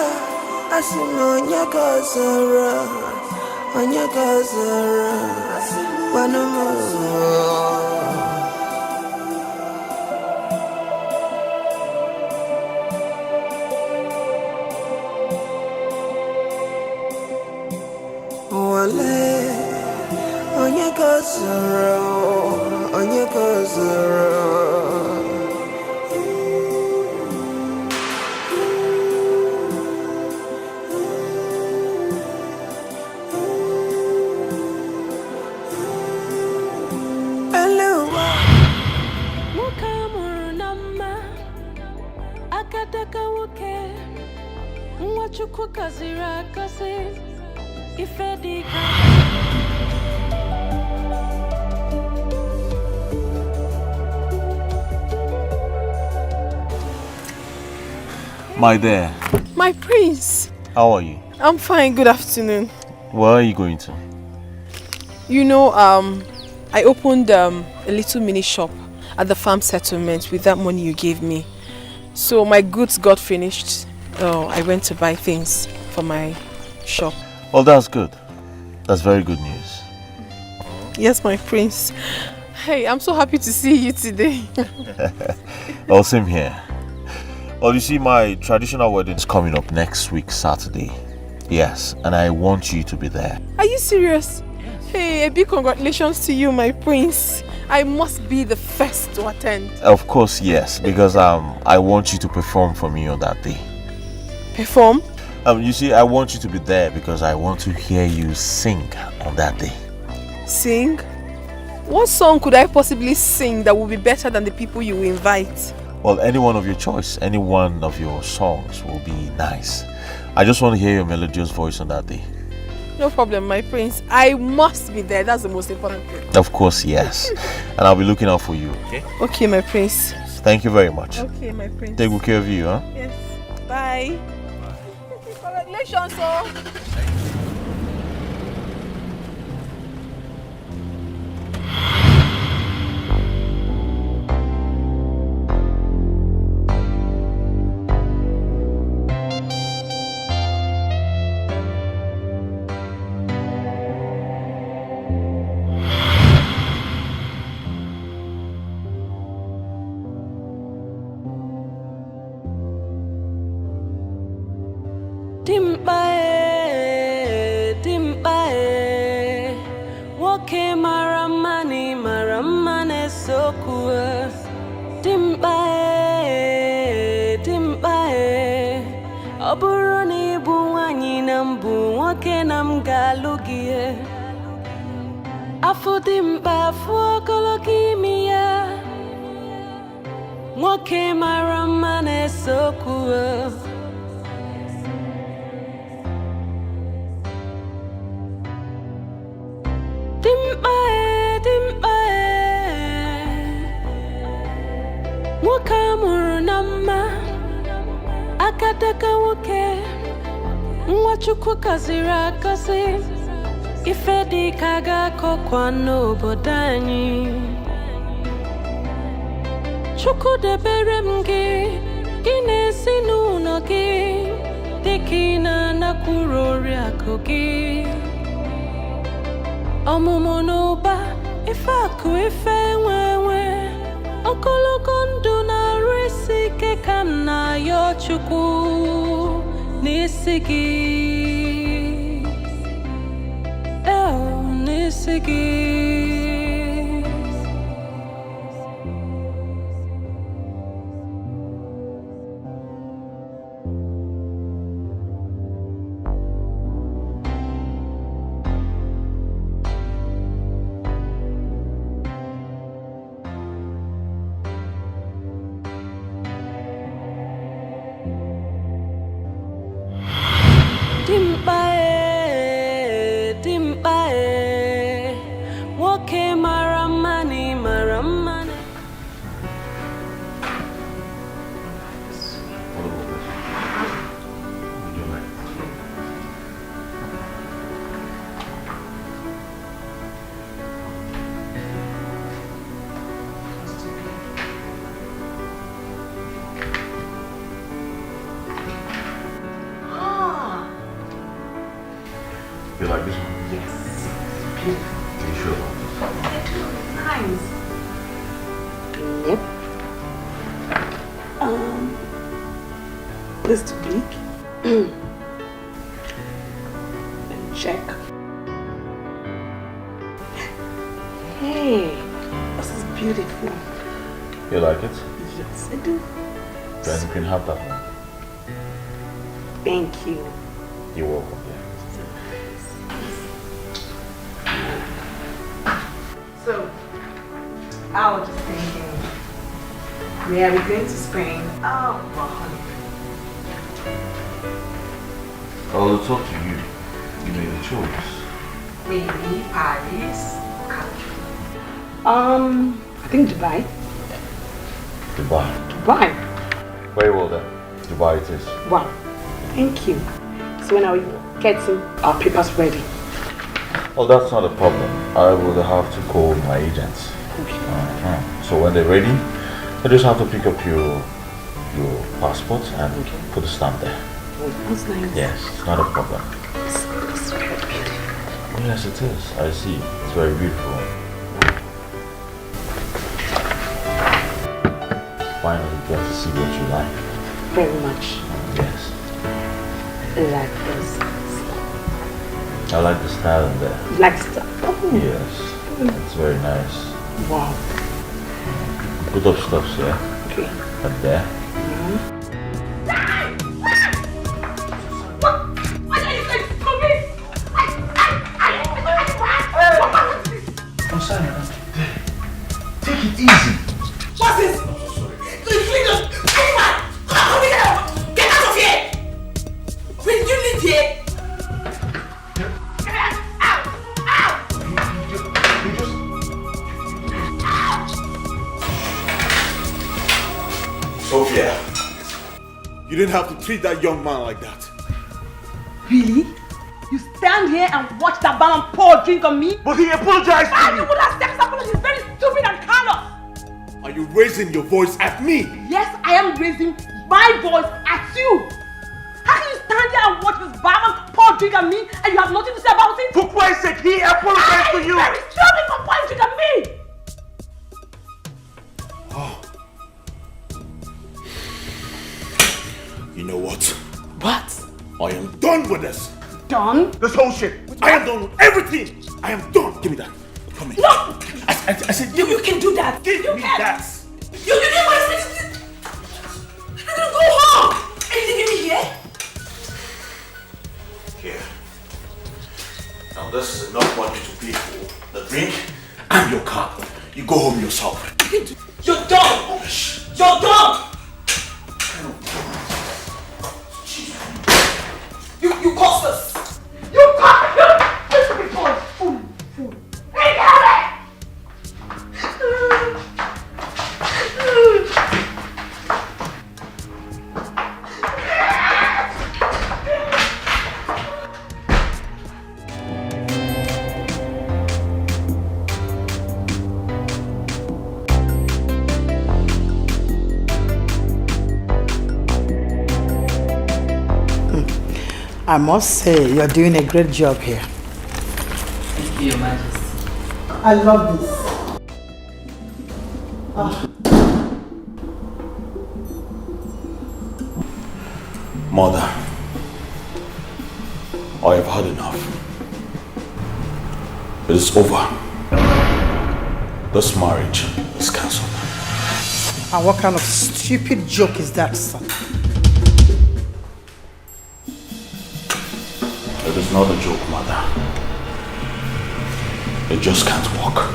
asimo onye gozoro, wanumu. Onye gozoro. Eluwa nwoke amụrụ na mma akadaka nwoke nwa Chukwu gọziri agọzi ife dị ka My dear. My prince. How are you? I'm fine. Good afternoon. Where are you going to? You know, I opened a little mini shop at the farm settlement with that money you gave me. So my goods got finished. I went to buy things for my shop. Well, that's good. That's very good news. Yes, my prince. Hey, I'm so happy to see you today. Well, same here. Well, you see, my traditional wedding is coming up next week, Saturday. Yes, and I want you to be there. Are you serious? Yes. Hey, a big congratulations to you, my prince. I must be the first to attend. Of course, yes, because I want you to perform for me on that day. Perform? You see, I want you to be there because I want to hear you sing on that day. Sing? What song could I possibly sing that would be better than the people you invite? Well, any one of your choice, any one of your songs will be nice. I just want to hear your melodious voice on that day. No problem, my prince. I must be there. That's the most important thing. Of course, yes. And I'll be looking out for you, okay? Okay, my prince. Thank you very much. Okay, my prince. Take good care of you, huh? Yes. Bye. Congratulations, sir. Chukwu gọziri agọzi ife dị ka ga-akọkwa n'obodo anyị. Chukwu debere m gị n'ezinụlọ gị dịka ị na-anakwuru oriakụ gị. Ọmụmụ n'ụba ife akụ ife nwenwe ogologo ndụ na-arụ isi ike ka m na-ayọ Chukwu n'isi gị. N'isi gị. You like this one? Yes. Beautiful. Are you sure? I do. It's nice. Yep. This to Dikeh. Let me check. Hey, this is beautiful. You like it? Yes, I do. Then you can have that one. Thank you. You're welcome, yeah. So, I was just thinking, where are we going to spend our holiday? I'll talk to you. You made a choice. Maybe Paris, I think Dubai. Dubai. Dubai. Very well then. Dubai it is. Wow. Thank you. So when are we getting our papers ready? Well, that's not a problem. I will have to call my agents. Okay. So when they're ready, I just have to pick up your passport and put a stamp there. Oh, that's nice. Yes, it's not a problem. It's very beautiful. Yes, it is. I see. It's very beautiful. Finally get to see what you like. Very much. Yes. I like this. I like the style in there. You like stuff? Oh. Yes. It's very nice. Wow. Put up stuffs here. Okay. And there. What are you saying to me? I'm sorry, man. Take it easy. What's this? Come here! Get out of here! Will you leave here? Sophia, you didn't have to treat that young man like that. Really? You stand here and watch that barman pour a drink on me? But he apologized to And me. you would have said apology. It's very stupid and callous. Are you raising your voice at me? Yes, I am raising my voice at you. How can you stand here and watch this barman pour a drink on me and you have nothing to say about it? For Christ's sake, he apologized to you. It's very stupid for pouring a drink on me. Oh. You know what? What? I am done with this. Done? This whole shit. I am done with everything. I am done. Give me that. Come here. No! I said, You can do that. Give me that. You didn't want to say I'm gonna go home. Are you leaving me here? Here. Now this is enough money to pay for the drink and your car. You go home yourself. You're done. You're done. You cost us. You cost us. Fool. Hey, get out of here. I must say, you're doing a great job here. Thank you, Your Majesty. I love this. Mother, I have had enough. It is over. This marriage is cancelled. And what kind of stupid joke is that, son? It is not a joke, Mother. It just can't work.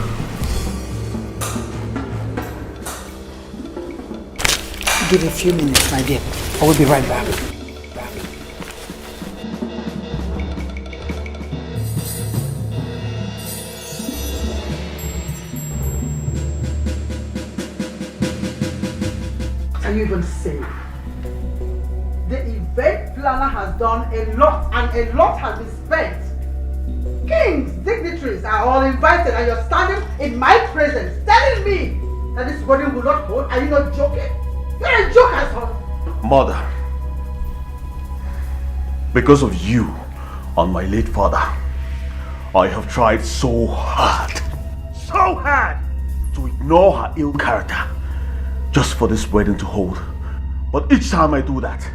Give it a few minutes, my dear. I will be right back. Are you even saying? The event planner has done a lot and a lot has been spent. Kings, dignitaries are all invited and you're standing in my presence telling me that this wedding will not hold. Are you not joking? You're a joker, son. Mother, because of you and my late father, I have tried so hard to ignore her ill character just for this wedding to hold. But each time I do that,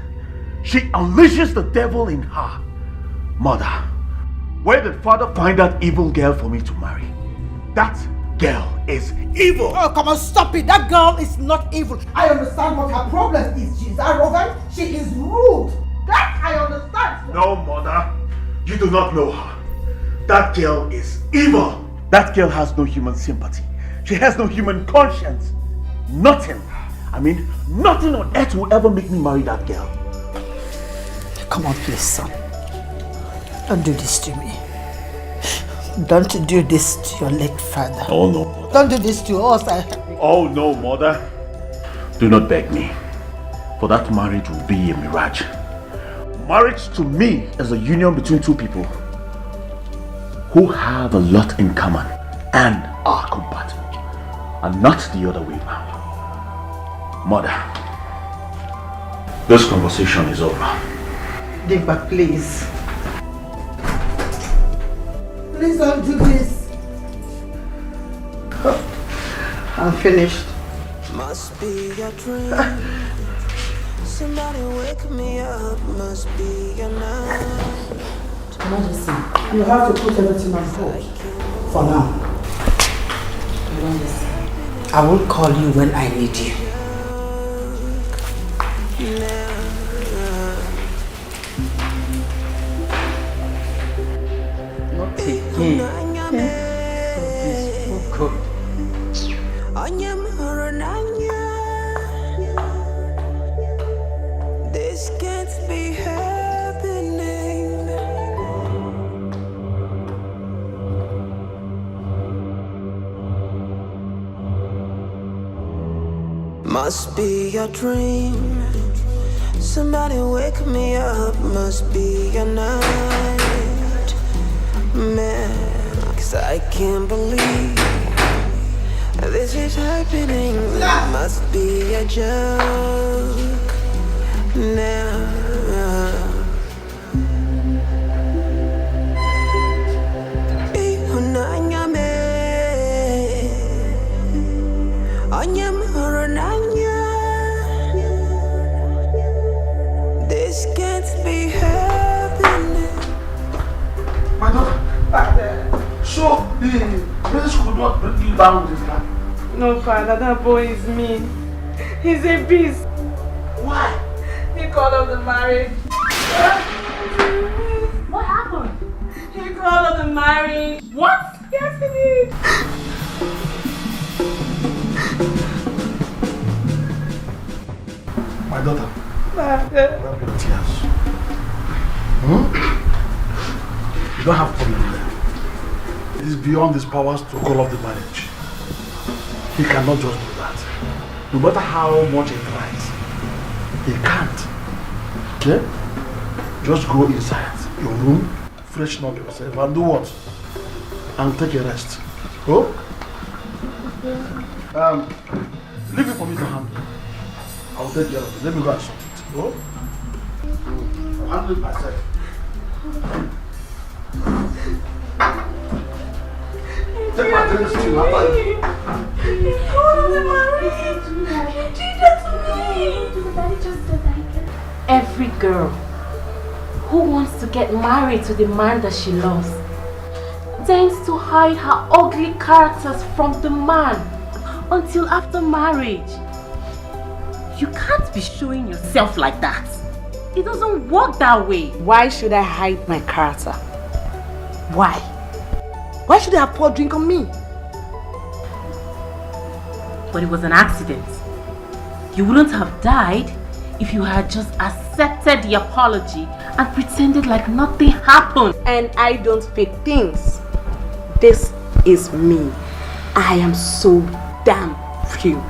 she unleashes the devil in her. Mother, where did father find that evil girl for me to marry? That girl is evil. Oh, come on, stop it. That girl is not evil. I understand what her problem is. She's arrogant. She is rude. That I understand. No, mother. You do not know her. That girl is evil. That girl has no human sympathy. She has no human conscience. Nothing. I mean, nothing on earth will ever make me marry that girl. Come on, please, son. Don't do this to me. Don't do this to your late father. Oh no. Don't do this to us. Oh no, mother. Do not beg me. For that marriage will be a mirage. Marriage to me is a union between two people who have a lot in common and are compatible, and not the other way around. Mother, this conversation is over. Dikeh, please. Please don't do this. I'm finished. Must be a dream. Somebody wake me up. Must be a night. Majesty, you have to put everything on hold for now. I will call you when I need you. Not again. Oh God. This can't be happening. Must be a dream. Somebody wake me up. Must be a night. Man, 'cause I can't believe this is happening. Must be a joke now. This can't be happening. My daughter, back there. So the prince could not bring you down with his gun. No, father, that boy is mean. He's a beast. Why? He called off the marriage. What happened? He called off the marriage. What? Yes, he did. My daughter, Father. wipe your tears. You don't have problem there. It is beyond his powers to call off the marriage. He cannot just do that. No matter how much he tries, he can't. Okay? Just go inside your room, freshen up yourself, and do what? And take a rest. Go? Leave it for me to handle. I'll take care of it. Let me go and sort it. Go? I'll handle it myself. Take my drinks to you. He called off the marriage. He did that to me. Daddy just said that he can. Every girl who wants to get married to the man that she loves tends to hide her ugly characters from the man until after marriage. You can't be showing yourself like that. It doesn't work that way. Why should I hide my character? Why? Why should they have poured drink on me? But it was an accident. You wouldn't have died if you had just accepted the apology and pretended like nothing happened. And I don't fake things. This is me. I am so damn real.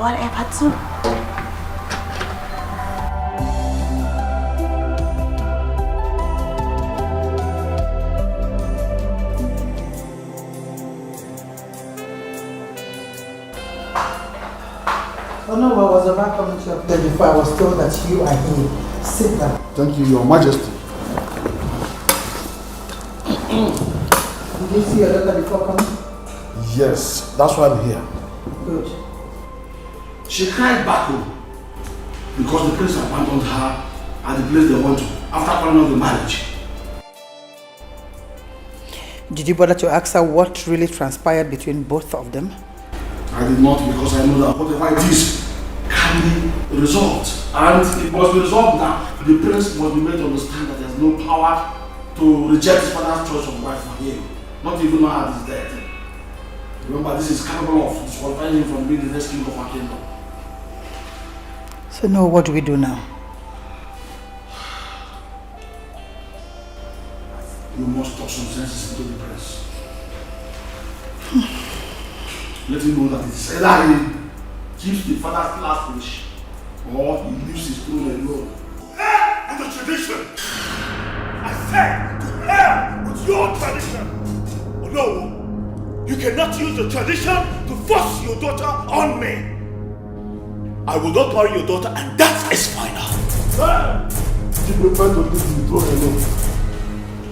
Whatever too. Oh no, I was about coming to your place before I was told that you are here. Sit down. Thank you, Your Majesty. Did you see your daughter before coming? Yes, that's why I'm here. Good. She cried back home because the prince abandoned her at the place they went to after calling off the marriage. Did you bother to ask her what really transpired between both of them? I did not, because I know that whatever it is can be resolved. And it must be resolved now. The prince must be made to understand that there's no power to reject his father's choice of wife for him. Not even now at his death. Remember, this is capable of disqualifying him from being the next king of our kingdom. So now what do we do now? You must talk some sense into the prince. Let him know that it's either he gives the father's last wish or he leaves his throne alone. And the tradition! I said to hell with your tradition! Oh no! You cannot use the tradition to force your daughter on me! I will not marry your daughter, and that is final! You prefer to leave the throne alone.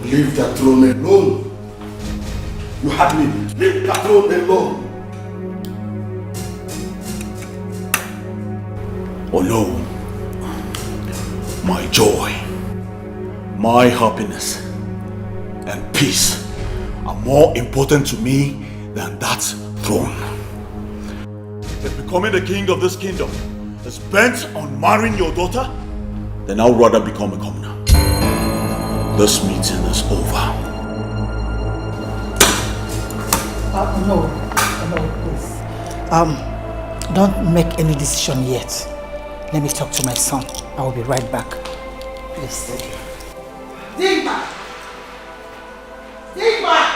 Leave that throne alone. You had me. Leave that throne alone. Oh no. My joy, my happiness, and peace are more important to me than that throne. If becoming the king of this kingdom is bent on marrying your daughter, then I'll rather become a commoner. This meeting is over. No, please. Don't make any decision yet. Let me talk to my son. I will be right back. Please. Dikeh! Dikeh!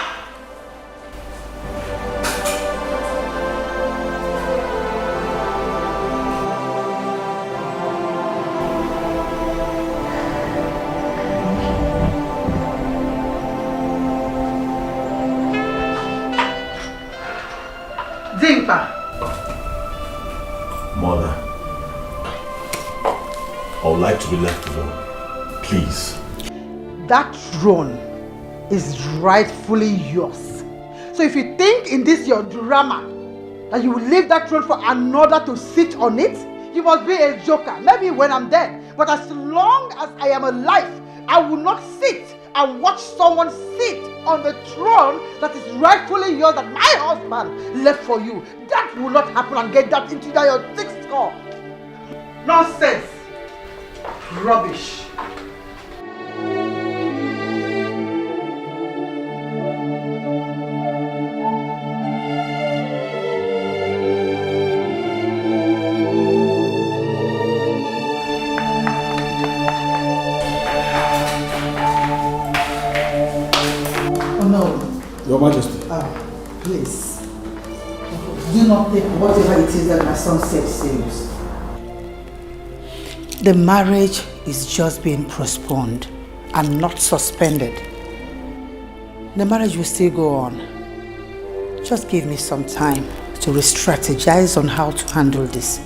Mother, I would like to be left alone. Please. That throne is rightfully yours. So if you think in this your drama that you will leave that throne for another to sit on it, you must be a joker. Maybe when I'm dead. But as long as I am alive, I will not sit and watch someone sit on the throne that is rightfully yours, that my husband left for you. That will not happen, and get that into your thick skull. Nonsense. Rubbish. Your Majesty. Please. Do not take whatever it is that my son said serious. The marriage is just being postponed and not suspended. The marriage will still go on. Just give me some time to re-strategize on how to handle this.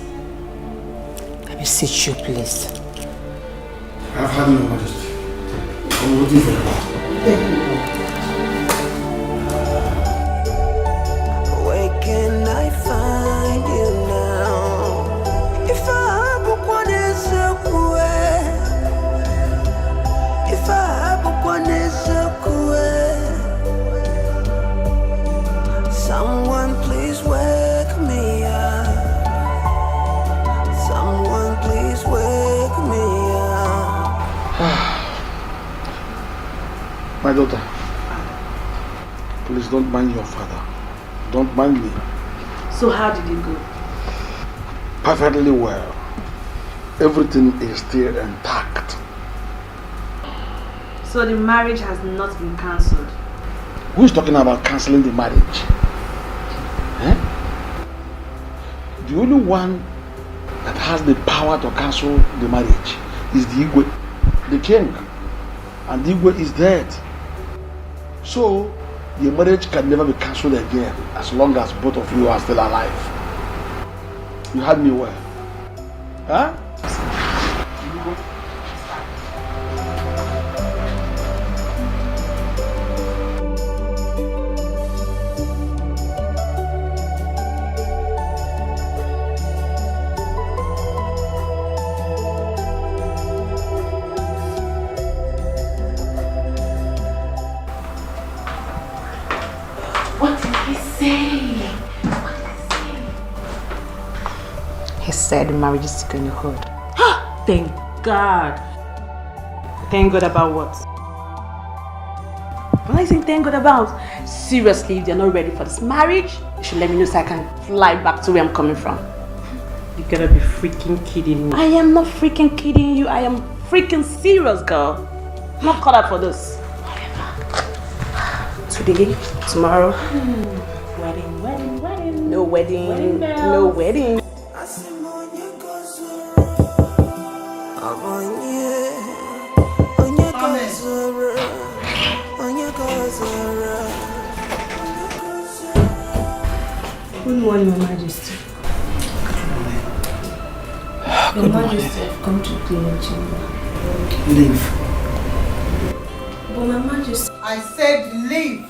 Let me sit you, please. I have had Your Majesty. I'm waiting for you. Thank you. Can I find you now? If I book one is if I book one is someone please wake me up. Someone please wake me up. My daughter, please don't mind your father. Don't mind me. So how did it go? Perfectly well. Everything is still intact. So the marriage has not been cancelled? Who is talking about cancelling the marriage? The only one that has the power to cancel the marriage is the Igwe, the king. And the Igwe is dead. So the marriage can never be cancelled again as long as both of you are still alive. You had me well. Huh? said the marriage is going to hold. Thank God. Thank God about what? What are you saying thank God about? Seriously, if they're not ready for this marriage, you should let me know so I can fly back to where I'm coming from. You gotta be freaking kidding me. I am not freaking kidding you. I am freaking serious, girl. I'm not caught up for this. Today, tomorrow. Wedding. No wedding. No wedding. Good morning, Your Majesty. Your Majesty, I've come to clean your chamber. Leave. But my Majesty... I said leave.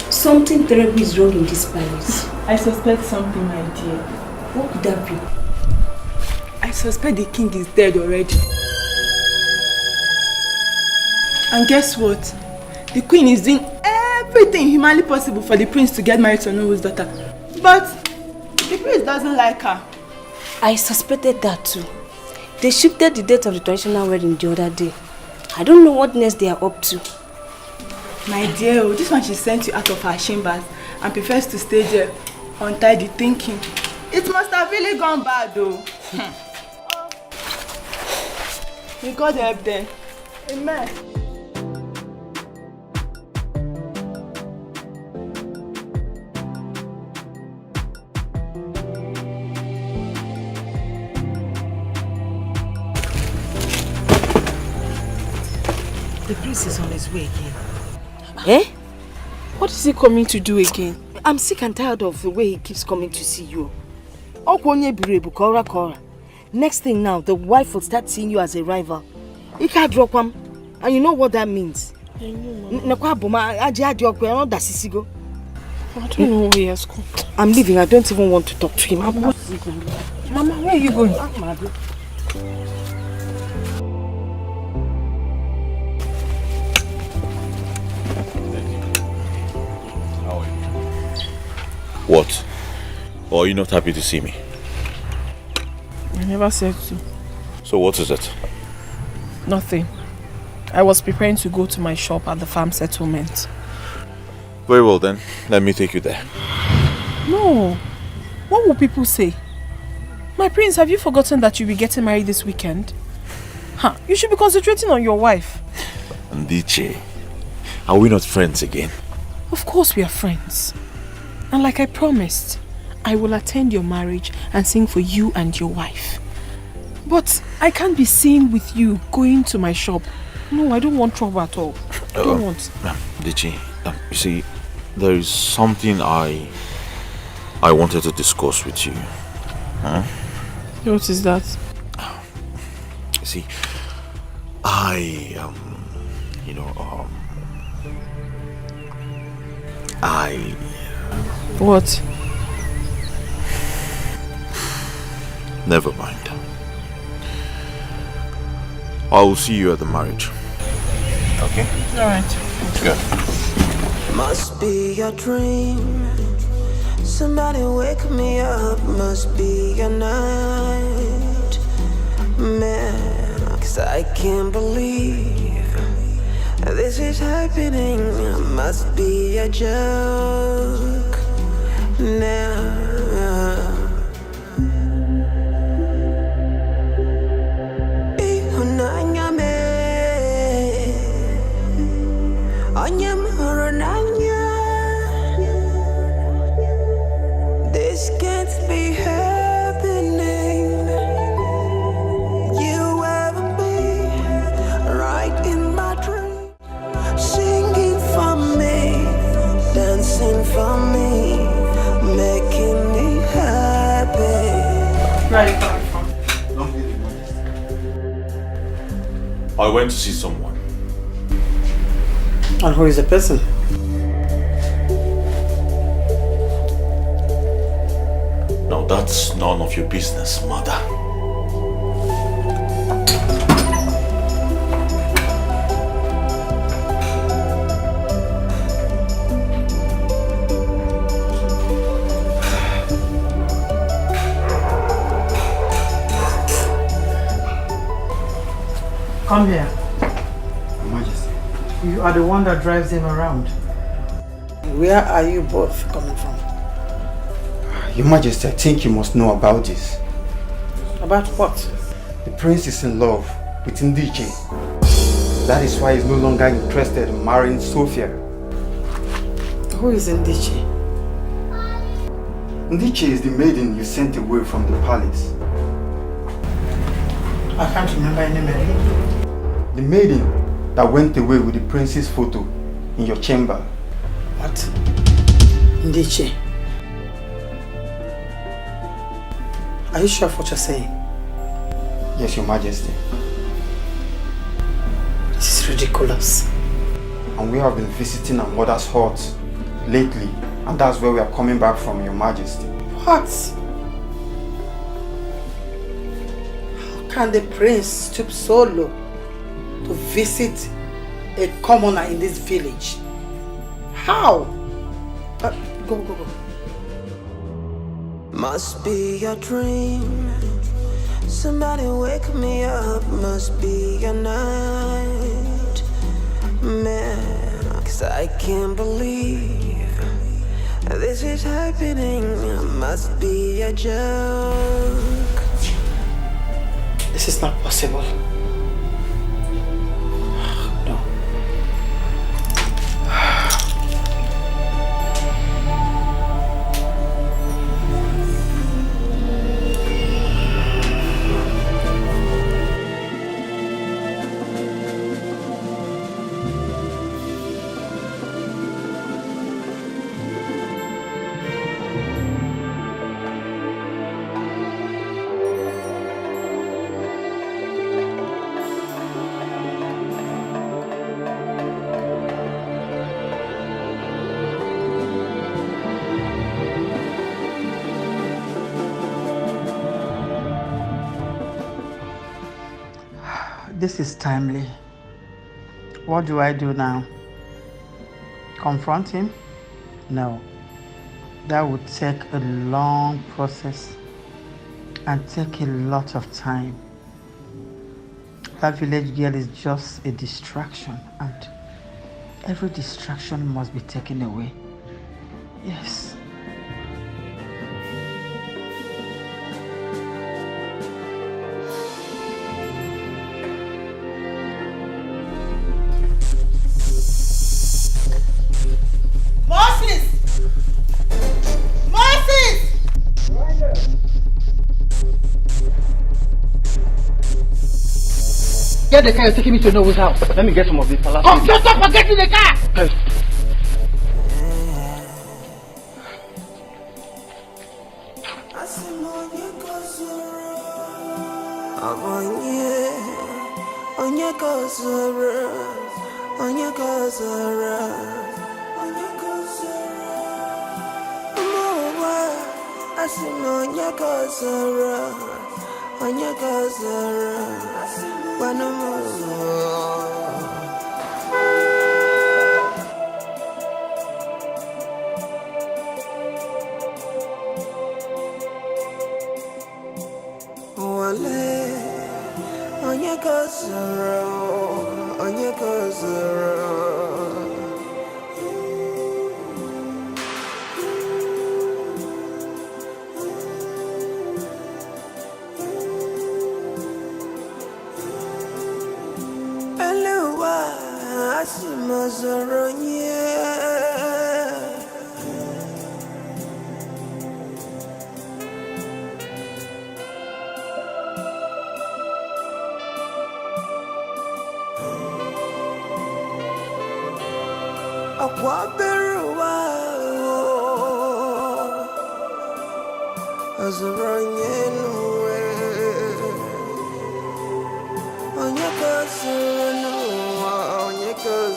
Something terrible is wrong in this palace. I suspect something, my dear. What could that be? I suspect the king is dead already. And guess what? The queen is doing everything humanly possible for the prince to get married to Nollywood's daughter. But the prince doesn't like her. I suspected that too. They shifted the date of the traditional wedding the other day. I don't know what next they are up to. My dear, this one she sent you out of her chambers and prefers to stay there untidy thinking. It must have really gone bad though. May God help them. Amen. The prince is on his way again. Eh? What is he coming to do again? I'm sick and tired of the way he keeps coming to see you. Next thing now, the wife will start seeing you as a rival. And you know what that means. I know, Mama. I don't know where he has come. I'm leaving. I don't even want to talk to him. Mama, where are you going? What? Or are you not happy to see me? I never said so. So what is it? Nothing. I was preparing to go to my shop at the farm settlement. Very well then, let me take you there. No. What will people say? My prince, have you forgotten that you'll be getting married this weekend? Huh, you should be concentrating on your wife. Dikeh, are we not friends again? Of course we are friends. And like I promised, I will attend your marriage and sing for you and your wife. But I can't be seen with you going to my shop. No, I don't want trouble at all. I don't want. Dikeh, you see, there is something I wanted to discuss with you. Huh? What is that? See, What? Never mind. I will see you at the marriage. Okay? Alright. Good. Must be a dream. Somebody wake me up. Must be a night. Man, 'cause I can't believe this is happening. Must be a joke now. This can't be happening. You ever be right in my dream, singing for me, dancing for me, making me happy. Right. I went to see someone. And who is the person? No, that's none of your business, mother. Come here. Your Majesty. You are the one that drives him around. Where are you both coming from? Your Majesty, I think you must know about this. About what? The prince is in love with Dikeh. That is why he's no longer interested in marrying Sophia. Who is Dikeh? Dikeh is the maiden you sent away from the palace. I can't remember any maiden. The maiden that went away with the prince's photo in your chamber. What? Dikeh? Are you sure of what you're saying? Yes, Your Majesty. This is ridiculous. And we have been visiting our mother's hut lately, and that's where we are coming back from, Your Majesty. What? How can the prince stoop so low to visit a commoner in this village? How? Go. Must be a dream. Somebody wake me up. Must be a night, man. 'Cause I can't believe this is happening. Must be a joke. This is not possible. No. This is timely. What do I do now? Confront him? No. That would take a long process and take a lot of time. That village girl is just a distraction, and every distraction must be taken away. Yes. Get the car, you're taking me to Noah's house. Let me get some of this palace. Oh, just stop forgetting the car! Hey. Onyeka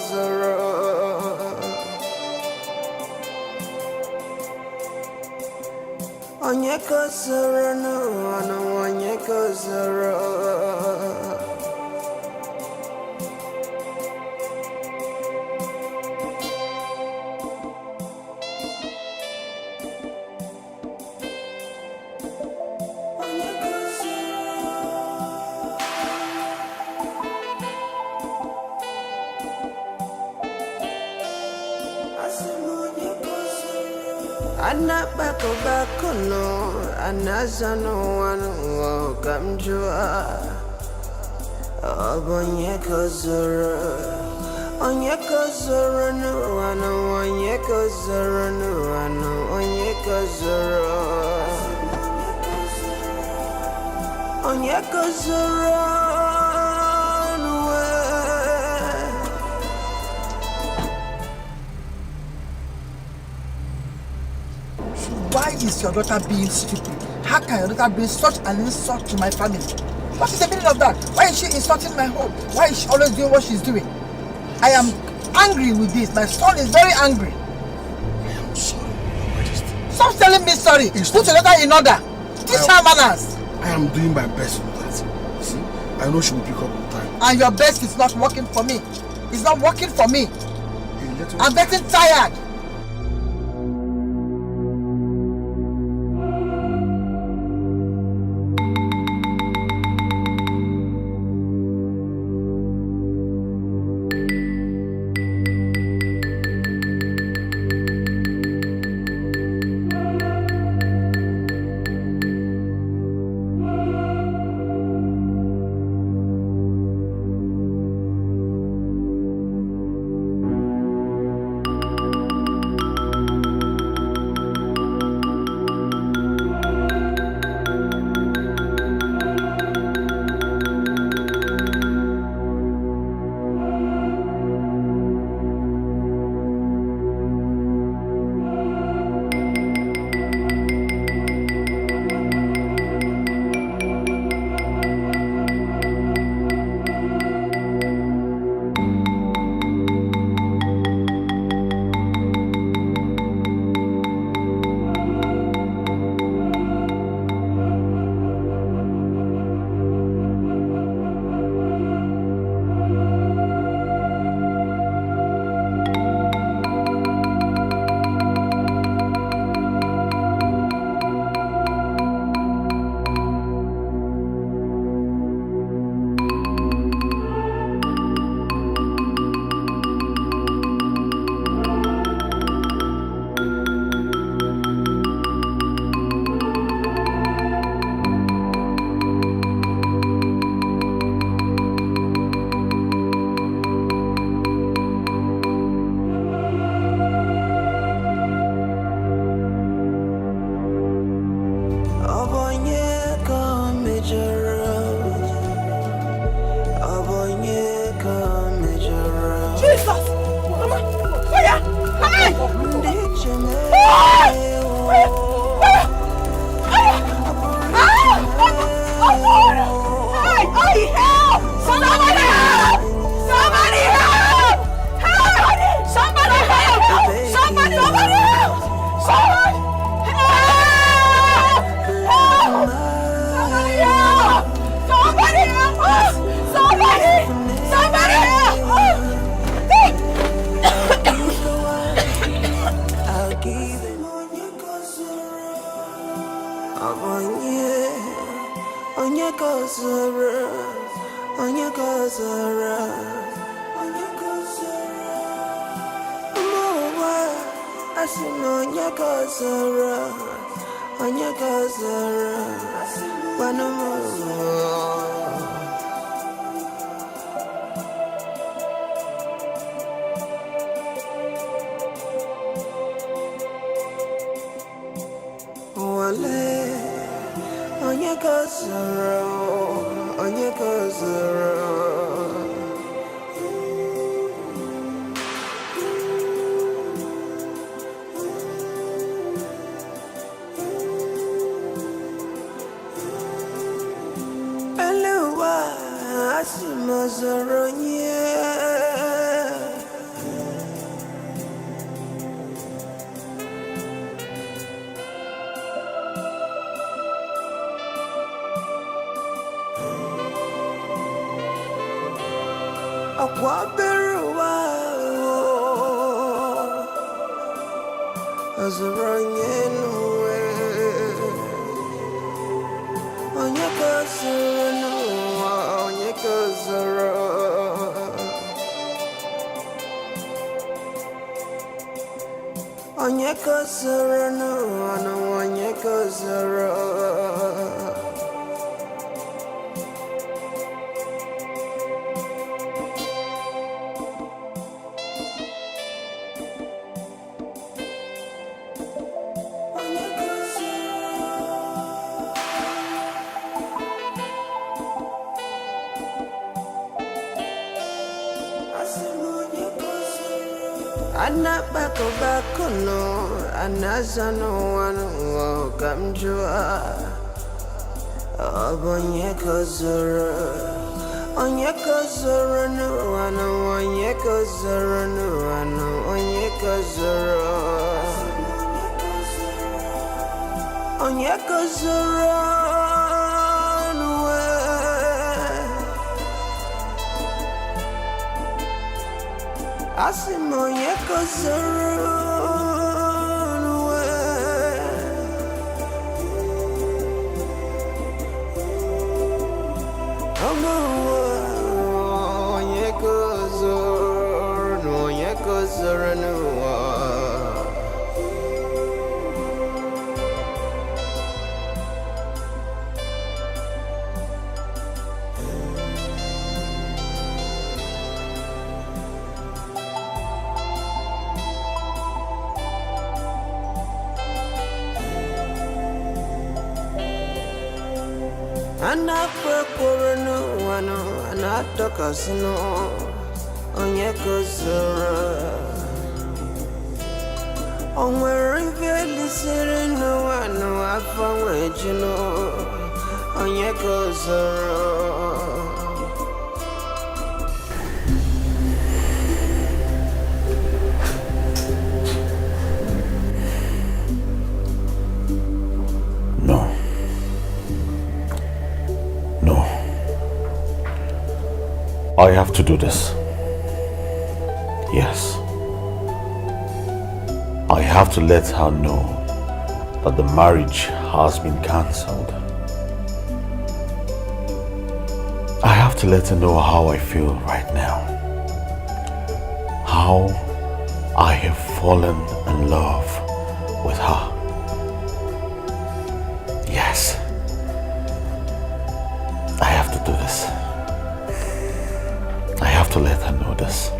zero. onye kozoro n'ụwa na onye kozoro. Ana bako no, anazano wano kamjua. Onye kozoro no wano onye kozoro no wano onye kozoro. Onye kozoro no. Why is your daughter being stupid? How can your daughter bring such an insult to my family? What is the meaning of that? Why is she insulting my home? Why is she always doing what she's doing? I am angry with this. My son is very angry. I'm sorry, Your Majesty. Stop telling me sorry. Put your daughter in order. Teach her manners. I am doing my best with that. See, I know she will pick up on time. And your best is not working for me. It's not working for me. I'm getting tired. Waberuwa Azuranyenwe Onyekazuranu Onyekazura Onyekazuranu Onyekazura Anak bako no, anasano wano kamjua. Onye kozoro no wano, onye kozoro no wano, onye kozoro. Onye kozoro no Asimo yekozorunwe Omo yekozorunwe Anapurano, anatokasino, onye kozora. Onwe riveli sirino, ano afamwe jino, onye kozora. I have to do this. Yes. I have to let her know that the marriage has been cancelled. I have to let her know how I feel right now. How I have fallen in love with her. Yes. I have to do this. I have to let her know this.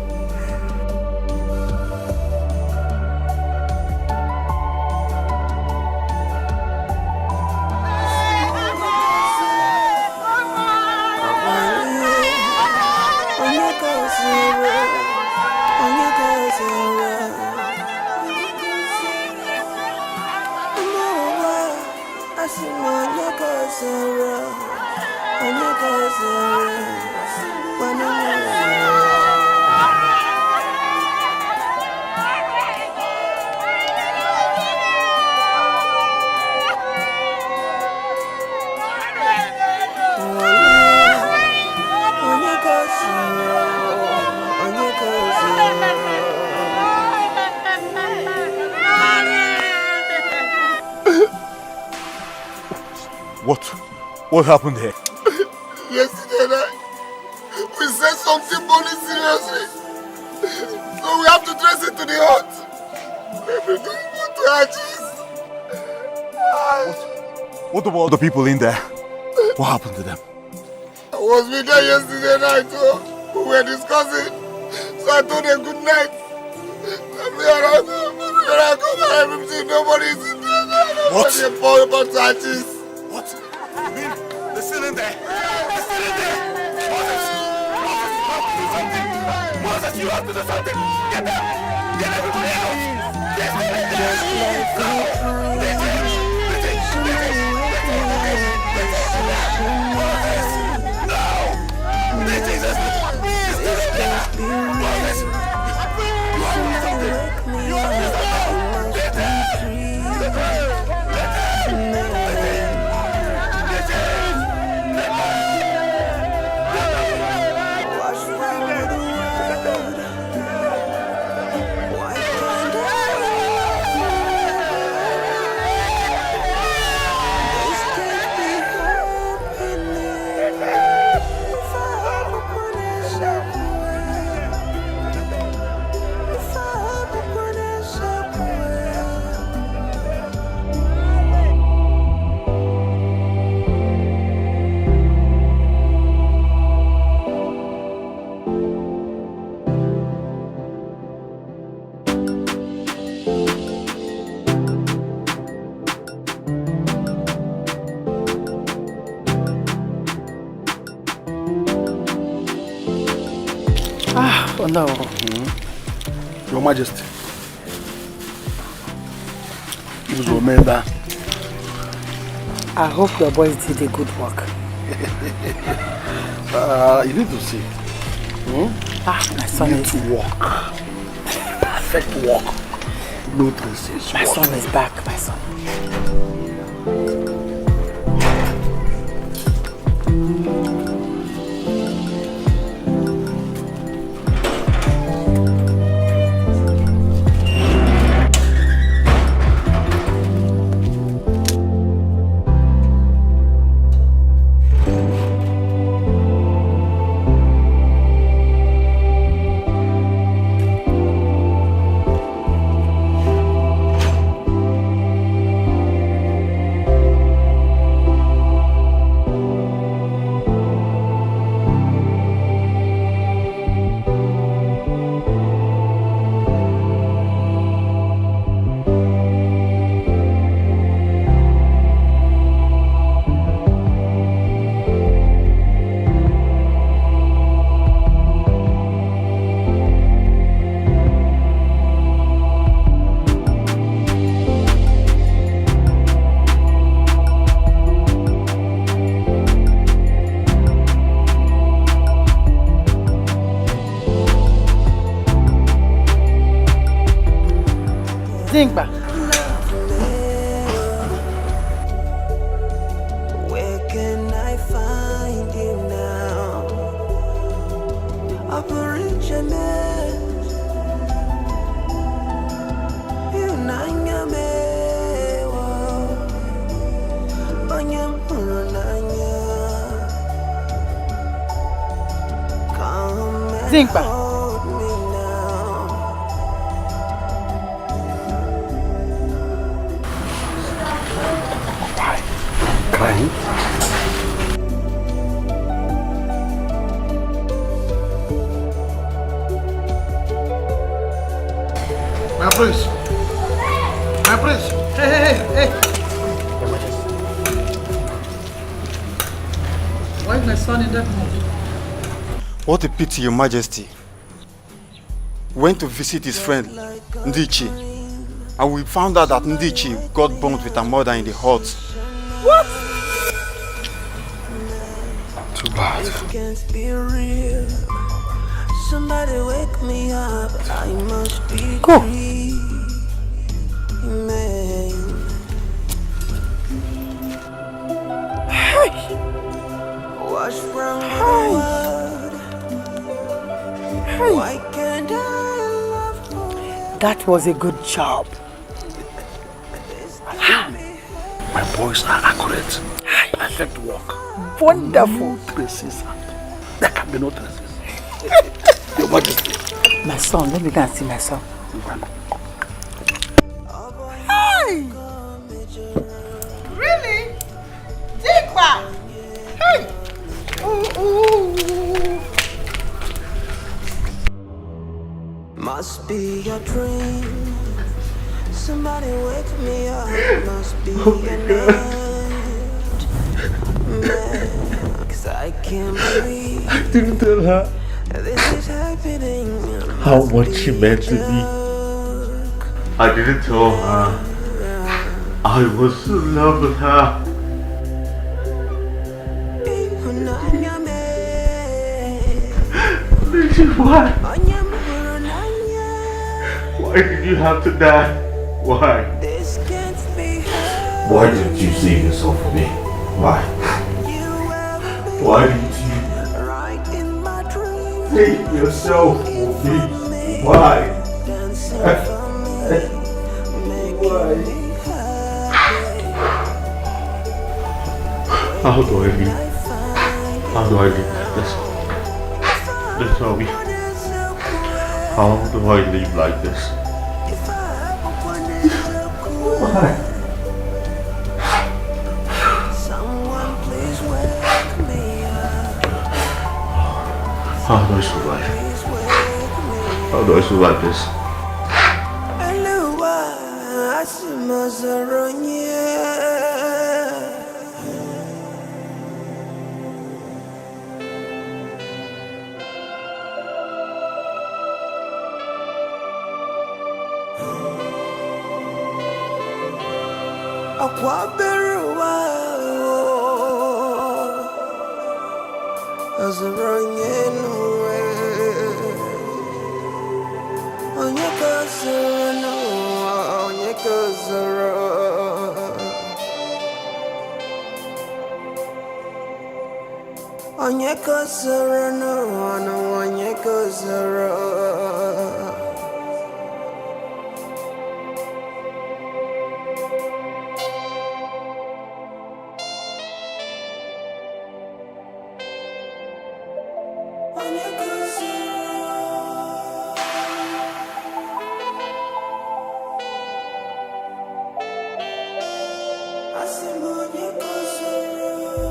What happened here? Yesterday night, we said something funny seriously. So we have to dress it to the hut. We're doing good to our cheese. What about the people in there? What happened to them? I was with them yesterday night, so we were discussing. So I told them good night. And I come and everything, nobody is in there. What? They're pouring about our cheese. What? You mean they're still in there? They're still in there! Moses, you have to do something! Get them! Get everybody out! They're still in no. Your Majesty. Remember. I hope your boys did a good work. You need to see. My son is to walk. Perfect walk. No traces. My son is back, my son. Zingba. Where can I find you now? Operation Zingba. Crying? My prince! My prince! Hey! Why is my son in that mood? What a pity, Your Majesty. Went to visit his friend, Ndichi, and we found out that Ndichi got burnt with her mother in the hut. What? Too bad. It can't be real. Somebody wake me up. I must be free. Man. What's wrong with the world? Why can't I love? That was a good job. My boys are accurate. Perfect work. Wonderful. No traces. There can be no traces. Your Majesty. My son, let me go and see my son. Hey! Really? Dikeh! Hey! Ooh. Must be a dream. Somebody wake me up. Must be a night. Man, 'cause I can't believe I didn't tell her this is happening. how much she meant to me. I didn't tell her I was in love with her. This is why. Why did you have to die? Why? Why didn't you save yourself for me? Why? Why didn't you save yourself for me? Why? Why? How do I live? How do I live like this? Just tell me. How do I live like this? Why? How do I survive? How do I survive this? Aquaberuwa Azranyenwe Onyekazarano Onyekazara Onyekazarano Onyekazara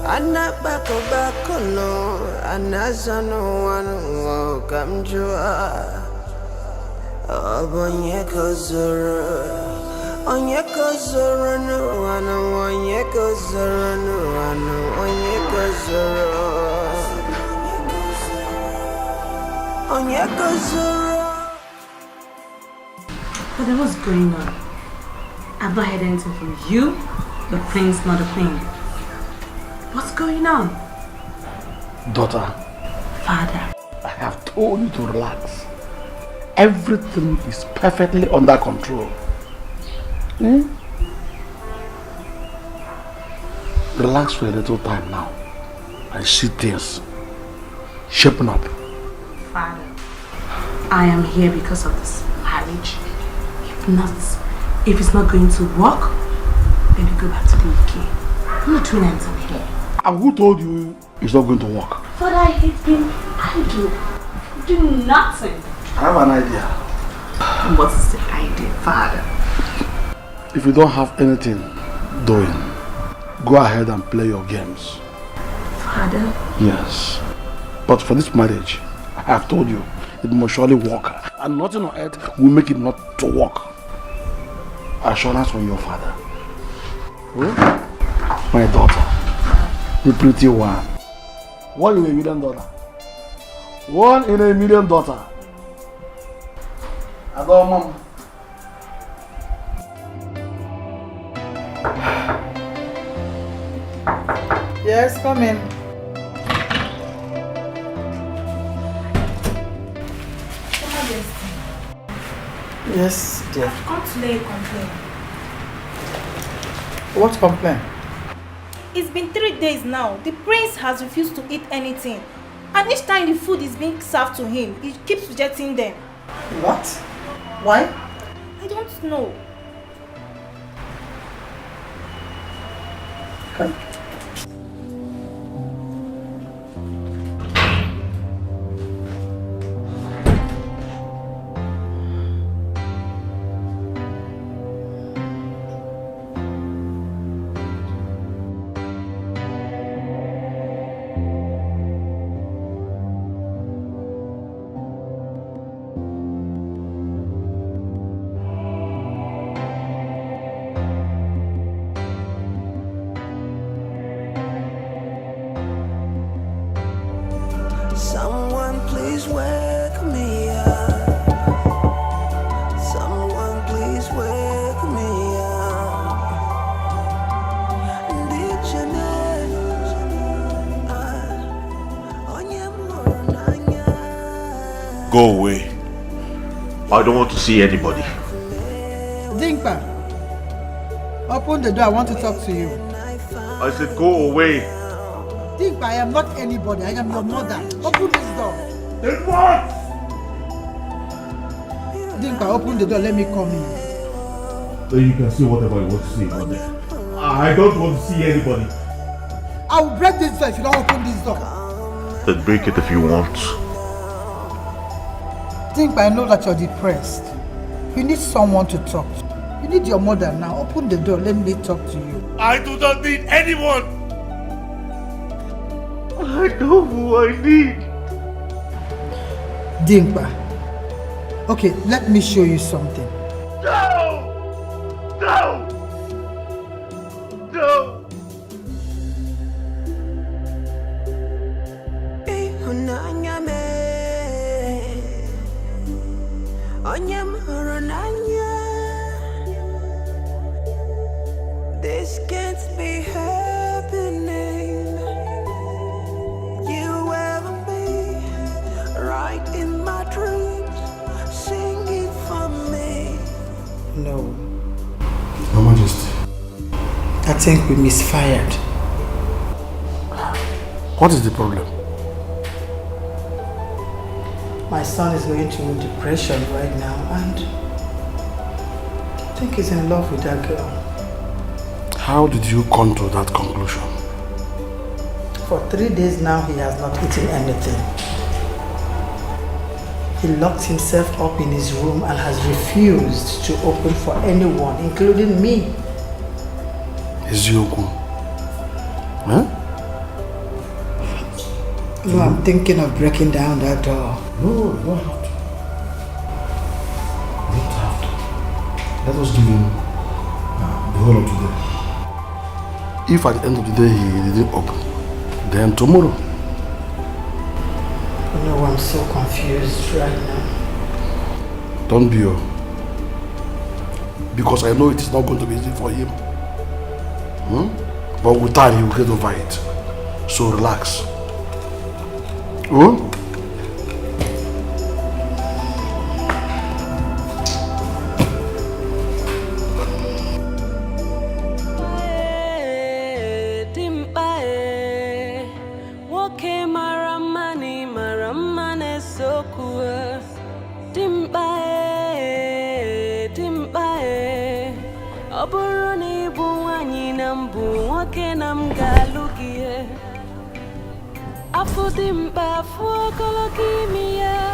Anna bako no anazano wanu kamjua Onye kozoro no wanu onye kozoro no wanu onye kozoro But what's going on? I've not heard anything from you, the prince, not the queen. What's going on? Daughter. Father. I have told you to relax. Everything is perfectly under control. Relax for a little time now and see things shaping up. Father, I am here because of this marriage. If it's not going to work, then we go back to the UK. I'm not doing anything here. And who told you it's not going to work? Father, I hate being idle. Do nothing. I have an idea. What is the idea, Father? If you don't have anything doing, go ahead and play your games. Father? Yes. But for this marriage, I have told you, it must surely work. And nothing on earth will make it not to work. Assurance from your father. My daughter, the pretty one. 1 in $1 million. 1 in $1 million. Hello, Mom. Yes, come in. Yes, dear. Come to lay a complaint. What complaint? It's been 3 days now. The prince has refused to eat anything. And each time the food is being served to him, he keeps rejecting them. What? Why? I don't know. Okay. Someone please wake me up. Someone please wake me up. Go away. I don't want to see anybody. Dinkpa, open the door. I want to talk to you. I said go away. Dinkpa, I am not anybody. I am your mother. Open this door. Then what? Dinkpa, open the door. Let me come in. Then you can see whatever you want to see on there. I don't want to see anybody. I will break this door if you don't open this door. Then break it if you want. Dinkpa, I know that you're depressed. You need someone to talk to. You need your mother now. Open the door. Let me talk to you. I do not need anyone. I know who I need. Dinkpa. Okay, let me show you something. No! No! No! This this can't be happening. You have me right in my dreams, singing for me. No. Your Majesty. I think we misfired. What is the problem? My son is going through depression right now and I think he's in love with that girl. How did you come to that conclusion? For 3 days now he has not eaten anything. He locked himself up in his room and has refused to open for anyone, including me. Ezioku. Huh? No, I'm thinking of breaking down that door. No, you don't have to. You don't have to. Let us give him the whole of today. If at the end of the day he didn't open, then tomorrow. No, I'm so confused right now. Don't be. Because I know it is not going to be easy for him. But with time he will get over it. So relax. Oh?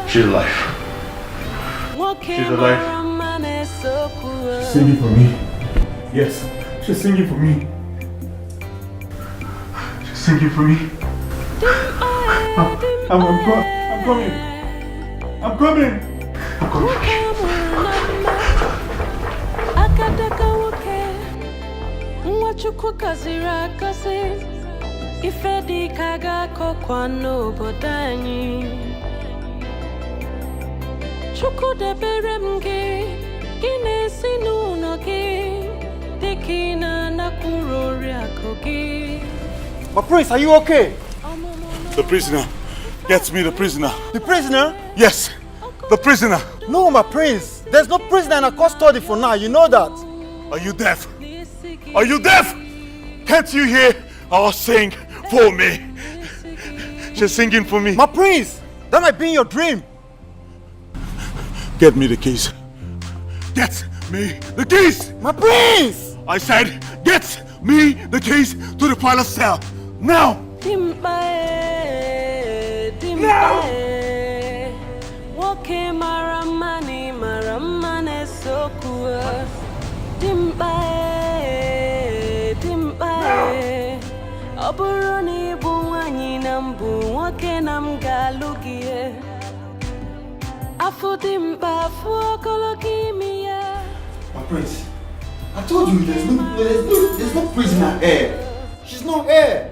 She's alive. She's alive. She's singing for me. Yes, she's singing for me. She's singing for me. I'm coming. I'm coming. I'm coming. Ifedi kaga kokwa no bodanyi Chuku de beremge Gine sinu noge Dekina nakurori akoge. My prince, are you okay? The prisoner. Get me the prisoner. The prisoner? Yes, the prisoner. No, my prince. There's no prisoner in a custody for now, you know that. Are you deaf? Are you deaf? Can't you hear her sing for me? She's singing for me. My prince, that might be in your dream. Get me the keys. Get me the keys. My prince! I said, get me the keys to the palace cell. Now! Now! Woke maramani maramane sokua. Dimbae. Oburoni buwanyi nambu woke namgalugie. Afudimba fuokolokimia. My prince, I told you there's no prisoner here. She's not here.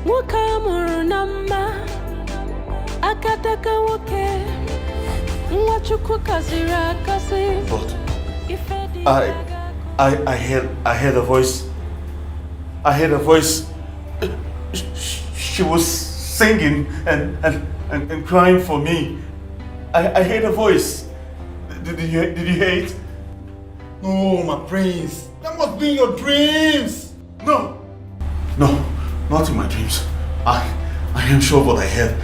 Wakamuru nama akataka wake mwachukwu kazira kasi. But I heard a voice. I heard a voice. She was singing and crying for me. I heard a voice. Did you hear it? No, my prince. That must be your dreams. No, not in my dreams. I am sure what I heard.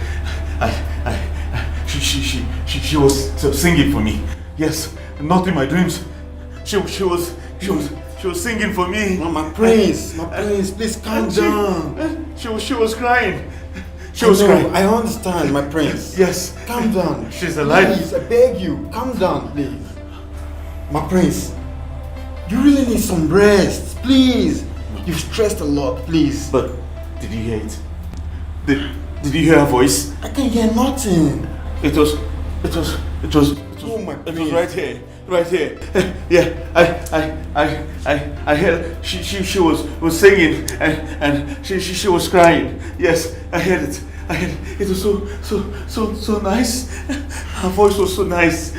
She was singing for me. Yes, not in my dreams. She was singing for me. No, my prince, please calm down. She was crying. She was crying. I understand, my prince. Yes. Calm down. She's alive. Please, I beg you, calm down, please. My prince, you really need some rest, please. You've stressed a lot, please. But did you hear it? Did you hear her voice? I can hear nothing. It was Oh my it was right here. Yeah, I heard she was singing and she was crying. Yes, I heard it. It was so nice. Her voice was so nice.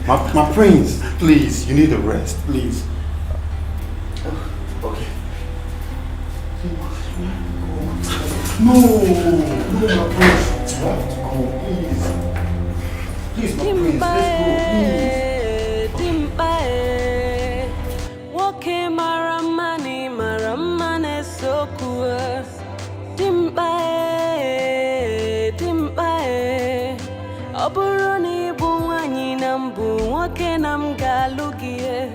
My prince, please, you need a rest, please. Okay. No, my prince. You have to go, please. Please, my prince, let's go, please. Woke maramane sokua. Dimbae, oburoni buwanyi nambu woke nam galugie.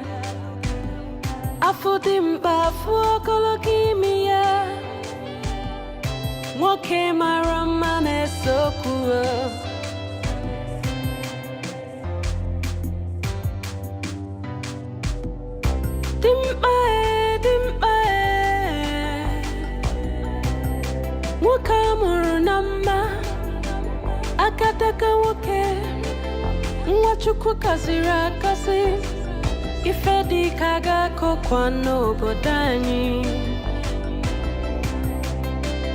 Afu dimba fuokolo kimia. Woke maramane sokua. Dimbae. Wakamuru nama akataka woke mwachukwu kasira kasi ifedi kaga kokwano bodanyi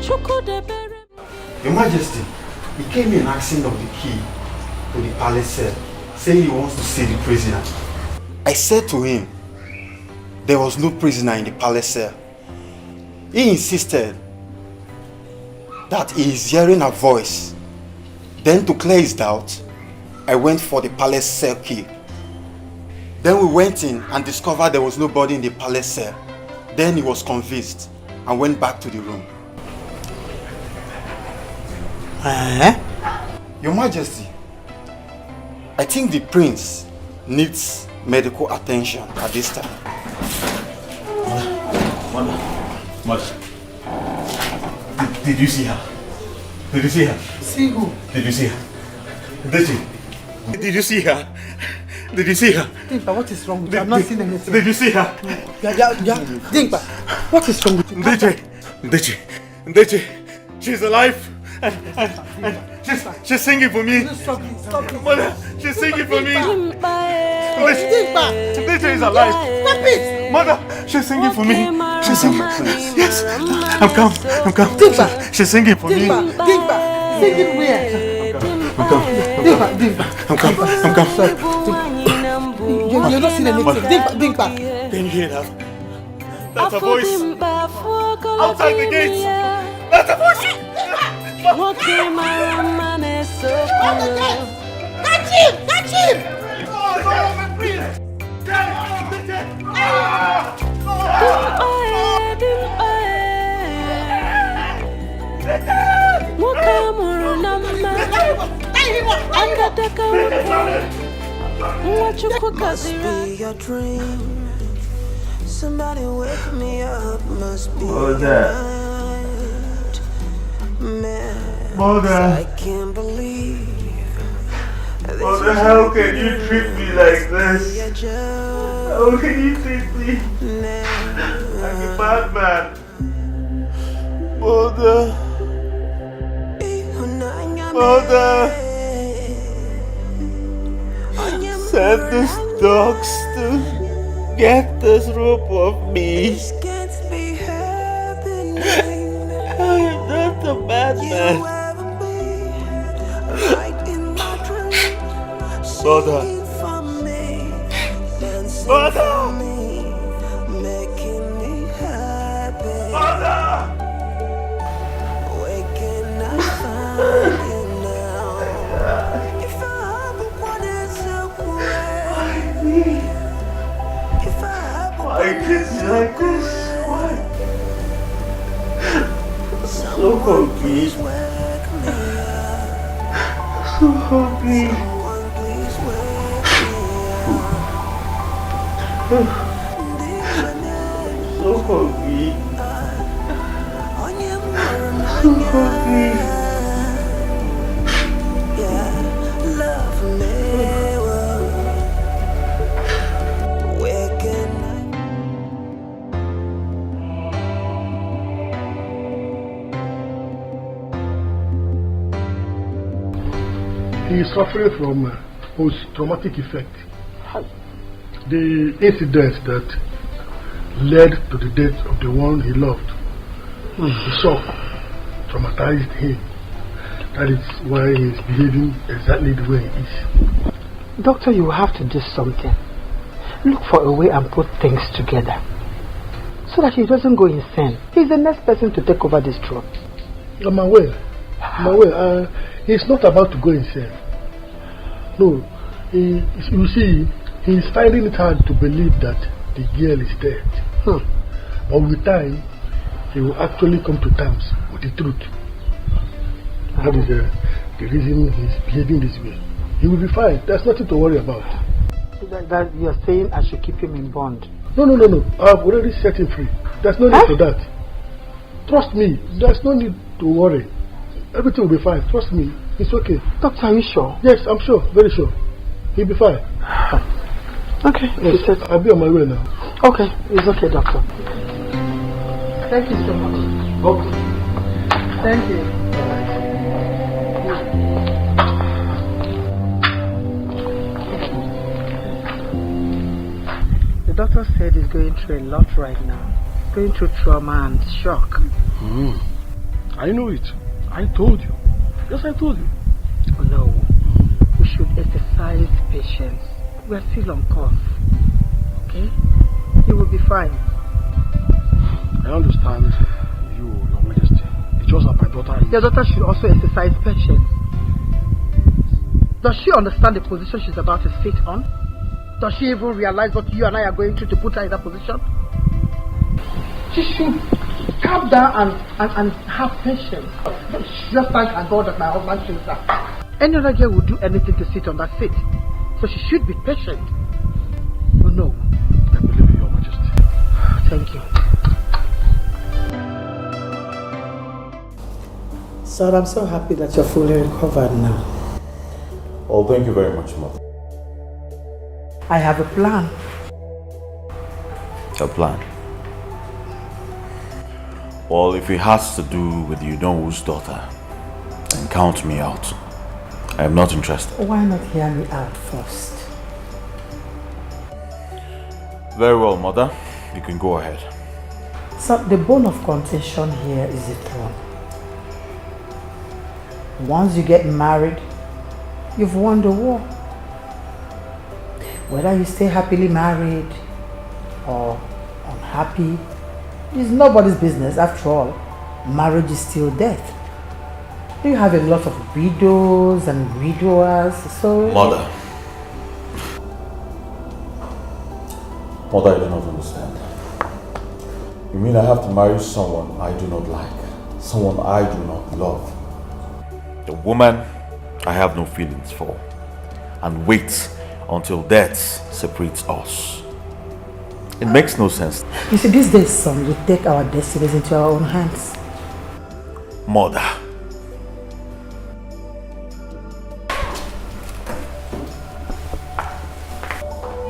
chuku debere. Your Majesty, he came in asking of the key to the palace cell, saying he wants to see the prisoner. I said to him, there was no prisoner in the palace cell. He insisted that he is hearing a voice. Then to clear his doubt, I went for the palace cell key. Then we went in and discovered there was nobody in the palace cell. Then he was convinced and went back to the room. Your Majesty, I think the prince needs medical attention at this time. Mother. Did you see her? Did you see her? See who? Did you see her? Did you see her? Did you see her? Dimpa, what is wrong with you? I've not seen anything. Did you see her? Yeah. Dimpa, what is wrong with you? Dikeh, she's alive. And she's singing for me. Stop it. Mother, she's singing for me. Dimpa! Dikeh is alive. Stop it! Mother, she's singing for me. She's singing. Yes, I'm come. Dimpa! She's singing for me. Dimpa! Singing where? I'm come. Sorry. You're not seeing anything. Dimpa! Can you hear that? That's a voice. Outside the gates. That's a voice. Catch him! Must be your dream. Somebody wake me up. Must be your Mother. I can't believe. Mother, how can you treat me like this? How can you treat me like a bad man? Mother. Send these dogs to get this rope off me. I am not a bad man. Mother. Why kids like this? Why? So hungry. So hungry. So hungry. So hungry. He is suffering from post-traumatic effect. The incident that led to the death of the one he loved, the shock traumatized him. That is why he is behaving exactly the way he is. Doctor, you have to do something. Look for a way and put things together. So that he doesn't go insane. He's the next person to take over this throne. I'm aware. He's not about to go insane. No. You see, he's finding it hard to believe that the girl is dead. But with time, he will actually come to terms with the truth. That is the reason he's behaving this way. He will be fine. There's nothing to worry about. So that you're saying I should keep him in bond? No. I've already set him free. There's no need for that. Trust me. There's no need to worry. Everything will be fine. Trust me. It's okay. Doctor, are you sure? Yes, I'm sure. Very sure. He'll be fine. Okay. Yes, I'll be on my way now. Okay. It's okay, doctor. Thank you so much. Okay. Thank you. The doctor said he's going through a lot right now. Going through trauma and shock. I know it. I told you. Yes, I told you. Oh, no. We should exercise patience. We're still on course. Okay? He will be fine. I understand you, Your Majesty. It's just that my daughter is... Your daughter should also exercise patience. Does she understand the position she's about to sit on? Does she even realize what you and I are going through to put her in that position? She should calm down and have patience. Just thank God that my husband chose her. Any other girl would do anything to sit on that seat. So she should be patient. Oh no. I believe in Your Majesty. Thank you. Sir, I'm so happy that you're fully recovered now. Oh, thank you very much, Mother. I have a plan. A plan? Well, if it has to do with you Udonwu's daughter, then count me out. I am not interested. Why not hear me out first? Very well, Mother. You can go ahead. So the bone of contention here is the throne. Once you get married, you've won the war. Whether you stay happily married or unhappy is nobody's business. After all, marriage is still death. You have a lot of widows and widowers, so... Mother, I do not understand. You mean I have to marry someone I do not like? Someone I do not love? The woman I have no feelings for. And wait until death separates us. It makes no sense. You see, these days, son, we take our destinies into our own hands. Mother.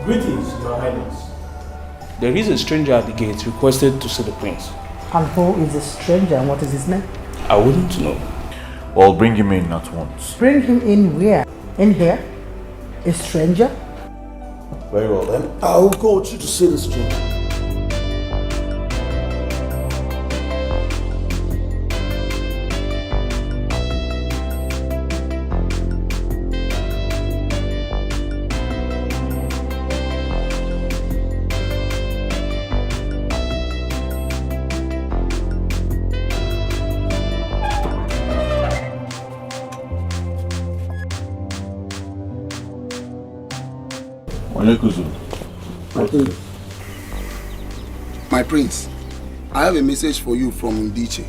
Greetings, Your Highness. There is a stranger at the gate requested to see the prince. And who is the stranger and what is his name? I wouldn't know. Well, bring him in at once. Bring him in where? In here? A stranger? Very well then. I'll go to see the stranger. My prince, I have a message for you from Dikeh.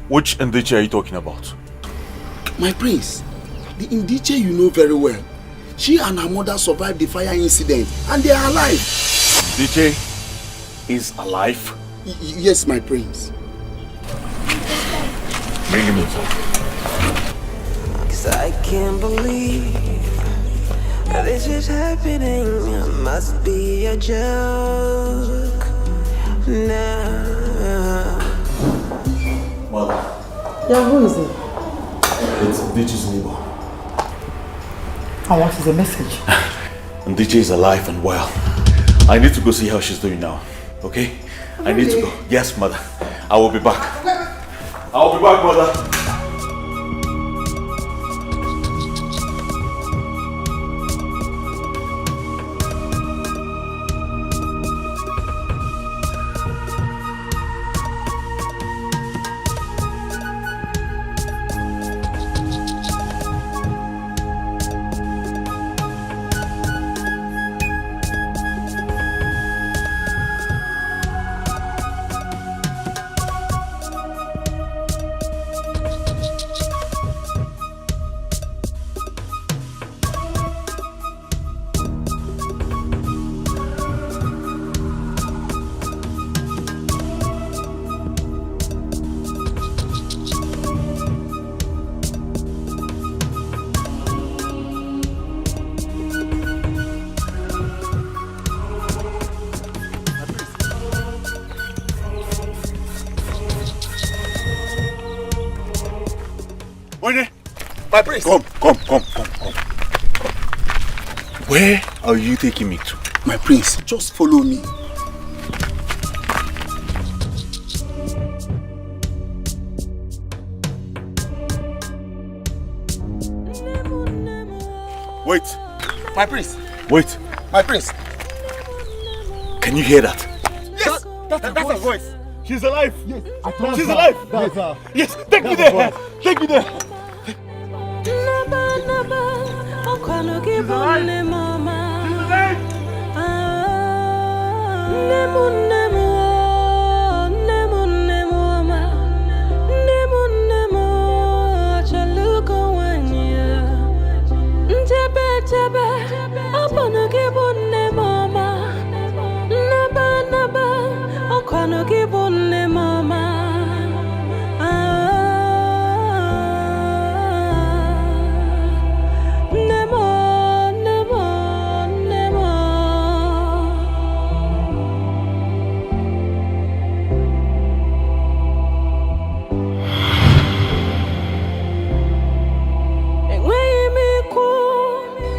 Which Dikeh are you talking about? My prince, the Dikeh you know very well. She and her mother survived the fire incident and they are alive. Dikeh is alive? Yes, my prince. Bring him inside. I can't believe this is happening. It must be a joke now. Mother. Yeah, who is it? It's Dikeh's neighbor. And what is the message? Dikeh is alive and well. I need to go see how she's doing now. Okay? I need to go. Yes, mother. I will be back. I will be back, mother. My prince! Come. Where are you taking me to? My prince, just follow me. Wait. My prince. Wait. My prince. Can you hear that? Yes! That's her voice. She's alive. Yes. She's alive. That's her. Yes. Take me there. Take me there. She's alive.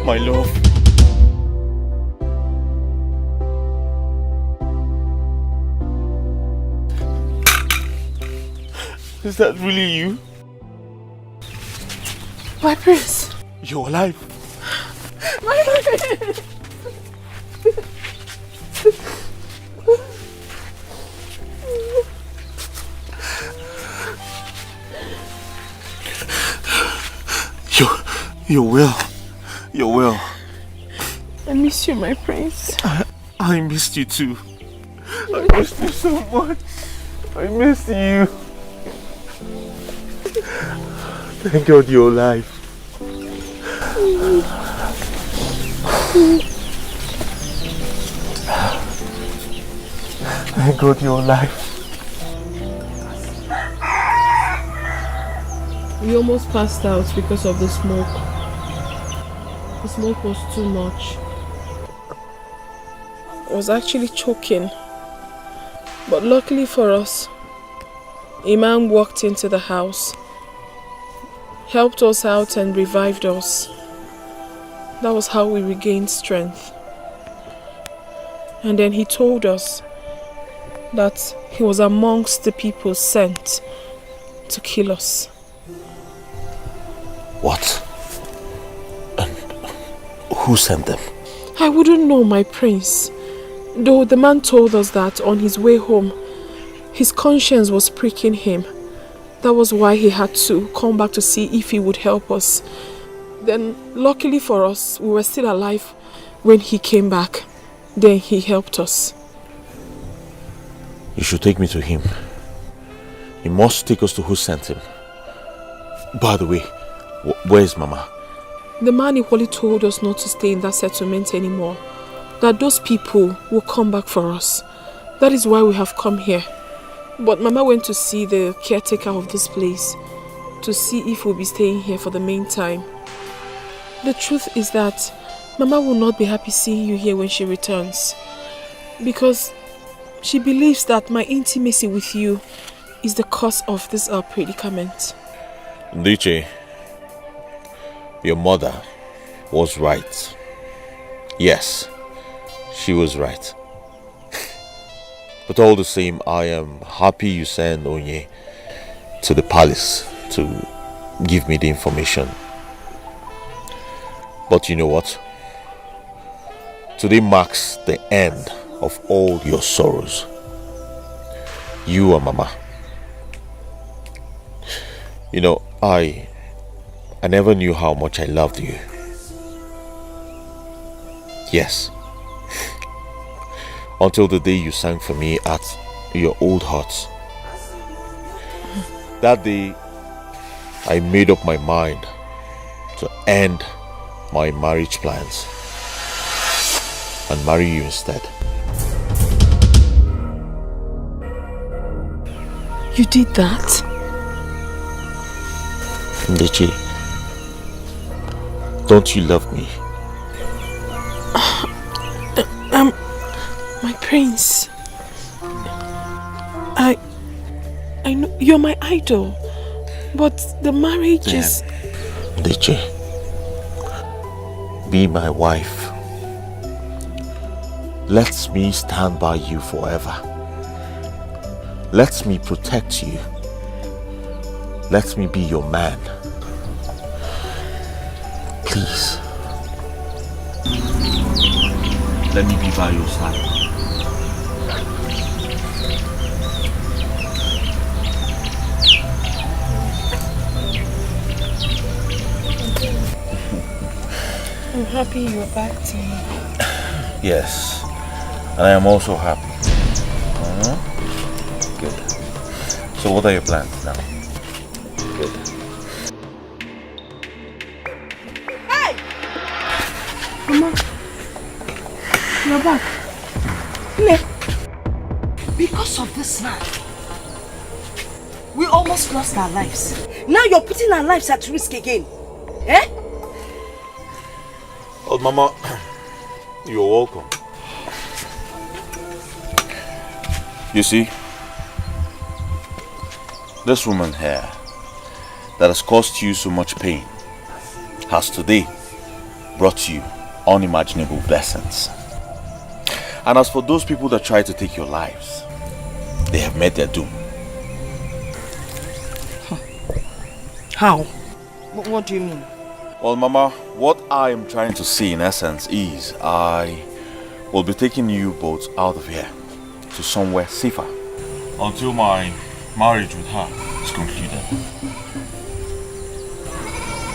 My love. Is that really you? My prince. You're alive. My prince. You're well. You're well. I miss you, my prince. I missed you too. I missed you so much. I missed you. Thank God you're alive. Thank God you're alive. We almost passed out because of the smoke. The smoke was too much. I was actually choking. But luckily for us, a man walked into the house, helped us out and revived us. That was how we regained strength. And then he told us that he was amongst the people sent to kill us. What? And who sent them? I wouldn't know, my prince. Though the man told us that on his way home, his conscience was pricking him. That was why he had to come back to see if he would help us. Then, luckily for us, we were still alive when he came back. Then he helped us. You should take me to him. He must take us to who sent him. By the way, where is Mama? The man equally told us not to stay in that settlement anymore. That those people will come back for us. That is why we have come here. But Mama went to see the caretaker of this place to see if we'll be staying here for the meantime. The truth is that Mama will not be happy seeing you here when she returns. Because she believes that my intimacy with you is the cause of this predicament. Dikeh, your mother was right. Yes, she was right. But all the same, I am happy you sent Onye to the palace to give me the information. But you know what? Today marks the end of all your sorrows. You and Mama. You know, I never knew how much I loved you. Yes. Until the day you sang for me at your old hut. That day, I made up my mind to end my marriage plans and marry you instead. You did that? Ndechi, don't you love me? My prince. I know you're my idol, but the marriage is... Ndechi, be my wife. Let me stand by you forever. Let me protect you. Let me be your man. Please. Let me be by your side. I'm happy you're back to me. Yes. And I am also happy. Good. So what are your plans now? Good. Hey! Mama, you're back. Because of this man, we almost lost our lives. Now you're putting our lives at risk again. Eh? Oh, Mama, you're welcome. You see, this woman here that has caused you so much pain has today brought you unimaginable blessings. And as for those people that try to take your lives, they have met their doom. How? What do you mean? Well, Mama, what I am trying to say in essence is I will be taking you both out of here to somewhere safer until my marriage with her is concluded.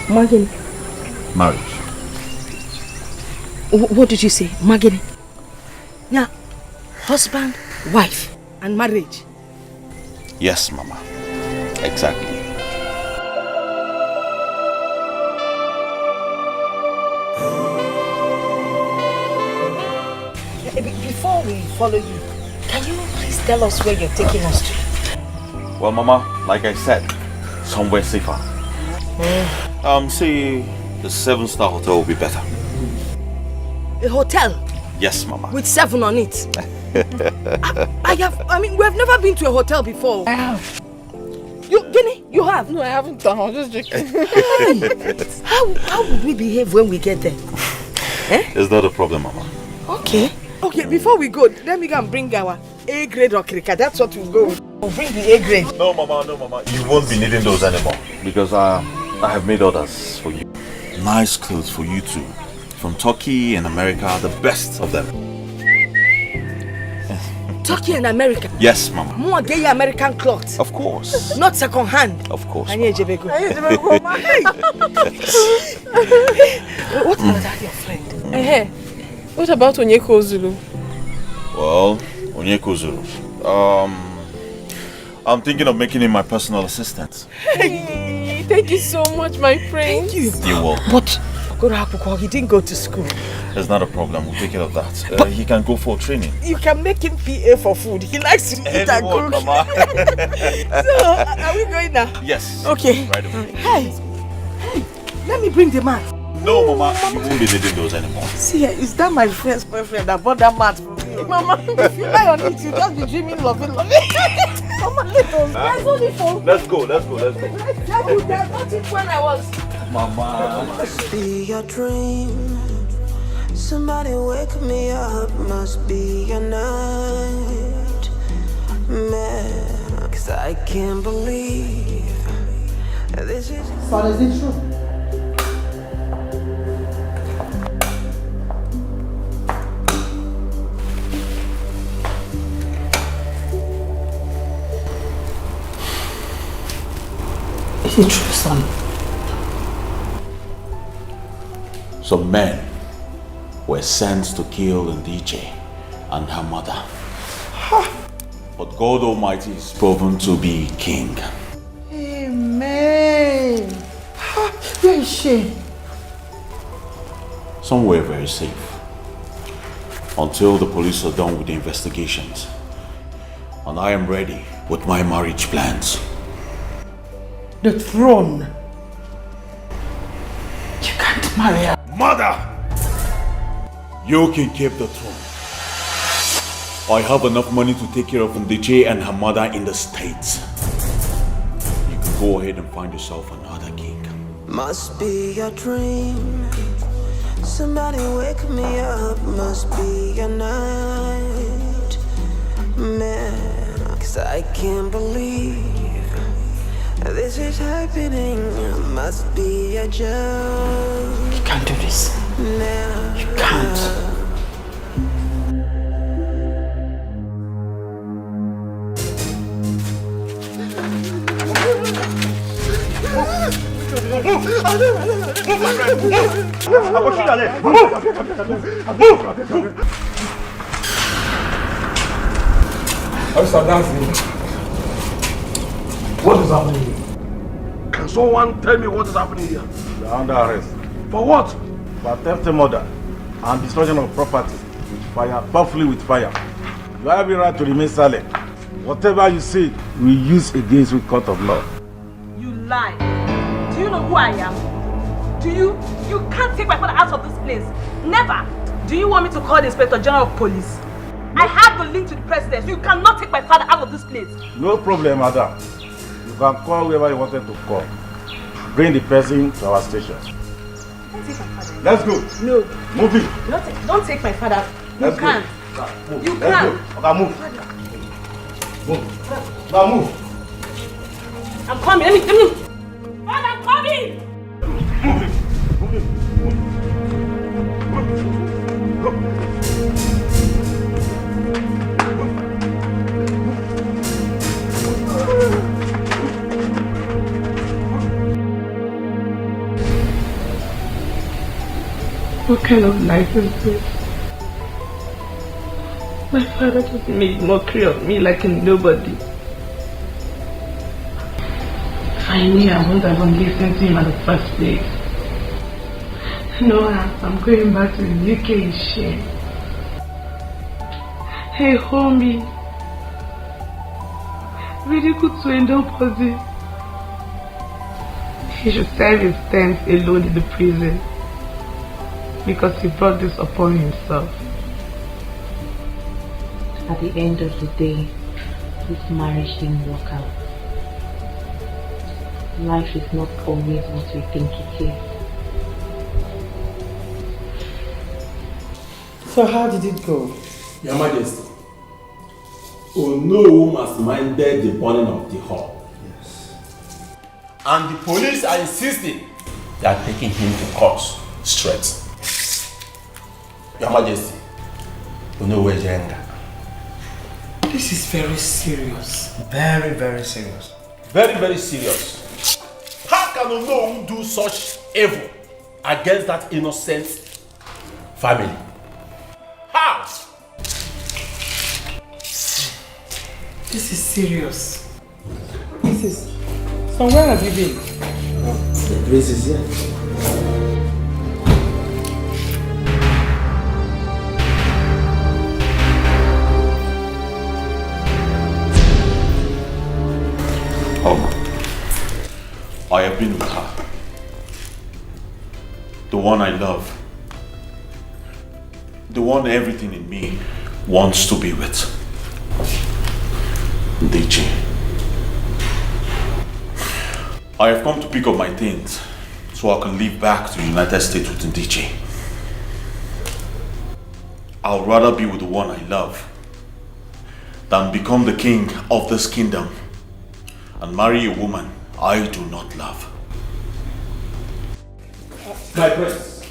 Magini. Marriage. What did you say? Magini? Yeah. Husband, wife, and marriage. Yes, Mama. Exactly. Before we follow you, can you please tell us where you're taking us to? Well, Mama, like I said, somewhere safer. Say the 7-star hotel will be better. A hotel? Yes, Mama. With 7 on it. I mean, we've never been to a hotel before. I have. Guinea, you have? No, I haven't. I'm just joking. How would we behave when we get there? It's not a problem, Mama. Okay. Okay, before we go, let me go and bring our A-grade okrika. That's what we'll go with. We'll bring the A-grade. No, Mama. You won't be needing those anymore. Because I have made orders for you. Nice clothes for you too. From Turkey and America, the best of them. Turkey and America? Yes, Mama. More gay American clothes? Of course. Not second hand? Of course. What about your friend? What about Onyeko Zulu? Well, Onyeko Zulu. I'm thinking of making him my personal assistant. Hey, thank you so much, my friend. Thank you. You're welcome. But he didn't go to school. It's not a problem. We'll take care of that. He can go for training. You can make him PA for food. He likes to eat and cook. Mama. So, are we going now? Yes. Okay. Right away. Hey, let me bring the mat. No, Mama. You won't be needing those anymore. See, is that my friend's boyfriend that bought that mat for me? Mama, if you lie on it, you just be dreaming, loving. Mama, Let's go. I tell you that not it when I was. Mama. Must be your dream. Somebody wake me up. Must be your night. 'cause I can't believe this is. Son, is it true? Is it true, son? Some men were sent to kill Dikeh and her mother. But God Almighty is proven to be king. Amen. Where is she? Somewhere very safe. Until the police are done with the investigations. And I am ready with my marriage plans. The throne. You can't marry her. Mother! You can keep the throne. I have enough money to take care of Dikeh and her mother in the States. You can go ahead and find yourself another king. Must be a dream. Somebody wake me up. Must be a night. Man, 'cause I can't believe this is happening. Must be a joke. You can't do this. You can't. What is happening here? Can someone tell me what is happening here? You are under arrest. For what? For attempted murder and destruction of property with fire, powerfully with fire. You have every right to remain silent. Whatever you say, we use against you court of law. You lie. Do you know who I am? Do you? You can't take my father out of this place. Never. Do you want me to call the Inspector General of Police? I have the link to the president. You cannot take my father out of this place. No problem, madam. You can call whoever you wanted to call. Bring the person to our station. Don't take my father. Let's go. No. Move it. Don't take my father. You Let's can't. Go. Move. You Let's can't. go. Okay, move. Move. Now move. I'm coming. Let me. Father, I'm coming. Move it. Move it. What kind of life is this? My father just made mockery of me like a nobody. If I knew I wouldn't have listened to him at the first place. No, I'm going back to the UK in shame. Hey homie, really good to end up with it. He should serve his terms alone in the prison because he brought this upon himself. At the end of the day, this marriage didn't work out. Life is not always what we think it is. So how did it go? Your Majesty, Ono masterminded the burning of the hall. Yes. And the police are insisting they are taking him to court straight. Your Majesty, Ono Wejenga. This is very serious. Very, very serious. Very, very serious. How can Ono do such evil against that innocent family? How? This is serious. This is... So where have you been? The prince is here. I have been with her. The one I love. The one everything in me wants to be with. Dikeh. I have come to pick up my things so I can leave back to the United States with Dikeh. I'd rather be with the one I love than become the king of this kingdom and marry a woman I do not love. My prince,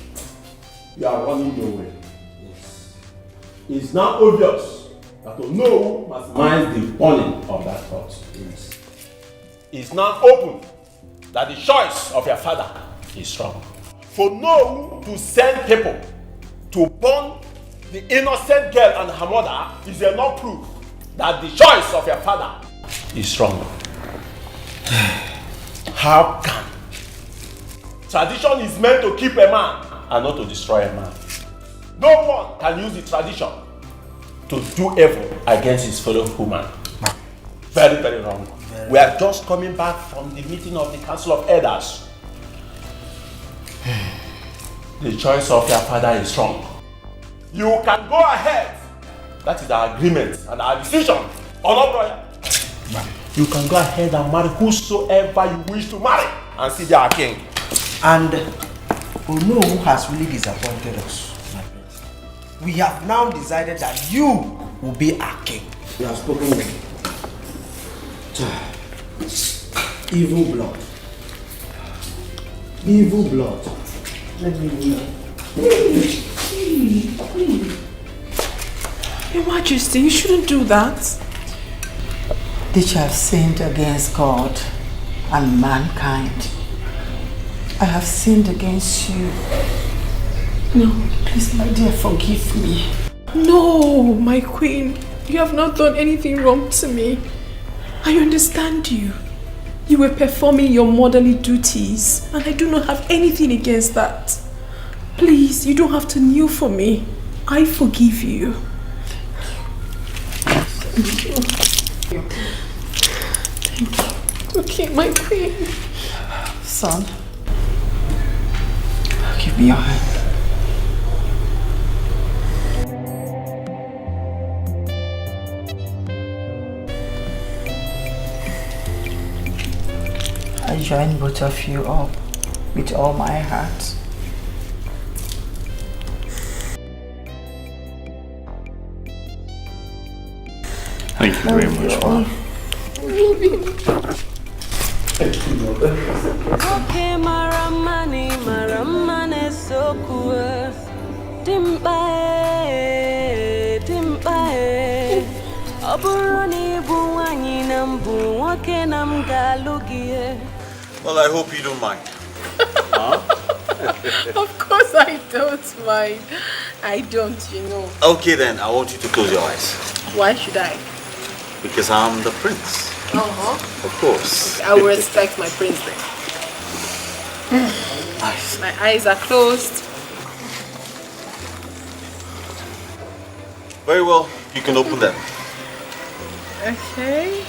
you are running your way. Yes. It's now obvious that Onowu must mind the burning of that court. Yes. It's now open that the choice of your father is strong. For Onowu to send people to burn the innocent girl and her mother is enough proof that the choice of your father is strong. How can? Tradition is meant to keep a man and not to destroy a man. No one can use the tradition to do evil against his fellow human. Very, very wrong. We are just coming back from the meeting of the Council of Elders. The choice of your father is strong. You can go ahead. That is our agreement and our decision. Brother. You can go ahead and marry whosoever you wish to marry and see their king. And Onowu has really disappointed us, my prince. We have now decided that you will be our king. You have spoken well. Evil blood. Evil blood. Let me read. Your Majesty, you shouldn't do that. Dikeh have sinned against God and mankind. I have sinned against you. No, please, my dear, forgive me. No, my queen. You have not done anything wrong to me. I understand you. You were performing your motherly duties, and I do not have anything against that. Please, you don't have to kneel for me. I forgive you. Thank you. Okay, my queen. Son, give me your hand. I join both of you up with all my heart. Thank you very much, Ma. Okay, maramane so cool. Timpae. Oburoni buwanyi nambu wake namgalugie. Well, I hope you don't mind. Huh? Of course I don't mind. I don't, you know. Okay then, I want you to close your eyes. Why should I? Because I'm the prince. Uh-huh. Of course. I will respect my prince then. Nice. My eyes are closed. Very well, you can open them. Okay.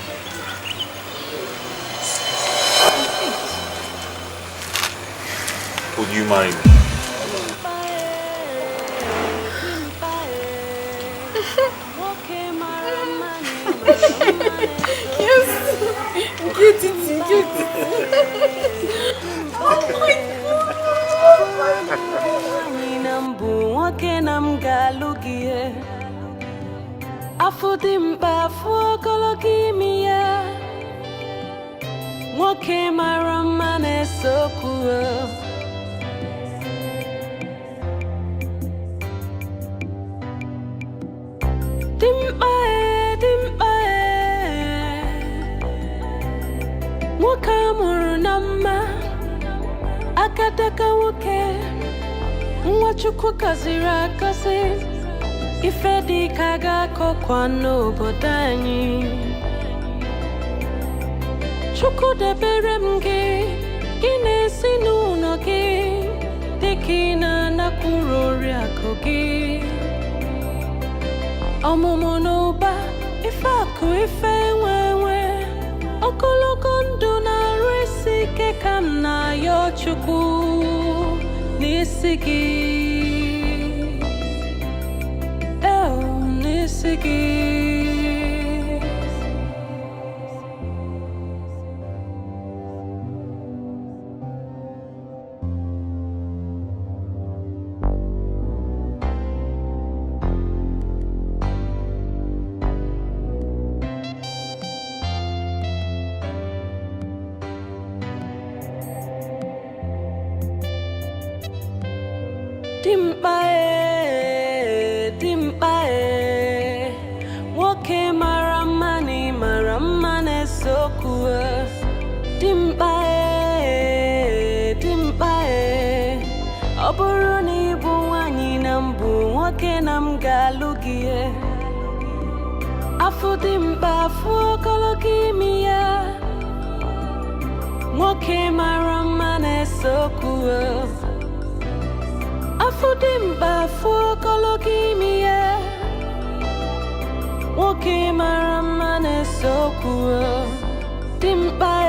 Will you marry me? Yes. Get it. Oh my Akataka woke Mwachukwu kazira kazi Ifedi kaga kokwa n'obodo anyị Chukwu debere m gị na-esi n'ụlọ gị dịka ị na-anakwuru oriakụ gị ọmụmụ n'ụba ife akụ ife nwenwe ogologo ndụ na-arụ isi ike ka m na-ayọ Chukwu n'isi gị n'isi gị dimpa woke maramane sokua dimpa oburuni buwani nambu woke nam galugie afu dimpa fu kolokimia woke maramane sokua Afudimba fukolokimia Woke maramane sokua Dimba